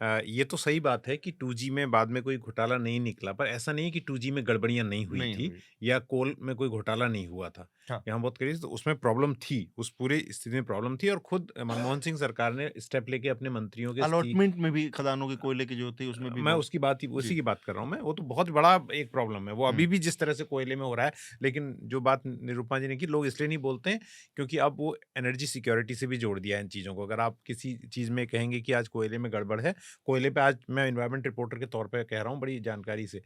Speaker 2: ये तो सही बात है कि 2G में बाद में कोई घोटाला नहीं निकला, पर ऐसा नहीं है कि 2G में गड़बड़ियां नहीं हुई
Speaker 1: नहीं
Speaker 2: थी
Speaker 1: हुई।
Speaker 2: या कोल में कोई घोटाला नहीं हुआ था।
Speaker 1: हाँ।
Speaker 2: यहाँ बहुत करीब तो उसमें प्रॉब्लम थी, उस पूरी स्थिति में प्रॉब्लम थी, और खुद मनमोहन सिंह सरकार ने स्टेप लेके अपने मंत्रियों के
Speaker 1: अलॉटमेंट में भी खदानों के कोयले की जो थी उसमें भी
Speaker 2: मैं
Speaker 1: बहुत
Speaker 2: उसकी बात ही
Speaker 1: जी।
Speaker 2: उसी की बात कर रहा हूँ मैं। वो तो बहुत बड़ा एक प्रॉब्लम है, वो अभी
Speaker 1: हुँ।
Speaker 2: भी जिस तरह से कोयले में हो रहा है। लेकिन जो बात निरुपमा जी ने की, लोग इसलिए नहीं बोलते हैं क्योंकि अब वो एनर्जी सिक्योरिटी से भी जोड़ दिया है इन चीज़ों को। अगर आप किसी चीज़ में कहेंगे कि आज कोयले में गड़बड़ है, कोयले पे आज मैं एनवायरमेंट रिपोर्टर के तौर पे कह रहा हूँ बड़ी जानकारी से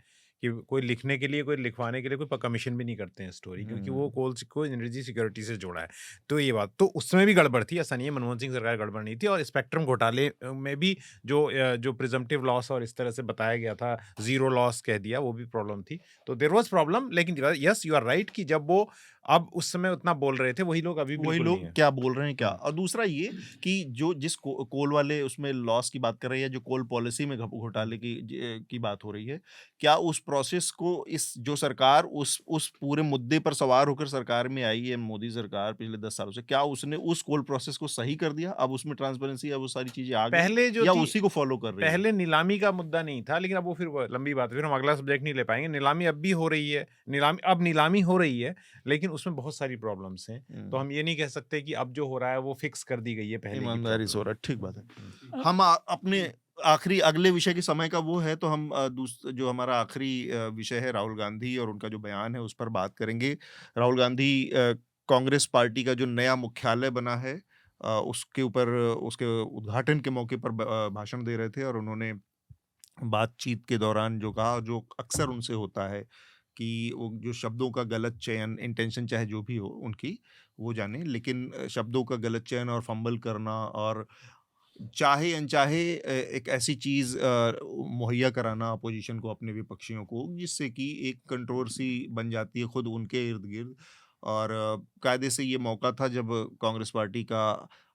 Speaker 2: कि कोई लिखने के लिए, कोई लिखवाने के लिए कोई कमीशन भी नहीं करते हैं स्टोरी, क्योंकि वो कोल को एनर्जी सिक्योरिटी से जोड़ा है। तो ये बात तो उस समय भी गड़बड़ थी, ऐसा नहीं है मनमोहन सिंह सरकार गड़बड़ नहीं थी। और स्पेक्ट्रम घोटाले में भी जो प्रिजम्पटिव लॉस और इस तरह से बताया गया था, जीरो लॉस कह दिया, वो भी प्रॉब्लम थी। तो देयर वाज प्रॉब्लम, लेकिन यस यू आर राइट कि जब वो अब उस समय उतना बोल रहे थे, वही लोग अभी
Speaker 1: वही
Speaker 2: बिल्कुल नहीं
Speaker 1: लोग
Speaker 2: है।
Speaker 1: क्या बोल रहे हैं क्या?
Speaker 2: हुँ।
Speaker 1: और दूसरा ये कि जो जिस कोल वाले उसमें लॉस की बात कर रही है, जो कोल पॉलिसी में घोटाले की बात हो रही है, क्या उस प्रोसेस को इस जो सरकार उस पूरे मुद्दे पर सवार होकर सरकार में आई है, मोदी सरकार पिछले 10 सालों से, क्या उसने उस कोल प्रोसेस को सही कर दिया? अब उसमें ट्रांसपेरेंसी, अब वो सारी चीज़ें आ गई
Speaker 2: पहले जो
Speaker 1: या
Speaker 2: थी,
Speaker 1: उसी को फॉलो कर रही है?
Speaker 2: पहले नीलामी का मुद्दा नहीं था, लेकिन अब वो फिर लंबी बात है, फिर हम अगला सब्जेक्ट नहीं ले पाएंगे। नीलामी अब भी हो रही है, नीलामी हो रही है, लेकिन उसमें बहुत सारी प्रॉब्लम्स हैं। तो
Speaker 1: हुँ।
Speaker 2: हम ये नहीं कह सकते कि अब जो हो रहा है वो फिक्स कर दी गई है पहले की
Speaker 1: ईमानदारी से हो
Speaker 2: प्रॉब्लम।
Speaker 1: रहा है, ठीक बात है।
Speaker 2: हुँ।
Speaker 1: हम अपने आखिरी अगले विषय के समय का वो है तो हम जो हमारा आखिरी विषय है राहुल गांधी और उनका जो बयान है उस पर बात करेंगे। राहुल गांधी कांग्रेस पार्टी का जो नया मुख्यालय बना है उसके ऊपर उसके उद्घाटन के मौके पर भाषण दे रहे थे और उन्होंने बातचीत के दौरान जो कहा, जो अक्सर उनसे होता है कि वो जो शब्दों का गलत चयन, इंटेंशन चाहे जो भी हो उनकी, वो जाने, लेकिन शब्दों का गलत चयन और फंबल करना और चाहे अनचाहे एक ऐसी चीज़ मुहैया कराना अपोज़िशन को, अपने विपक्षियों को, जिससे कि एक कंट्रोवर्सी बन जाती है खुद उनके इर्द-गिर्द। और कायदे से ये मौका था जब कांग्रेस पार्टी का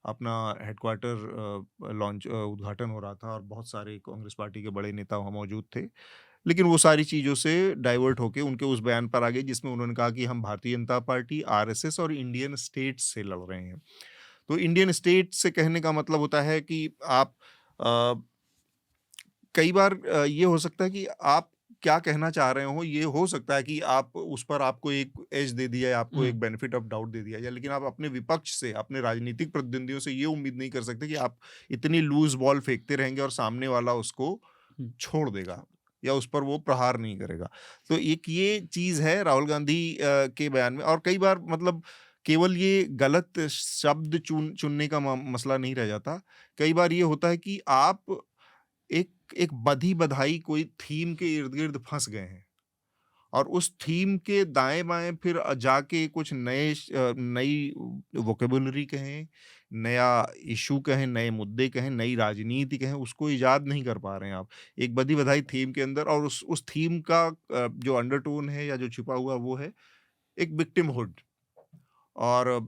Speaker 1: अपना हेडक्वार्टर उद्घाटन हो रहा था और बहुत सारे कांग्रेस पार्टी के बड़े नेता वहाँ मौजूद थे। लेकिन वो सारी चीज़ों से डाइवर्ट होके उनके उस बयान पर आ गए जिसमें उन्होंने कहा कि हम भारतीय जनता पार्टी, आरएसएस और इंडियन स्टेट से लड़ रहे हैं। तो इंडियन स्टेट से कहने का मतलब होता है कि आप अ, कई बार ये हो सकता है कि आप क्या कहना चाह रहे हो, ये हो सकता है कि आप उस पर आपको एक एज दे दिया है, आपको एक बेनिफिट ऑफ डाउट दे दिया जाए, लेकिन आप अपने विपक्ष से, अपने राजनीतिक प्रतिद्वंदियों से ये उम्मीद नहीं कर सकते कि आप इतनी लूज़ बॉल फेंकते रहेंगे और सामने वाला उसको
Speaker 4: हुँ।
Speaker 1: छोड़ देगा या उस पर वो प्रहार नहीं करेगा। तो एक ये चीज़ है राहुल गांधी के बयान में। और कई बार मतलब केवल ये गलत शब्द चुनने का मसला नहीं रह जाता। कई बार ये होता है कि आप एक एक बंधी-बधाई कोई थीम के इर्द-गिर्द फँस गए हैं और उस थीम के दाएँ-बाएँ फिर जाके कुछ नई वोकैब्युलरी कहें, नया इश्यू कहें, नए मुद्दे कहें, नई राजनीति कहें, उसको इजाद नहीं कर पा रहे हैं आप। एक बंधी-बधाई थीम के अंदर और उस थीम का जो अंडरटोन है या जो छिपा हुआ वो है एक विक्टिमहुड। और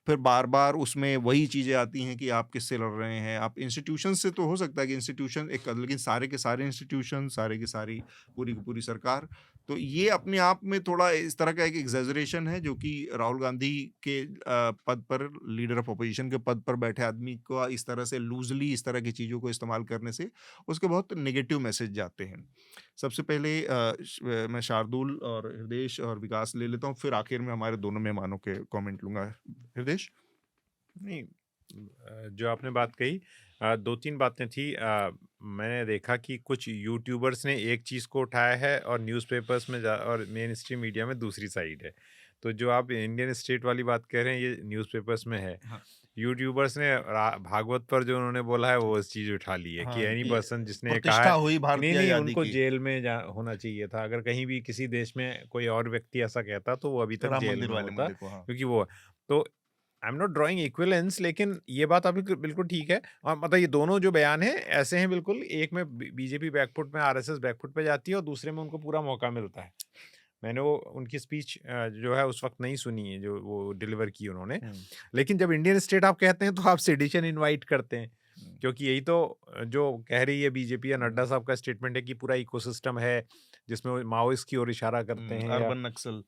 Speaker 1: फिर बार-बार उसमें वही चीज़ें आती हैं कि आप किससे लड़ रहे हैं। आप इंस्टीट्यूशन से तो हो सकता है कि इंस्टीट्यूशन एक, लेकिन सारे के सारे इंस्टीट्यूशन, सारे की सारी, पूरी की पूरी सरकार। तो ये अपने आप में थोड़ा इस तरह का एक एक्ज़ैजरेशन है जो कि राहुल गांधी के पद पर, लीडर ऑफ अपोज़िशन के पद पर बैठे आदमी को इस तरह से लूज़ली इस तरह की चीज़ों को इस्तेमाल करने से उसके बहुत नेगेटिव मैसेज जाते हैं। सबसे पहले मैं शार्दुल और हृदेश और विकास ले लेता हूँ, फिर आखिर में हमारे दोनों मेहमानों के कमेंट लूँगा। हृदेश?
Speaker 2: नहीं, जो आपने बात कही, 2-3 बातें थी। मैंने देखा कि कुछ यूट्यूबर्स ने एक चीज़ को उठाया है और न्यूज़पेपर्स में और मेन स्ट्रीम मीडिया में दूसरी साइड है। तो जो आप इंडियन स्टेट वाली बात कह रहे हैं, ये न्यूज़पेपर्स में है।
Speaker 1: हाँ।
Speaker 2: यूट्यूबर्स ने भागवत पर जो उन्होंने बोला है वो इस चीज़ उठा ली है कि
Speaker 1: हाँ,
Speaker 2: एनी
Speaker 1: कि
Speaker 2: पर्सन जिसने कहा
Speaker 1: प्रतिष्ठा
Speaker 2: है
Speaker 1: हुई
Speaker 2: कि नहीं
Speaker 1: भारतीय
Speaker 2: नहीं
Speaker 1: आज़ादी
Speaker 2: उनको
Speaker 1: की।
Speaker 2: जेल में होना चाहिए था। अगर कहीं भी किसी देश में कोई और व्यक्ति ऐसा कहता तो वो अभी तक
Speaker 1: राम
Speaker 2: जेल
Speaker 1: मंदिर
Speaker 2: में
Speaker 1: वाले
Speaker 2: होता,
Speaker 1: मुद्दे को, हाँ।
Speaker 2: क्योंकि वो तो I am not drawing equivalence, लेकिन ये बात आप बिल्कुल बिल्कुल ठीक है। और मतलब ये दोनों जो बयान है ऐसे हैं बिल्कुल, एक में बीजेपी बैकफुट में, आरएसएस बैकफुट पे जाती है, और दूसरे में उनको पूरा मौका मिलता है। मैंने वो उनकी स्पीच जो है उस वक्त नहीं सुनी है जो वो डिलीवर की उन्होंने।
Speaker 1: हुँ,
Speaker 2: लेकिन जब इंडियन स्टेट आप कहते हैं तो आप सेडिशन इनवाइट करते हैं,
Speaker 1: हुँ,
Speaker 2: क्योंकि यही तो जो कह रही है बीजेपी या नड्डा साहब का स्टेटमेंट है कि पूरा इकोसिस्टम है जिसमें वो माओइस्ट की ओर इशारा करते हैं, या
Speaker 1: अर्बन नक्सल।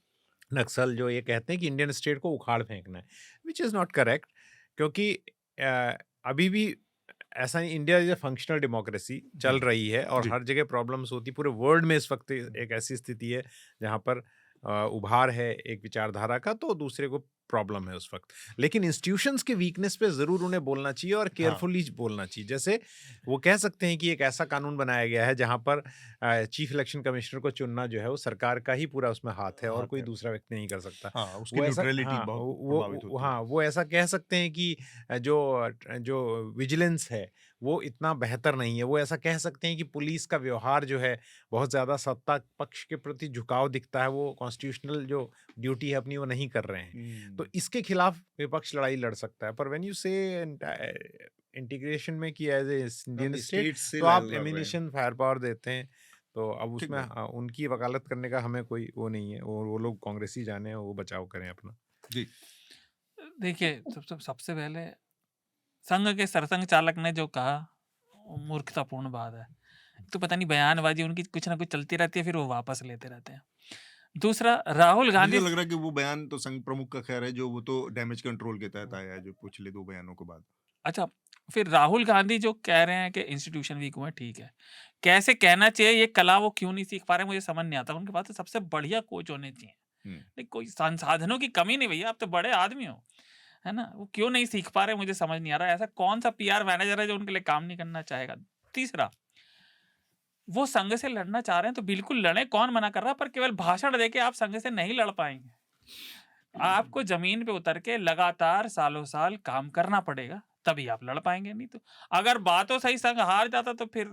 Speaker 2: नक्सल जो ये कहते हैं कि इंडियन स्टेट को उखाड़ फेंकना है, विच इज़ नॉट करेक्ट। क्योंकि अभी भी ऐसा नहीं, India is a functional democracy चल रही है और
Speaker 1: जी।
Speaker 2: हर जगह प्रॉब्लम्स होती, पूरे वर्ल्ड में इस वक्त एक ऐसी स्थिति है जहाँ पर उभार है एक विचारधारा का, तो दूसरे को प्रॉब्लम है उस वक्त। लेकिन इंस्टीट्यूशंस के वीकनेस पे जरूर उन्हें बोलना चाहिए और केयरफुली बोलना चाहिए। जैसे वो कह सकते हैं कि एक ऐसा कानून बनाया गया है जहाँ पर चीफ इलेक्शन कमिश्नर को चुनना जो है वो सरकार का ही पूरा उसमें हाथ है और
Speaker 1: हाथ
Speaker 2: कोई
Speaker 1: है।
Speaker 2: दूसरा व्यक्ति नहीं कर सकता।
Speaker 1: हाँ, उसकी
Speaker 2: वो ऐसा,
Speaker 1: न्यूट्रलिटी
Speaker 2: हाँ,
Speaker 1: बहुत प्रभावित होती है।
Speaker 2: हाँ, वो ऐसा कह सकते हैं कि जो विजिलेंस है वो इतना बेहतर नहीं है। वो ऐसा कह सकते हैं कि पुलिस का व्यवहार जो है बहुत ज़्यादा सत्ता पक्ष के प्रति झुकाव दिखता है, वो कॉन्स्टिट्यूशनल जो ड्यूटी है अपनी वो नहीं कर रहे हैं। तो इसके खिलाफ विपक्ष लड़ाई लड़ सकता है। पर व्हेन यू से इंटीग्रेशन में कि एज ए इंडियन स्टेट,
Speaker 7: से
Speaker 2: तो आप
Speaker 7: लड़ रहे हैं।
Speaker 2: एमिनेशन फायर पावर देते हैं, तो अब
Speaker 7: ठीक
Speaker 2: उसमें
Speaker 7: बात।
Speaker 2: उनकी वकालत करने का हमें कोई वो नहीं है। वो लोग कांग्रेसी जाने, वो बचाव करें अपना।
Speaker 7: जी।
Speaker 3: देखिए, सबसे पहले संघ के सरसंघ चालक ने जो कहा वो मूर्खतापूर्ण बात है। तो पता नहीं बयानबाजी उनकी कुछ ना कुछ चलती रहती है, फिर वो वापस लेते रहते हैं। दूसरा, राहुल
Speaker 7: मुझे
Speaker 3: गांधी
Speaker 7: लग रहा है कि वो बयान तो संघ प्रमुख का खैर है, जो वो तो डैमेज कंट्रोल के तहत आया है, जो पिछले 2 बयानों के बाद।
Speaker 3: अच्छा, फिर राहुल गांधी जो कह रहे हैं कि इंस्टीट्यूशन वीक हुए, ठीक है। कैसे कहना चाहिए ये कला वो क्यों नहीं सीख पा रहे, मुझे समझ नहीं आता। उनके पास तो सबसे बढ़िया कोच होने चाहिए। नहीं, कोई संसाधनों की कमी नहीं भैया, आप तो बड़े आदमी हो, है ना? वो क्यों नहीं सीख पा रहे मुझे समझ नहीं आ रहा। ऐसा कौन सा पीआर मैनेजर है जो उनके लिए काम नहीं करना चाहेगा? तीसरा, वो संघ से लड़ना चाह रहे हैं तो बिल्कुल लड़े, कौन मना कर रहा है? पर केवल भाषण देके आप संघ से नहीं लड़ पाएंगे। आपको जमीन पे उतर के लगातार सालों साल काम करना पड़ेगा, तभी आप लड़ पाएंगे। नहीं तो अगर बातों से ही संघ हार जाता तो फिर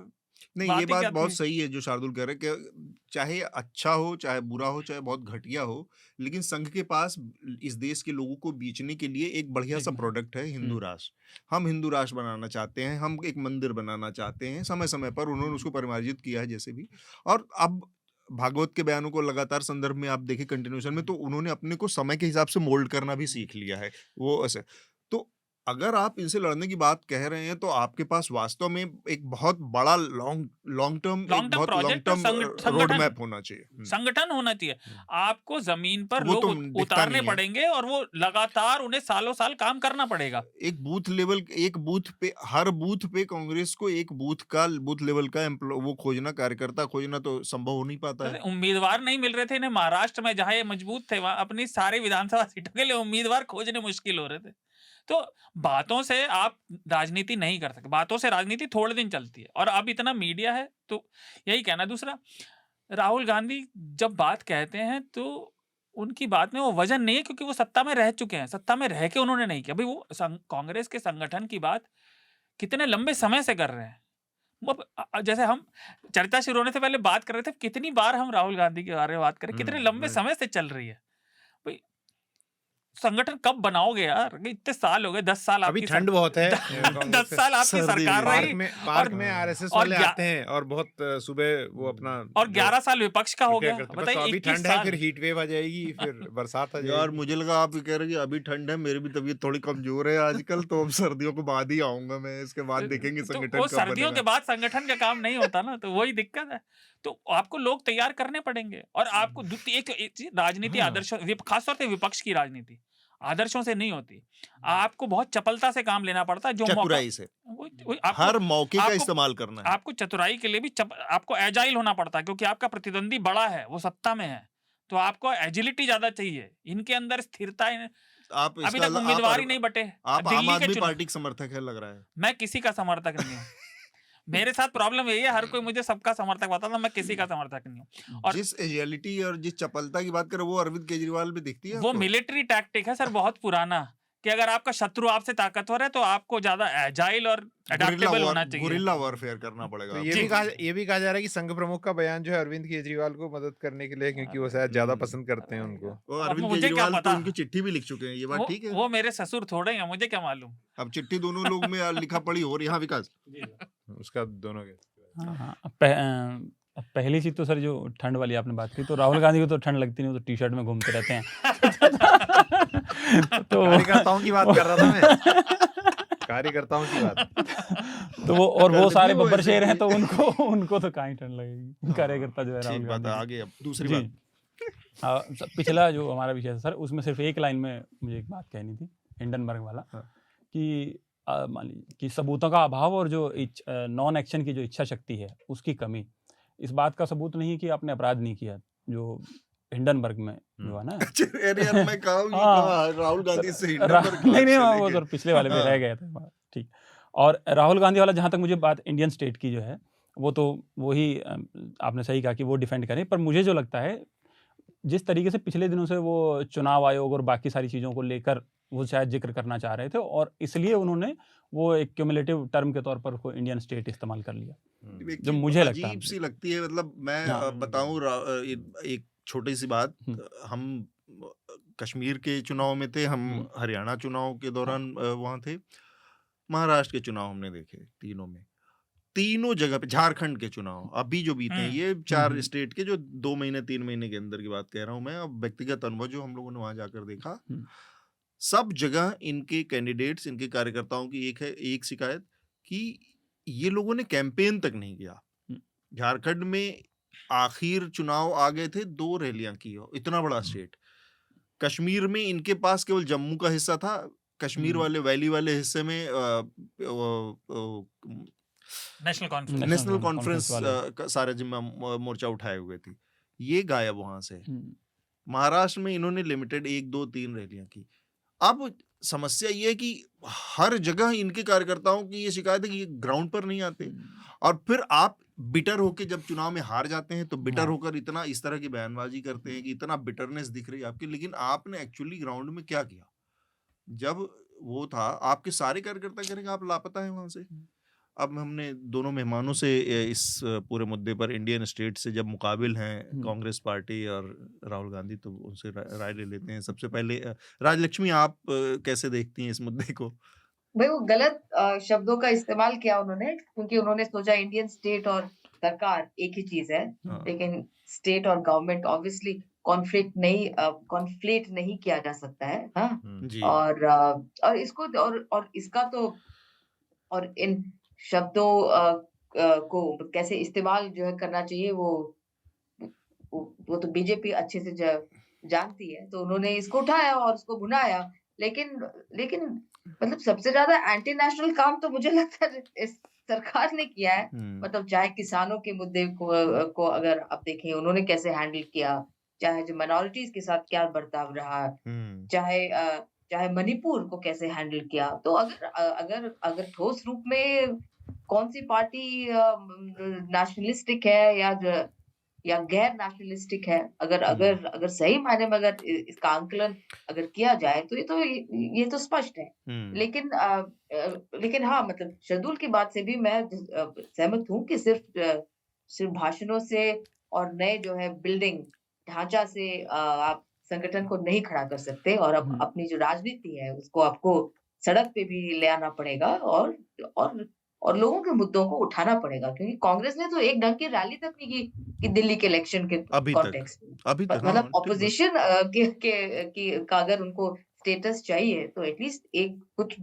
Speaker 7: नहीं,
Speaker 3: बात
Speaker 7: ये
Speaker 3: ही
Speaker 7: बात
Speaker 3: क्या
Speaker 7: बहुत
Speaker 3: थी?
Speaker 7: सही है जो शार्दुल कह रहे हैं कि चाहे अच्छा हो, चाहे बुरा हो, चाहे बहुत घटिया हो, लेकिन संघ के पास इस देश के लोगों को बेचने के लिए एक बढ़िया सा
Speaker 3: एक-
Speaker 7: प्रोडक्ट है, हिंदू राष्ट्र। हम हिंदू राष्ट्र बनाना चाहते हैं, हम एक मंदिर बनाना चाहते हैं, समय-समय पर उन्होंने उसको परिमार्जित किया है जैसे भी। और अब भागवत के बयानों को लगातार संदर्भ में आप देखें कंटिन्यूएशन में, तो उन्होंने अपने को समय के हिसाब से मोल्ड करना भी सीख लिया है। वो ऐसे तो अगर आप इनसे लड़ने की बात कह रहे हैं, तो आपके पास वास्तव में एक बहुत बड़ा long term
Speaker 3: long term project और
Speaker 7: रोड
Speaker 3: संगठन
Speaker 7: मैप होना चाहिए।
Speaker 3: संगठन होना चाहिए। आपको जमीन पर
Speaker 7: वो
Speaker 3: लोग
Speaker 7: तो दिखता
Speaker 3: उतारने
Speaker 7: नहीं है।
Speaker 3: पड़ेंगे और वो लगातार उन्हें सालों साल काम करना पड़ेगा।
Speaker 7: एक बूथ पे, हर बूथ पे कांग्रेस को एक बूथ लेवल का वो खोजना, कार्यकर्ता खोजना तो संभव हो नहीं पाता
Speaker 3: जैसे
Speaker 7: है।
Speaker 3: उम्मीदवार नहीं मिल रहे थे इन्हें महाराष्ट्र में, जहां ये मजबूत थे, वहां अपनी सारी विधानसभा सीटों के लिए उम्मीदवार खोजने मुश्किल हो रहे थे। तो बातों से आप राजनीति नहीं कर सकते, बातों से राजनीति थोड़े दिन चलती है। और अब इतना मीडिया है तो यही कहना। दूसरा, राहुल गांधी जब बात कहते हैं तो उनकी बात में वो वजन नहीं है, क्योंकि वो सत्ता में रह चुके हैं। सत्ता में रह के उन्होंने नहीं किया। भाई वो कांग्रेस के संगठन की बात कितने लंबे समय से कर रहे हैं। वो जैसे हम चर्चा शुरू होने से पहले बात कर रहे थे, कितनी बार हम राहुल गांधी के बारे में बात करें, कितने लंबे समय से चल रही है। भाई संगठन कब बनाओगे यार? इतने साल हो गए, 10 साल
Speaker 2: अभी
Speaker 3: आपकी
Speaker 2: ठंड बहुत है
Speaker 3: 10 साल आपकी
Speaker 1: सर्दी
Speaker 3: सरकार
Speaker 1: भी है।
Speaker 3: रही
Speaker 2: पार्क में आरएसएस वाले
Speaker 3: और
Speaker 2: आते हैं और बहुत सुबह वो अपना
Speaker 3: और 11 साल विपक्ष का हो
Speaker 2: क्या
Speaker 3: गया।
Speaker 2: करते हैं। बस
Speaker 3: बताइए,
Speaker 2: तो अभी
Speaker 3: 21
Speaker 2: ठंड है,
Speaker 3: साल।
Speaker 2: फिर हीट वेव आ जाएगी, फिर बरसात आ
Speaker 7: यार
Speaker 2: जाएगी।
Speaker 7: मुझे लगा आप ये कह रहे हैं कि अभी ठंड है, मेरी भी तबीयत थोड़ी कमजोर है आजकल, तो अब सर्दियों के बाद ही आऊंगा मैं, इसके बाद देखेंगे
Speaker 3: तो
Speaker 7: संगठन
Speaker 3: वो
Speaker 7: कब
Speaker 3: सर्दियों के
Speaker 7: बनेगा।
Speaker 3: बाद संगठन का काम नहीं होता ना, तो वही दिक्कत है। तो आपको लोग तैयार करने पड़ेंगे और आपको एक चीज, राजनीति
Speaker 2: हाँ।
Speaker 3: आदर्शों, खासतौर से विपक्ष की राजनीति आदर्शों से नहीं होती। आपको बहुत चपलता से काम लेना पड़ता है। जो मौका
Speaker 7: चतुराई से,
Speaker 3: आपको
Speaker 7: हर मौके का
Speaker 3: आपको-
Speaker 7: इस्तेमाल करना है।
Speaker 3: आपको चतुराई के लिए भी आपको एजाइल होना पड़ता है, क्योंकि आपका प्रतिद्वंदी बड़ा है, वो सत्ता में है, तो आपको एजिलिटी ज्यादा चाहिए। इनके अंदर स्थिरता
Speaker 7: आप
Speaker 3: अभी
Speaker 7: इसका
Speaker 3: तक उम्मीदवार ही नहीं बटे।
Speaker 7: आप आम
Speaker 3: दिल्ली के
Speaker 7: आदमी
Speaker 3: चुनाव,
Speaker 7: पार्टी के समर्थक है लग रहा है।
Speaker 3: मैं किसी का समर्थक नहीं हूँ। मेरे साथ प्रॉब्लम यही है, हर कोई मुझे सबका समर्थक बताता, मैं किसी का समर्थक नहीं हूँ। और
Speaker 7: जिस एजिलिटी और जिस चपलता की बात करें, वो अरविंद केजरीवाल में दिखती है
Speaker 3: वो
Speaker 7: आपको?
Speaker 3: मिलिट्री टैक्टिक है सर, बहुत पुराना, कि अगर आपका शत्रु आपसे ताकतवर है तो आपको ज्यादा एजाइल और अडेप्टेबल होना चाहिए।
Speaker 7: गुरिल्ला वॉरफेयर करना पड़ेगा
Speaker 2: तो
Speaker 7: आपको।
Speaker 2: ये भी कहा जा रहा है कि संघ प्रमुख का बयान जो है अरविंद केजरीवाल को मदद करने के लिए, क्योंकि वो शायद ज्यादा पसंद करते हैं उनको।
Speaker 7: वो
Speaker 3: अब
Speaker 7: अरविंद
Speaker 3: मुझे क्या
Speaker 7: केजरीवाल तो
Speaker 3: पता?
Speaker 7: उनकी चिट्ठी भी लिख चुके हैं, ये बात ठीक है।
Speaker 3: वो मेरे ससुर थोड़े हैं, मुझे क्या मालूम।
Speaker 7: अब चिट्ठी दोनों लोग में लिखा पढ़ी हो रही है। हाँ विकास,
Speaker 2: उसका दोनों के
Speaker 4: हाँ, पहली चीज तो सर जो ठंड वाली आपने बात की, तो राहुल गांधी को तो ठंड लगती नहीं, वो तो टी शर्ट में घूमते रहते हैं। तो
Speaker 2: कार्यकर्ताओं की बात कर रहा था मैं, कार्यकर्ताओं की बात।
Speaker 4: तो वो और वो
Speaker 7: कर
Speaker 4: सारे
Speaker 7: देती है वो
Speaker 4: बब्बर
Speaker 7: ऐसे
Speaker 4: शेर हैं,
Speaker 7: ही।
Speaker 4: तो उनको तो कहीं ठंड लगेगी। कार्यकर्ता जो है राहुल
Speaker 7: ठीक बात है।
Speaker 4: गांधी
Speaker 7: आगे अब दूसरी
Speaker 4: जी।
Speaker 7: बात।
Speaker 4: पिछला जो हमारा विषय था सर, उसमें सिर्फ एक लाइन में मुझे एक बात कहनी थी, हिंडनबर्ग वाला,
Speaker 7: हाँ।
Speaker 4: कि मान लीजिए कि सबूतों का अभाव और जो नॉन एक्शन की जो इच्छा शक्ति है उसकी कमी, इस बात का सबूत नहीं है कि आपने अपराध नहीं किया, जो हिंडनबर्ग में जो है ना।
Speaker 7: अच्छा, अरे यार मैं कहा ये
Speaker 4: हाँ,
Speaker 7: कहा राहुल गांधी
Speaker 4: तो
Speaker 7: से हिंडनबर्ग
Speaker 4: नहीं नहीं
Speaker 7: चले
Speaker 4: वो
Speaker 7: गए।
Speaker 4: सर पिछले वाले में
Speaker 7: हाँ।
Speaker 4: रह गए थे ठीक। और राहुल गांधी वाला जहाँ तक मुझे बात इंडियन स्टेट की जो है वो तो वही आपने सही कहा कि वो डिफेंड करें, पर मुझे जो लगता है जिस तरीके से पिछले दिनों से वो चुनाव आयोग और बाकी सारी चीज़ों को लेकर वो शायद जिक्र करना चाह रहे थे और इसलिए उन्होंने वो एक क्यूमुलेटिव टर्म के तौर पर उसको इंडियन स्टेट इस्तेमाल कर लिया, जो मुझे लगता है।
Speaker 7: अजीब सी लगती है। मतलब मैं
Speaker 4: हाँ।
Speaker 7: बताऊं एक छोटी सी बात। हम कश्मीर के चुनाव में थे, हम हरियाणा चुनाव के दौरान वहां थे, महाराष्ट्र के चुनाव हमने देखे तीनों में, तीनों जगह पे, झारखंड के चुनाव अभी जो बीते हैं, ये 4 स्टेट के जो 2 महीने 3 महीने के अंदर की बात कह रहा हूं मैं, अब व्यक्तिगत अनुभव जो हम लोगों ने वहां जाकर देखा, सब जगह इनके कैंडिडेट्स, इनके कार्यकर्ताओं की एक शिकायत कि ये लोगों ने कैंपेन तक नहीं किया। झारखंड में आखिर चुनाव आ गए थे, 2 रैलियां की हो, इतना बड़ा स्टेट। कश्मीर में इनके पास केवल जम्मू का हिस्सा था, कश्मीर वाले वैली वाले हिस्से में नेशनल कॉन्फ्रेंस का सारे जिम्मा मोर्चा उठाए हुए थी, ये गायब वहां से। महाराष्ट्र में इन्होंने लिमिटेड 1 2 3 रैलियां की। अब समस्या ये है कि हर जगह इनके कार्यकर्ताओं की ये शिकायत है कि ये ग्राउंड पर नहीं आते, और फिर आप बिटर होके जब चुनाव में हार जाते हैं तो बिटर होकर इतना इस तरह की बयानबाजी करते हैं कि इतना बिटरनेस दिख रही है आपकी, लेकिन आपने एक्चुअली ग्राउंड में क्या किया? जब वो था, आपके सारे कार्यकर्ता करेंगे आप लापता है वहां से। अब हमने दोनों मेहमानों से इस पूरे मुद्दे पर इंडियन स्टेट से जब मुकाबिल हैं कांग्रेस पार्टी और राहुल गांधी, तो उनसे राय ले लेते हैं। सबसे पहले राजलक्ष्मी, आप कैसे देखती हैं इस मुद्दे को?
Speaker 6: भाई वो गलत शब्दों का इस्तेमाल किया उन्होंने, क्योंकि उन्होंने सोचा इंडियन स्टेट और सरकार एक ही चीज है, लेकिन स्टेट और गवर्नमेंट ऑब्वियसली कॉन्फ्लिक्ट नहीं किया जा सकता है। हाँ
Speaker 7: जी।
Speaker 6: और इसको और इसका तो, और इन शब्दों को कैसे इस्तेमाल जो है करना चाहिए, वो तो बीजेपी अच्छे से जानती है, तो उन्होंने इसको उठाया और उसको भुनाया। लेकिन मतलब सबसे ज्यादा एंटी नेशनल काम तो मुझे लगता है इस सरकार ने किया है। मतलब चाहे किसानों के मुद्दे को अगर आप देखें, उन्होंने कैसे हैंडल किया, चाहे जो माइनॉरिटीज के साथ क्या बर्ताव रहा, चाहे मणिपुर को कैसे हैंडल किया। तो अगर ठोस रूप में कौन सी पार्टी नेशनलिस्टिक है या गैर नेशनलिस्टिक है, अगर सही मायने में अगर इसका आंकलन अगर किया जाए तो ये तो स्पष्ट है। लेकिन हाँ, मतलब शर्दुल की बात से भी मैं सहमत हूँ कि सिर्फ भाषणों से और नए जो है बिल्डिंग ढांचा से आप संगठन को नहीं खड़ा कर सकते, और अब अपनी जो राजनीति है उसको आपको सड़क पे भी ले आना पड़ेगा और लोगों के मुद्दों को उठाना पड़ेगा, क्योंकि कांग्रेस ने तो एक ढंग की रैली तक नहीं की कि दिल्ली के इलेक्शन के कॉन्टेक्स्ट में। मतलब ऑपोजिशन का अगर उनको स्टेटस चाहिए तो एटलीस्ट एक कुछ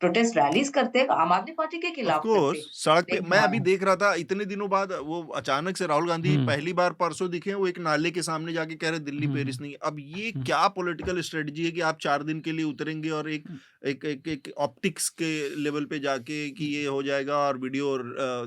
Speaker 6: प्रोटेस्ट रैलीज करते हैं, आम आदमी पार्टी के खिलाफ करते।
Speaker 7: सड़क पे मैं अभी देख रहा था, इतने दिनों बाद वो अचानक से राहुल गांधी पहली बार परसों दिखे, वो एक नाले के सामने जाके कह रहे दिल्ली पेरिस नहीं। अब ये क्या पॉलिटिकल स्ट्रेटजी है कि आप 4 दिन के लिए उतरेंगे और एक ऑप्टिक्स के लेवल पे जाके कि ये हो जाएगा और वीडियो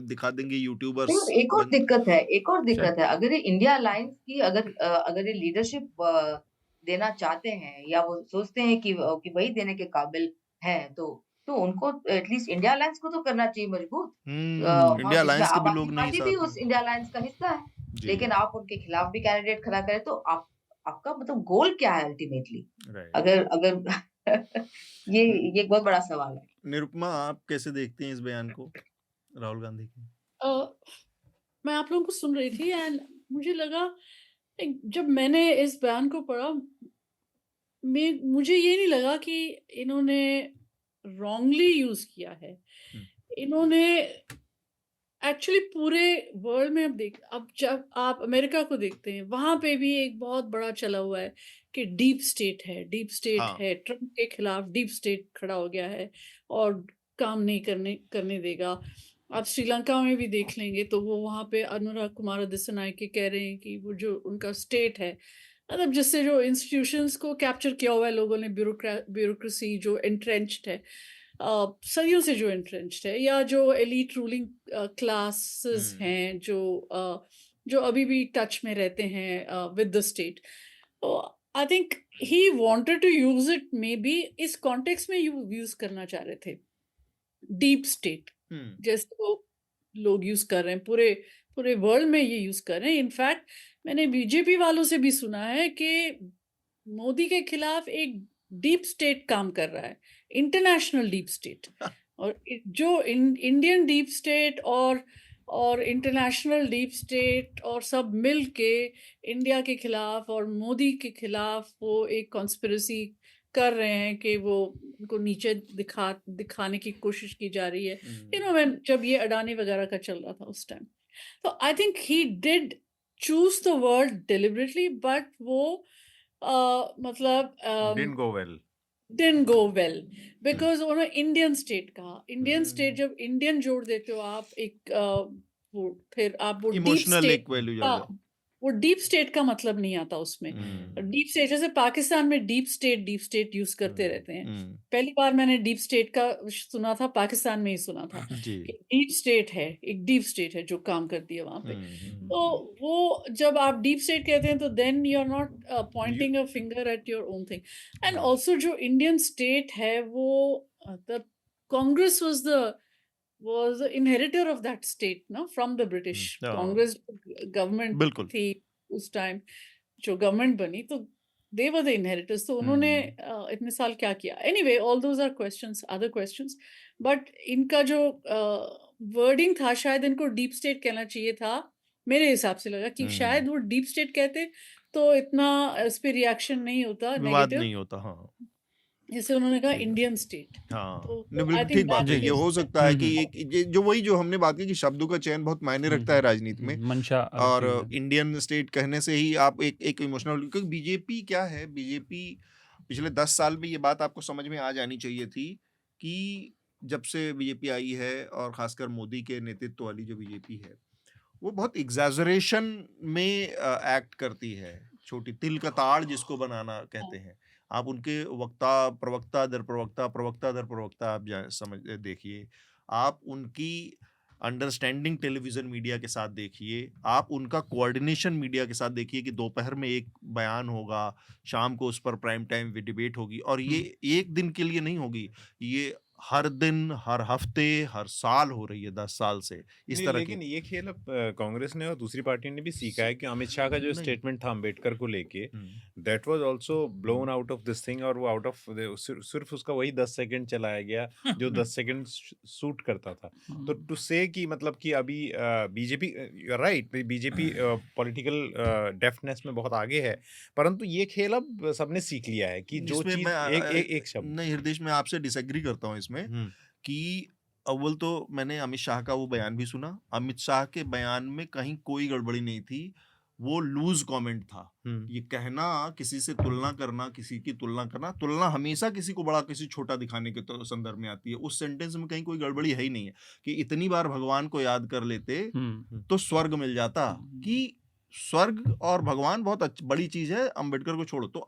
Speaker 7: दिखा देंगे यूट्यूबर्स।
Speaker 6: एक और दिक्कत है, अगर ये इंडिया अलायंस की अगर ये लीडरशिप देना चाहते हैं या वो सोचते हैं कि वही देने के काबिल है, तो उनको एटलीस्ट इंडिया अलायंस को तो करना चाहिए मजबूत।
Speaker 7: इंडिया अलायंस के भी लोग नहीं,
Speaker 6: भी उस इंडिया अलायंस का हिस्सा है, लेकिन आप उनके खिलाफ भी कैंडिडेट खड़ा करें तो आपका मतलब गोल क्या है अल्टीमेटली? अगर ये एक बहुत बड़ा सवाल है।
Speaker 7: निरुपमा, आप कैसे देखते हैं इस बयान को राहुल गांधी के?
Speaker 5: मैं आप लोगों को सुन रही थी एंड मुझे लगा, जब मैंने इस बयान को पढ़ा, मुझे ये नहीं लगा कि इन्होंने रॉन्गली यूज किया है। इन्होंने एक्चुअली पूरे वर्ल्ड में अब जब आप अमेरिका को देखते हैं, वहां पे भी एक बहुत बड़ा चला हुआ है कि डीप स्टेट है, ट्रम्प के खिलाफ डीप स्टेट खड़ा हो गया है और काम नहीं करने देगा। आप श्रीलंका में भी देख लेंगे तो वो वहाँ पे अनुराग कुमार दिसनायके कह रहे हैं कि वो जो उनका स्टेट है, मतलब जिससे जो इंस्टीट्यूशंस को कैप्चर किया हुआ है लोगों ने, ब्यूरोक्रेसी जो एंट्रेंच्ड है, सदियों से जो एंट्रेंच्ड है, या जो एलीट रूलिंग क्लासेस हैं जो अभी भी टच में रहते हैं विद द स्टेट। तो I think he wanted to use it, maybe इस कॉन्टेक्स्ट में यूज करना चाह रहे थे, डीप स्टेट जैसे वो लोग यूज कर रहे हैं, पूरे पूरे वर्ल्ड में ये यूज कर रहे हैं। इनफैक्ट मैंने बीजेपी वालों से भी सुना है कि मोदी के खिलाफ एक डीप स्टेट काम कर रहा है, इंटरनेशनल डीप स्टेट। और जो इंडियन डीप स्टेट और इंटरनेशनल डीप स्टेट और सब मिल के इंडिया के खिलाफ और मोदी के खिलाफ वो एक कॉन्स्पिरेसी कर रहे हैं कि वो उनको नीचे दिखाने की कोशिश की जा रही है। जब ये अडानी वगैरह का चल रहा था उस टाइम, तो I think he did choose the word deliberately, but वो मतलब didn't go well because उन्होंने इंडियन स्टेट कहा। इंडियन स्टेट, जब इंडियन जोड़ देते हो आप एक वो, फिर आप वो डीप
Speaker 1: इमोशनल
Speaker 5: स्टेट
Speaker 1: एक वैल्यू ज्यादा।
Speaker 5: वो डीप स्टेट का मतलब नहीं आता उसमें। डीप स्टेट जैसे पाकिस्तान में डीप स्टेट यूज करते रहते हैं। पहली बार मैंने डीप स्टेट का सुना था, पाकिस्तान में ही सुना था
Speaker 1: जी
Speaker 5: कि डीप स्टेट है, एक डीप स्टेट है जो काम करती है वहां पे। तो वो जब आप डीप स्टेट कहते हैं तो then you are not pointing a finger at your own thing. And also जो इंडियन स्टेट है वो the Congress was the inheritor of that state, no, from the British.
Speaker 1: हाँ।
Speaker 5: Congress government
Speaker 1: बिल्कुल।
Speaker 5: थी उस टाइम, जो गवर्नमेंट बनी, तो they were the inheritors। तो उन्होंने इतने साल क्या किया? Anyway, all those are questions, other questions, but इनका जो वर्डिंग था, शायद इनको डीप स्टेट कहना चाहिए था। मेरे हिसाब से लगा कि शायद वो डीप स्टेट कहते तो इतना इस पे रिएक्शन नहीं होता,
Speaker 1: विवाद
Speaker 5: नेगेटिव,
Speaker 1: नहीं होता। हाँ
Speaker 5: जैसे उन्होंने कहा इंडियन स्टेट।
Speaker 1: हाँ
Speaker 5: तो
Speaker 1: नहीं,
Speaker 5: I
Speaker 1: बिल्कुल
Speaker 5: think
Speaker 1: ठीक बात
Speaker 5: that
Speaker 1: है।
Speaker 5: is
Speaker 1: ये हो सकता है कि
Speaker 4: हम्म।
Speaker 1: एक जो हमने बात की कि शब्दों का चयन बहुत मायने रखता है राजनीति में।
Speaker 4: मंशा अलग
Speaker 1: और
Speaker 4: चीज है।
Speaker 1: इंडियन स्टेट कहने से ही आप एक इमोशनल, क्योंकि बीजेपी क्या है, बीजेपी पिछले 10 साल में ये बात आपको समझ में आ जानी चाहिए थी कि जब से बीजेपी आई है और खासकर मोदी के नेतृत्व वाली जो बीजेपी है, वो बहुत एग्जैजरेशन में एक्ट करती है। छोटी तिल का ताड़ जिसको बनाना कहते हैं। आप उनके प्रवक्ता दर प्रवक्ता आप समझ देखिए, आप उनकी अंडरस्टैंडिंग टेलीविजन मीडिया के साथ देखिए, आप उनका कोऑर्डिनेशन मीडिया के साथ देखिए कि दोपहर में एक बयान होगा, शाम को उस पर प्राइम टाइम डिबेट होगी, और ये एक दिन के लिए नहीं होगी, ये हर दिन, हर हफ्ते, हर साल हो रही है 10 साल से इस
Speaker 2: नहीं,
Speaker 1: तरह की।
Speaker 2: लेकिन ये खेल अब कांग्रेस ने और दूसरी पार्टी ने भी सीखा है कि अमित शाह का जो
Speaker 1: नहीं।
Speaker 2: स्टेटमेंट था अंबेडकर को लेके, that was also blown out of this thing, और वो आउट ऑफ सिर्फ उसका वही 10 सेकंड चलाया गया जो 10 सेकंड सूट करता था। तो टू से कि मतलब कि अभी BJP, you are right, BJP political deftness में बहुत आगे है, परंतु ये खेल अब सबने सीख लिया है कि जो
Speaker 1: इसमें
Speaker 2: चीज
Speaker 1: मैं
Speaker 2: एक शब्द
Speaker 1: नहीं हृदय, मैं आपसे डिसएग्री करता हूँ इसमें कि अव्वल तो मैंने अमित शाह का वो बयान भी सुना। अमित शाह के बयान में कहीं कोई गड़बड़ी नहीं थी, वो लूज कमेंट था। ये कहना, किसी से तुलना करना, किसी की तुलना हमेशा किसी को बड़ा किसी छोटा दिखाने के संदर्भ में आती है। उस सेंटेंस में कहीं कोई गड़बड़ी है ही नहीं है कि इतनी बार भगवान को याद कर लेते तो स्वर्ग मिल जाता। कि स्वर्ग और भगवान बहुत बड़ी चीज है, अंबेडकर को छोड़ो। तो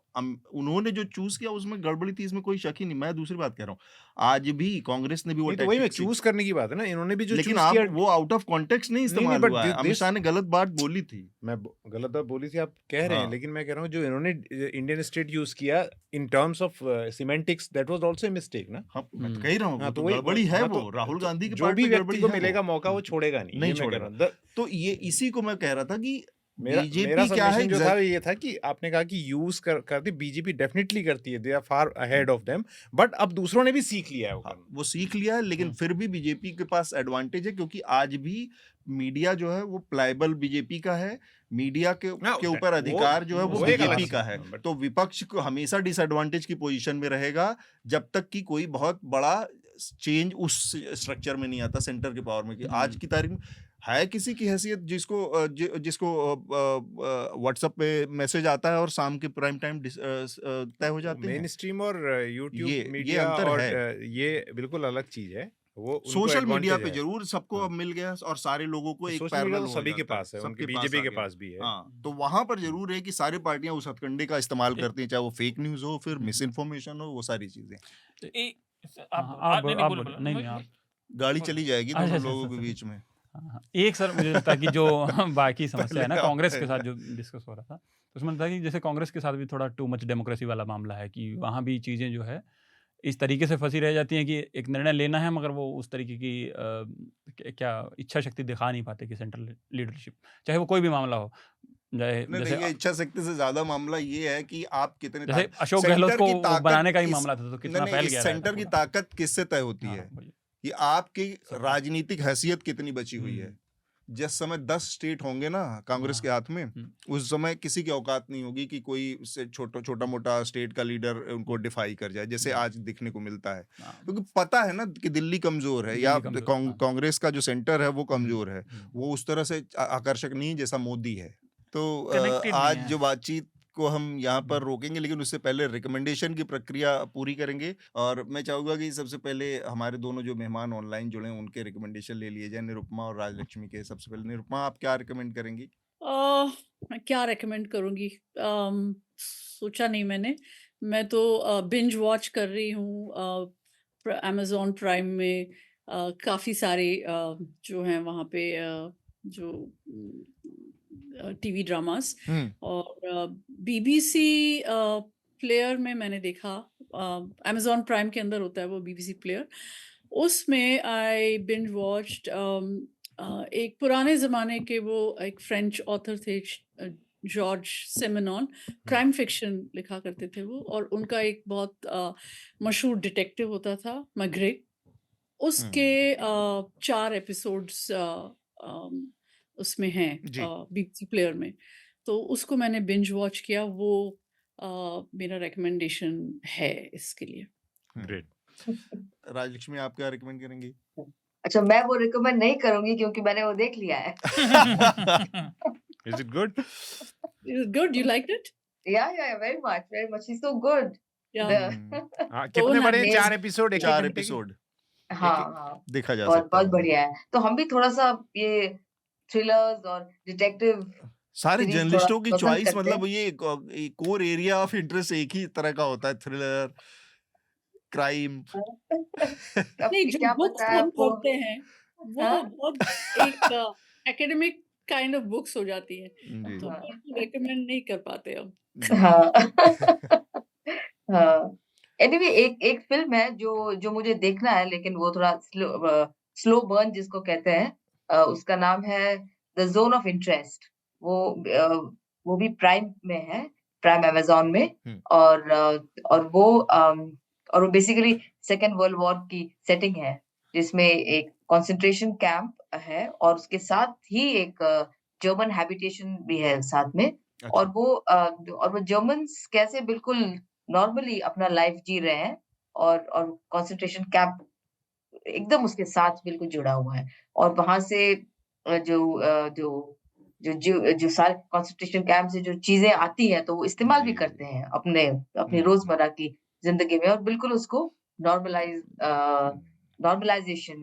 Speaker 1: उन्होंने जो चूज किया उसमें गड़बड़ी थी, इसमें कोई शक ही नहीं। मैं दूसरी बात कह रहा हूँ, आज भी कांग्रेस ने भी वो
Speaker 2: नहीं, तो वही मैं
Speaker 1: tactic
Speaker 2: चूज करने की बात है ना, इन्होंने भी जो
Speaker 1: लेकिन
Speaker 2: चूज
Speaker 1: आप
Speaker 2: किया,
Speaker 1: वो आउट ऑफ कॉन्टेक्स्ट नहीं इस्तेमाल
Speaker 2: but
Speaker 1: हुआ है। अमित शाह ने गलत बात बोली थी।
Speaker 2: मैं गलत बात बोली थी आप कह रहे हैं,
Speaker 1: हाँ।
Speaker 2: लेकिन मैं कह रहा हूँ जो इन्होंने इंडियन स्टेट यूज किया in terms of semantics, that was also a mistake ना।
Speaker 1: हाँ, मैं तो कह ही रहा हूँ,
Speaker 2: हाँ,
Speaker 1: वो
Speaker 2: तो
Speaker 1: तो
Speaker 2: वही
Speaker 1: गड़बड़ी है।
Speaker 2: हाँ,
Speaker 1: वो
Speaker 2: तो
Speaker 1: राहुल गांधी की
Speaker 2: जो
Speaker 1: पार्ट
Speaker 2: भी
Speaker 1: में
Speaker 2: व्यक्ति
Speaker 1: गड़बड़ी
Speaker 2: को
Speaker 1: है
Speaker 2: मिलेगा
Speaker 1: वो।
Speaker 2: मौका वो छोड़ेगा नहीं,
Speaker 1: नहीं
Speaker 2: ये मैं कह
Speaker 1: छोड़ेगा।
Speaker 2: रहा हूँ।
Speaker 1: तो ये इसी को मैं कह रहा था कि
Speaker 2: मेरा
Speaker 1: बीजेपी क्या है
Speaker 2: सबमिशन जो था ये था कि आपने कहा कि यूज करती बीजेपी डेफिनेटली करती है, they are far ahead of them, but अब दूसरों ने भी सीख लिया है वो
Speaker 1: हाँ,
Speaker 2: करना।
Speaker 1: वो सीख लिया है, लेकिन फिर भी बीजेपी के पास एडवांटेज है, क्योंकि आज भी मीडिया जो है वो प्लायबल बीजेपी का है। मीडिया के ऊपर अधिकार जो है वो
Speaker 2: वो एक अलग
Speaker 1: बीजेपी
Speaker 2: चीज
Speaker 1: का
Speaker 2: है,
Speaker 1: है।
Speaker 2: but-
Speaker 1: तो विपक्ष को हमेशा डिसएडवांटेज की पोजीशन में रहेगा जब तक कि कोई बहुत बड़ा चेंज उस स्ट्रक्चर में नहीं आता, सेंटर के पावर में। कि आज की तारीख में है किसी की हैसियत जिसको व्हाट्सएप पे मैसेज आता है और शाम के प्राइम टाइम तय हो जाते हैं।
Speaker 2: मेन स्ट्रीम और यूट्यूब
Speaker 1: ये
Speaker 2: मीडिया
Speaker 1: अंतर
Speaker 2: और
Speaker 1: है।
Speaker 2: ये बिल्कुल अलग चीज है। वो उनको
Speaker 1: सोशल मीडिया
Speaker 2: advantage
Speaker 1: पे
Speaker 2: है।
Speaker 1: जरूर सबको
Speaker 2: हाँ।
Speaker 1: अब मिल गया और सारे लोगों को एक
Speaker 2: सोशल मीडिया
Speaker 1: पैरेलल
Speaker 2: तो
Speaker 1: हो
Speaker 2: सभी के
Speaker 1: जाता
Speaker 2: पास है, उनके
Speaker 1: सबके
Speaker 2: बीजेपी
Speaker 1: आ
Speaker 2: के
Speaker 1: गया।
Speaker 2: पास भी है।
Speaker 1: हाँ, तो वहां पर जरूर है कि सारी पार्टियां उस हथकंडे का इस्तेमाल करती हैं, चाहे वो फेक न्यूज हो, फिर मिस इन्फॉर्मेशन हो, वो सारी चीजें।
Speaker 4: आप
Speaker 3: नहीं
Speaker 4: आप
Speaker 3: बोलो
Speaker 4: बोलो,
Speaker 3: बोलो
Speaker 4: नहीं आप
Speaker 1: गाड़ी
Speaker 3: बोलो।
Speaker 1: चली जाएगी
Speaker 4: अच्छा
Speaker 1: दोनों
Speaker 4: अच्छा
Speaker 1: लोगों
Speaker 4: अच्छा
Speaker 1: के
Speaker 4: अच्छा
Speaker 1: बीच में।
Speaker 4: हाँ, एक सर मुझे लगता है कि जो बाकी समस्या है ना
Speaker 1: पहले आप
Speaker 4: कांग्रेस के
Speaker 1: पहले।
Speaker 4: साथ जो डिस्कस हो रहा था, तो उसमें लगता है कि जैसे कांग्रेस के साथ भी थोड़ा टू मच डेमोक्रेसी वाला मामला है कि वहाँ भी चीज़ें जो है इस तरीके से फंसी रह जाती हैं कि एक निर्णय लेना है मगर वो उस तरीके की क्या इच्छा शक्ति दिखा नहीं पाते कि सेंट्रल लीडरशिप, चाहे वो कोई भी मामला हो,
Speaker 1: नहीं
Speaker 4: जैसे
Speaker 1: देखिए, इच्छा शक्ति से ज्यादा मामला ये है कि आप कितने
Speaker 4: जैसे अशोक गहलोत
Speaker 1: सेंटर
Speaker 4: को
Speaker 1: की
Speaker 4: वो
Speaker 1: ताकत
Speaker 4: बनाने का ही
Speaker 1: इस
Speaker 4: मामला था तो
Speaker 1: नहीं
Speaker 4: कितना
Speaker 1: नहीं
Speaker 4: फैल
Speaker 1: इस
Speaker 4: गया रहता
Speaker 1: सेंटर की
Speaker 4: पूरा।
Speaker 1: ताकत किससे तय होती
Speaker 4: हाँ
Speaker 1: है
Speaker 4: बोलिए
Speaker 1: कि आपकी
Speaker 4: सत्ता।
Speaker 1: राजनीतिक हैसियत कितनी बची हुई है। जिस समय 10 स्टेट होंगे ना कांग्रेस के
Speaker 4: हाँ
Speaker 1: हाथ में, उस समय किसी की औकात नहीं होगी कि कोई से छोटा मोटा स्टेट का लीडर उनको डिफाई कर जाए, जैसे आज दिखने को मिलता है।
Speaker 4: हाँ,
Speaker 1: क्योंकि पता है ना कि दिल्ली कमजोर है या
Speaker 4: दिल्ली कमजोर हाँ
Speaker 1: कांग्रेस का जो सेंटर है वो कमजोर है,
Speaker 4: हम्म,
Speaker 1: वो उस तरह से आकर्षक नहीं है जैसा मोदी है। तो
Speaker 3: कनेक्टेड नहीं
Speaker 1: आज
Speaker 3: है।
Speaker 1: जो बातचीत को हम यहाँ पर रोकेंगे, लेकिन उससे पहले रिकमेंडेशन की प्रक्रिया पूरी करेंगे। और मैं चाहूंगा कि सबसे पहले हमारे दोनों जो मेहमान ऑनलाइन जुड़े हैं उनके रिकमेंडेशन ले लिए जाए, निरुपमा और राजलक्ष्मी के। सबसे पहले निरुपमा, आप क्या रिकमेंड करेंगी?
Speaker 5: मैं क्या रेकमेंड करूँगी? सोचा नहीं मैंने। मैं तो बिंज वॉच कर रही हूँ अमेज़न प्राइम में। काफ़ी सारे जो हैं वहाँ पे जो टीवी ड्रामास। और बीबीसी प्लेयर में मैंने देखा, अमेज़न प्राइम के अंदर होता है वो बीबीसी प्लेयर। उसमें आई बिंज वॉच्ड एक पुराने ज़माने के वो एक फ्रेंच ऑथर थे, जॉर्ज सिमेनॉन। क्राइम फिक्शन लिखा करते थे वो, और उनका एक बहुत मशहूर डिटेक्टिव होता था मैग्रे। उसके 4 एपिसोड्स उसमें हैं
Speaker 1: जी।
Speaker 5: बीबीसी प्लेयर में। तो उसको मैंने बिंज वॉच किया। वो मेरा रिकमेंडेशन है इसके लिए।
Speaker 7: ग्रेट।
Speaker 1: राजलक्ष्मी, आप क्या रिकमेंड करेंगी?
Speaker 6: अच्छा, मैं वो रिकमेंड नहीं करूंगी क्योंकि मैंने वो देख लिया है।
Speaker 2: Is it good?
Speaker 5: Good, you liked it?
Speaker 6: Yeah, very much. It's so good.
Speaker 5: Yeah.
Speaker 2: हाँ,
Speaker 6: तो
Speaker 2: कितने
Speaker 6: ना
Speaker 2: बड़े हैं?
Speaker 6: नेज
Speaker 2: 4 एपिसोड, एक
Speaker 1: 4
Speaker 2: घंटे के?
Speaker 1: एपिसोड
Speaker 6: हाँ हाँ,
Speaker 1: देखा जा
Speaker 6: बहुत
Speaker 1: सकता
Speaker 6: बहुत
Speaker 1: है।
Speaker 6: बढ़िया है। तो हम भी थोड़ा सा ये थ्रिलर्स और डिटेक्टिव
Speaker 1: सारे
Speaker 6: सीरीज थोड़ा
Speaker 1: जर्नलिस्टों की
Speaker 6: पसंद
Speaker 1: चॉइस
Speaker 6: करते
Speaker 1: मतलब
Speaker 6: हैं।
Speaker 1: ये कोर एरिया ऑफ इंटरेस्ट एक ही तरह का होता है, थ्रिलर, क्राइम।
Speaker 5: नहीं, जो
Speaker 6: क्या
Speaker 5: बुक्स
Speaker 6: पता है
Speaker 5: हम
Speaker 6: आपको?
Speaker 5: पढ़ते हैं वो
Speaker 6: हाँ?
Speaker 5: बहुत एक एकेडमिक काइंड ऑफ बुक्स हो जाती है,
Speaker 1: जी।
Speaker 5: तो
Speaker 6: हाँ।
Speaker 5: बिल्कुल रेकमेंड नहीं कर पाते हम।
Speaker 6: हाँ हाँ। एनीवे एक फिल्म है जो मुझे देखना है, लेकिन वो थोड़ा स्लो बर्न जिसको कहते हैं। उसका नाम है द जोन ऑफ इंटरेस्ट। वो भी प्राइम में है, प्राइम अमेज़न में। और वो बेसिकली सेकेंड वर्ल्ड वॉर की सेटिंग है, जिसमें एक कंसंट्रेशन कैंप है और उसके साथ ही एक जर्मन हैबिटेशन भी है साथ में। और वो जर्मन्स कैसे बिल्कुल नॉर्मली अपना लाइफ जी रहे हैं, और कंसंट्रेशन कैंप एकदम उसके साथ बिल्कुल जुड़ा हुआ है। और वहां से जो सारे कंसंट्रेशन कैंप से जो चीजें आती हैं तो वो इस्तेमाल भी
Speaker 2: जी,
Speaker 6: करते हैं अपनी
Speaker 2: हम्म,
Speaker 6: रोजमर्रा की जिंदगी में, और बिल्कुल उसको नॉर्मलाइजेशन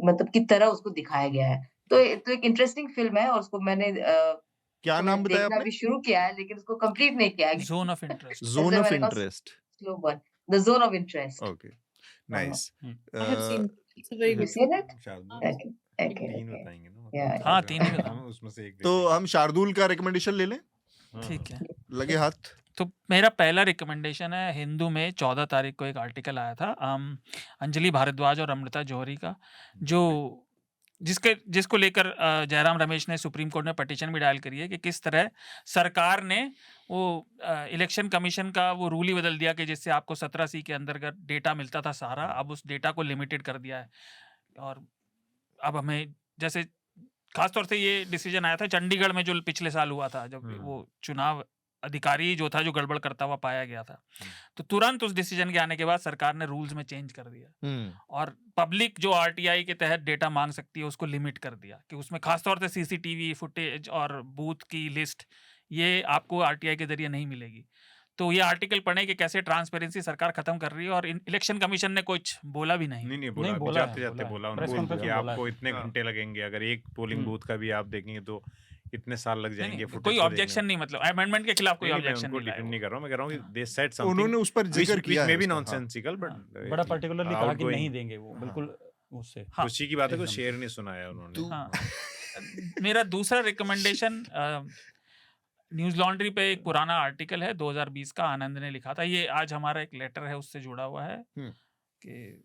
Speaker 6: मतलब की तरह उसको दिखाया गया है। तो एक इंटरेस्टिंग फिल्म है, और उसको मैंने
Speaker 1: क्या
Speaker 6: तो
Speaker 1: नाम
Speaker 6: मैंने
Speaker 1: बताया
Speaker 6: देखना
Speaker 1: आपने?
Speaker 6: भी शुरू किया है, लेकिन उसको कंप्लीट नहीं किया है।
Speaker 3: Zone of interest.
Speaker 1: जोन
Speaker 6: इसलिए
Speaker 1: ऑफ
Speaker 6: मैंने कहा
Speaker 1: interest.
Speaker 6: Slow burn, the zone of interest.
Speaker 1: Okay, nice.
Speaker 5: I have seen it. It's a very
Speaker 6: You
Speaker 5: good
Speaker 6: seen
Speaker 5: film.
Speaker 6: it?
Speaker 2: Shardul
Speaker 5: हाँ,
Speaker 6: Okay,
Speaker 5: ठीक
Speaker 6: okay,
Speaker 5: है।
Speaker 2: 3
Speaker 6: okay.
Speaker 2: बताएंगे ना,
Speaker 6: Yeah,
Speaker 2: मतलब
Speaker 3: हाँ,
Speaker 2: फिर
Speaker 3: 3 ही
Speaker 2: हम
Speaker 3: बताऊँ।
Speaker 2: उसमें से एक
Speaker 1: तो
Speaker 2: देखेंगे।
Speaker 1: हम शार्दुल का रिकमेंडेशन ले लें,
Speaker 2: हाँ,
Speaker 3: ठीक है।
Speaker 1: लगे हाथ।
Speaker 3: तो मेरा पहला रिकमेंडेशन है, हिंदू में 14 तारीख को एक आर्टिकल आया था अंजलि भारद्वाज और अमृता जौहरी का, जो जिसको लेकर जयराम रमेश ने सुप्रीम कोर्ट में पिटीशन भी डायल करी है कि किस तरह सरकार ने वो इलेक्शन कमीशन का वो रूल ही बदल दिया कि जिससे आपको 17C के अंतर्गत डेटा मिलता था सारा, अब उस डेटा को लिमिटेड कर दिया है। और अब हमें जैसे खासतौर से ये डिसीजन आया था चंडीगढ़ में जो पिछले साल हुआ था, जब वो चुनाव अधिकारी जो था जो गड़बड़ करता हुआ पाया गया था, तो तुरंत उस डिसीजन के आने के बाद सरकार ने रूल्स में चेंज कर दिया और पब्लिक जो आरटीआई के तहत डेटा मांग सकती है उसको लिमिट कर दिया कि उसमें खासतौर से सीसीटीवी फुटेज और बूथ की लिस्ट ये आपको आरटीआई के जरिए नहीं मिलेगी। तो ये आर्टिकल पढ़े कि कैसे ट्रांसपेरेंसी सरकार खत्म कर रही है, और इलेक्शन कमीशन ने कुछ बोला भी नहीं।
Speaker 2: नहीं
Speaker 4: नहीं,
Speaker 2: बोला,
Speaker 4: बोला है,
Speaker 2: जाते जाते बोला
Speaker 4: प्रेस
Speaker 2: उन्होंने
Speaker 4: कॉन्फ्रेंस
Speaker 2: कि
Speaker 4: में बोला
Speaker 2: आपको
Speaker 4: है।
Speaker 2: इतने
Speaker 1: हाँ।
Speaker 2: घंटे लगेंगे, अगर एक पोलिंग बूथ का भी आप देखेंगे तो इतने साल लग
Speaker 3: नहीं
Speaker 2: जाएंगे
Speaker 3: नहीं
Speaker 2: फुटेज
Speaker 3: कोई
Speaker 2: को देखने
Speaker 3: ऑब्जेक्शन
Speaker 2: में।
Speaker 3: नहीं, मतलब अमेंडमेंट के खिलाफ कोई
Speaker 2: नहीं, मैं
Speaker 3: ऑब्जेक्शन
Speaker 2: उनको
Speaker 3: नहीं लाए
Speaker 2: डिफेंड
Speaker 3: वो।
Speaker 2: नहीं कर रहा हूँ, मैं कह रहा हूँ
Speaker 3: हाँ
Speaker 2: कि दे सेड
Speaker 7: तो उन्होंने
Speaker 2: समथिंग
Speaker 7: उस पर
Speaker 2: which
Speaker 7: जिक्र
Speaker 2: which
Speaker 7: किया है
Speaker 2: may be
Speaker 7: उसका, हाँ।
Speaker 2: nonsensical but
Speaker 3: हाँ।
Speaker 4: बड़ा पर्टिकुलरली कहा कि
Speaker 2: outgoing,
Speaker 4: नहीं देंगे वो,
Speaker 2: हाँ।
Speaker 4: बिल्कुल उससे।
Speaker 3: हाँ
Speaker 2: खुशी की बात है, कोई
Speaker 4: एकदम
Speaker 2: शेर नहीं सुनाया उन्होंने।
Speaker 7: तू
Speaker 2: हाँ।
Speaker 3: मेरा दूसरा रिकमेंडेशन न्यूज लॉन्ड्री पे एक पुराना आर्टिकल है 2020 का, आनंद ने लिखा था, ये आज हमारा एक लेटर है उससे जुड़ा हुआ है कि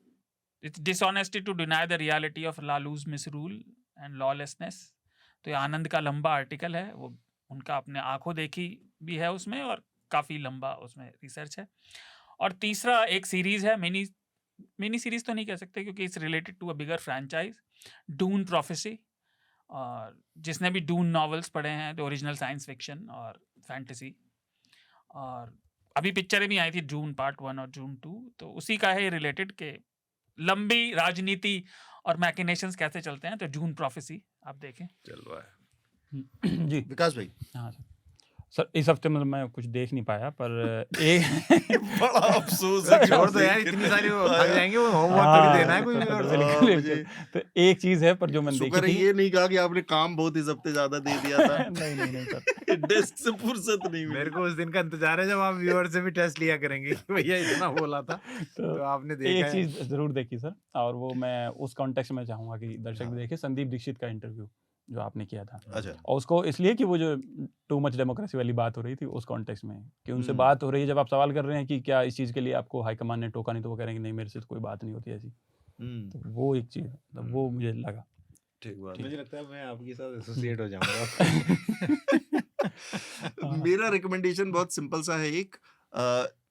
Speaker 3: it's dishonesty to deny the reality of Lalu's misrule and lawlessness. तो ये आनंद का लंबा आर्टिकल है, वो उनका अपने आंखों देखी भी है उसमें और काफ़ी लंबा उसमें रिसर्च है। और तीसरा एक सीरीज़ है, मिनी सीरीज़ तो नहीं कह सकते क्योंकि it's related to a bigger franchise, Dune prophecy. और जिसने भी डून नॉवेल्स पढ़े हैं, द ओरिजिनल साइंस फिक्शन और फैंटेसी, और अभी पिक्चरें भी आई थी, जून पार्ट 1 और जून 2, तो उसी का है रिलेटेड के लंबी राजनीति और मैकिनेशंस कैसे चलते हैं, तो जून प्रोफेसी आप देखें।
Speaker 2: चल रहा है।
Speaker 4: जी
Speaker 7: विकास भाई
Speaker 4: हाँ सर, इस हफ्ते में मैं कुछ देख नहीं पाया, पर एक
Speaker 7: बड़ा अफसोस है कि
Speaker 2: छोड़
Speaker 7: आप
Speaker 2: दो यार,
Speaker 7: देख
Speaker 2: इतनी
Speaker 7: नहीं
Speaker 2: सारी वो
Speaker 7: पाए।
Speaker 2: थक जाएंगे, वो होमवर्क थोड़ी देना है कोई भी।
Speaker 4: तो
Speaker 2: और
Speaker 4: बिल्कुल
Speaker 7: मुझे
Speaker 4: तो एक चीज है पर जो मैंने देखी
Speaker 7: शुक्र है
Speaker 4: थी।
Speaker 7: ये नहीं कहा कि आपने काम बहुत इस हफ्ते ज्यादा दे दिया था।
Speaker 4: नहीं नहीं नहीं सर,
Speaker 7: डेस्क से फुर्सत नहीं
Speaker 2: मेरे
Speaker 7: मिली।
Speaker 2: को उस दिन का इंतजार है जब आप व्यूअर से भी टेस्ट लिया करेंगे कि भैया इतना बोला था,
Speaker 4: तो
Speaker 2: तो आपने देखा
Speaker 4: एक
Speaker 2: है।
Speaker 4: चीज जरूर देखी सर, और वो मैं उस कॉन्टेक्स्ट में चाहूंगा कि दर्शक भी देखे, संदीप दीक्षित का इंटरव्यू जो आपने किया था।
Speaker 7: अच्छा,
Speaker 4: और उसको इसलिए कि वो जो टू मच डेमोक्रेसी वाली बात हो रही थी उस कॉन्टेक्स्ट में, कि उनसे
Speaker 7: हम्म।
Speaker 4: बात हो रही है, जब आप सवाल कर रहे हैं कि क्या इस चीज़ के लिए आपको हाईकमान ने टोका, नहीं तो वो कह रहे हैं कि नहीं मेरे से तो कोई बात नहीं होती ऐसी। तो वो एक चीज़, मतलब वो मुझे लगा।
Speaker 7: ठीक बात
Speaker 2: मुझे
Speaker 7: है।
Speaker 2: लगता है मैं आपके साथ एसोसिएट हो जाऊंगा।
Speaker 7: मेरा रिकमेंडेशन बहुत सिंपल सा है।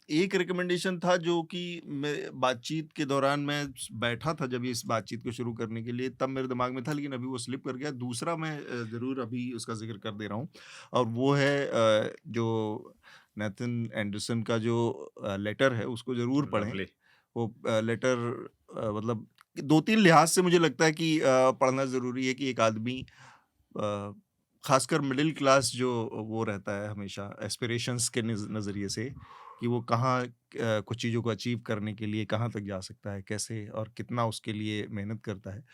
Speaker 7: एक रिकमेंडेशन था जो कि मैं बातचीत के दौरान मैं बैठा था जब इस बातचीत को शुरू करने के लिए, तब मेरे दिमाग में था, लेकिन अभी वो स्लिप कर गया। दूसरा मैं ज़रूर अभी उसका जिक्र कर दे रहा हूँ, और वो है जो नेथन एंडरसन का जो लेटर है उसको ज़रूर पढ़ें।
Speaker 2: Lovely.
Speaker 7: वो लेटर मतलब 2-3 लिहाज से मुझे लगता है कि पढ़ना ज़रूरी है कि एक आदमी खासकर मिडिल क्लास जो वो रहता है हमेशा एस्पिरेशंस के नज़रिए से, कि वो कहाँ कुछ चीज़ों को अचीव करने के लिए कहाँ तक जा सकता है, कैसे और कितना उसके लिए मेहनत करता है।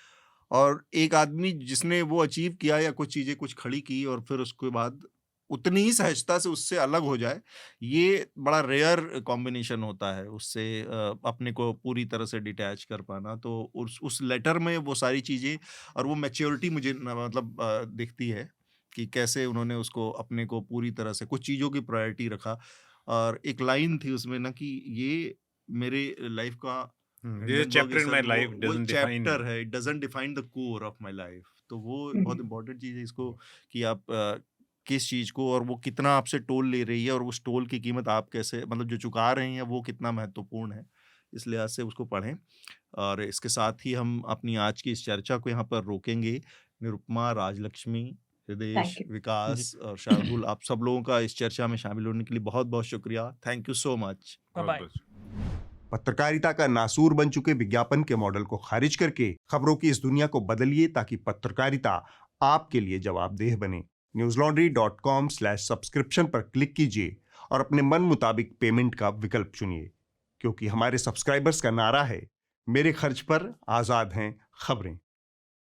Speaker 7: और एक आदमी जिसने वो अचीव किया या कुछ चीज़ें कुछ खड़ी की और फिर उसके बाद उतनी ही सहजता से उससे अलग हो जाए, ये बड़ा रेयर कॉम्बिनेशन होता है। उससे अपने को पूरी तरह से डिटैच कर पाना। तो उस लेटर में वो सारी चीज़ें और वो मैच्योरिटी मुझे मतलब दिखती है कि कैसे उन्होंने उसको अपने को पूरी तरह से कुछ चीज़ों की प्रायोरिटी रखा। और एक लाइन थी उसमें ना कि ये मेरे लाइफ का
Speaker 2: ये chapter in my life doesn't define
Speaker 7: chapter है, it doesn't define the core of my life. तो वो बहुत इंपॉर्टेंट चीज़ है इसको, कि आप किस चीज़ को और वो कितना आपसे टोल ले रही है, और उस टोल की कीमत आप कैसे मतलब जो चुका रहे हैं वो कितना महत्वपूर्ण है, इस लिहाज से उसको पढ़ें। और इसके साथ ही हम अपनी आज की इस चर्चा को यहाँ पर रोकेंगे। Nirupama, Rajalakshmi, Hridesh,
Speaker 6: Thank you.
Speaker 7: विकास और शार्दुल, आप सब लोगों का इस चर्चा में शामिल होने के लिए बहुत बहुत शुक्रिया। Thank you so much.
Speaker 3: Bye.
Speaker 8: पत्रकारिता का नासूर बन चुके विज्ञापन के मॉडल को खारिज करके खबरों की इस दुनिया को बदलिए, ताकि पत्रकारिता आपके लिए जवाबदेह बने। newslaundry.com/subscription पर क्लिक कीजिए और अपने मन मुताबिक पेमेंट का विकल्प चुनिए, क्योंकि हमारे सब्सक्राइबर्स का नारा है, मेरे खर्च पर आजाद हैं खबरें।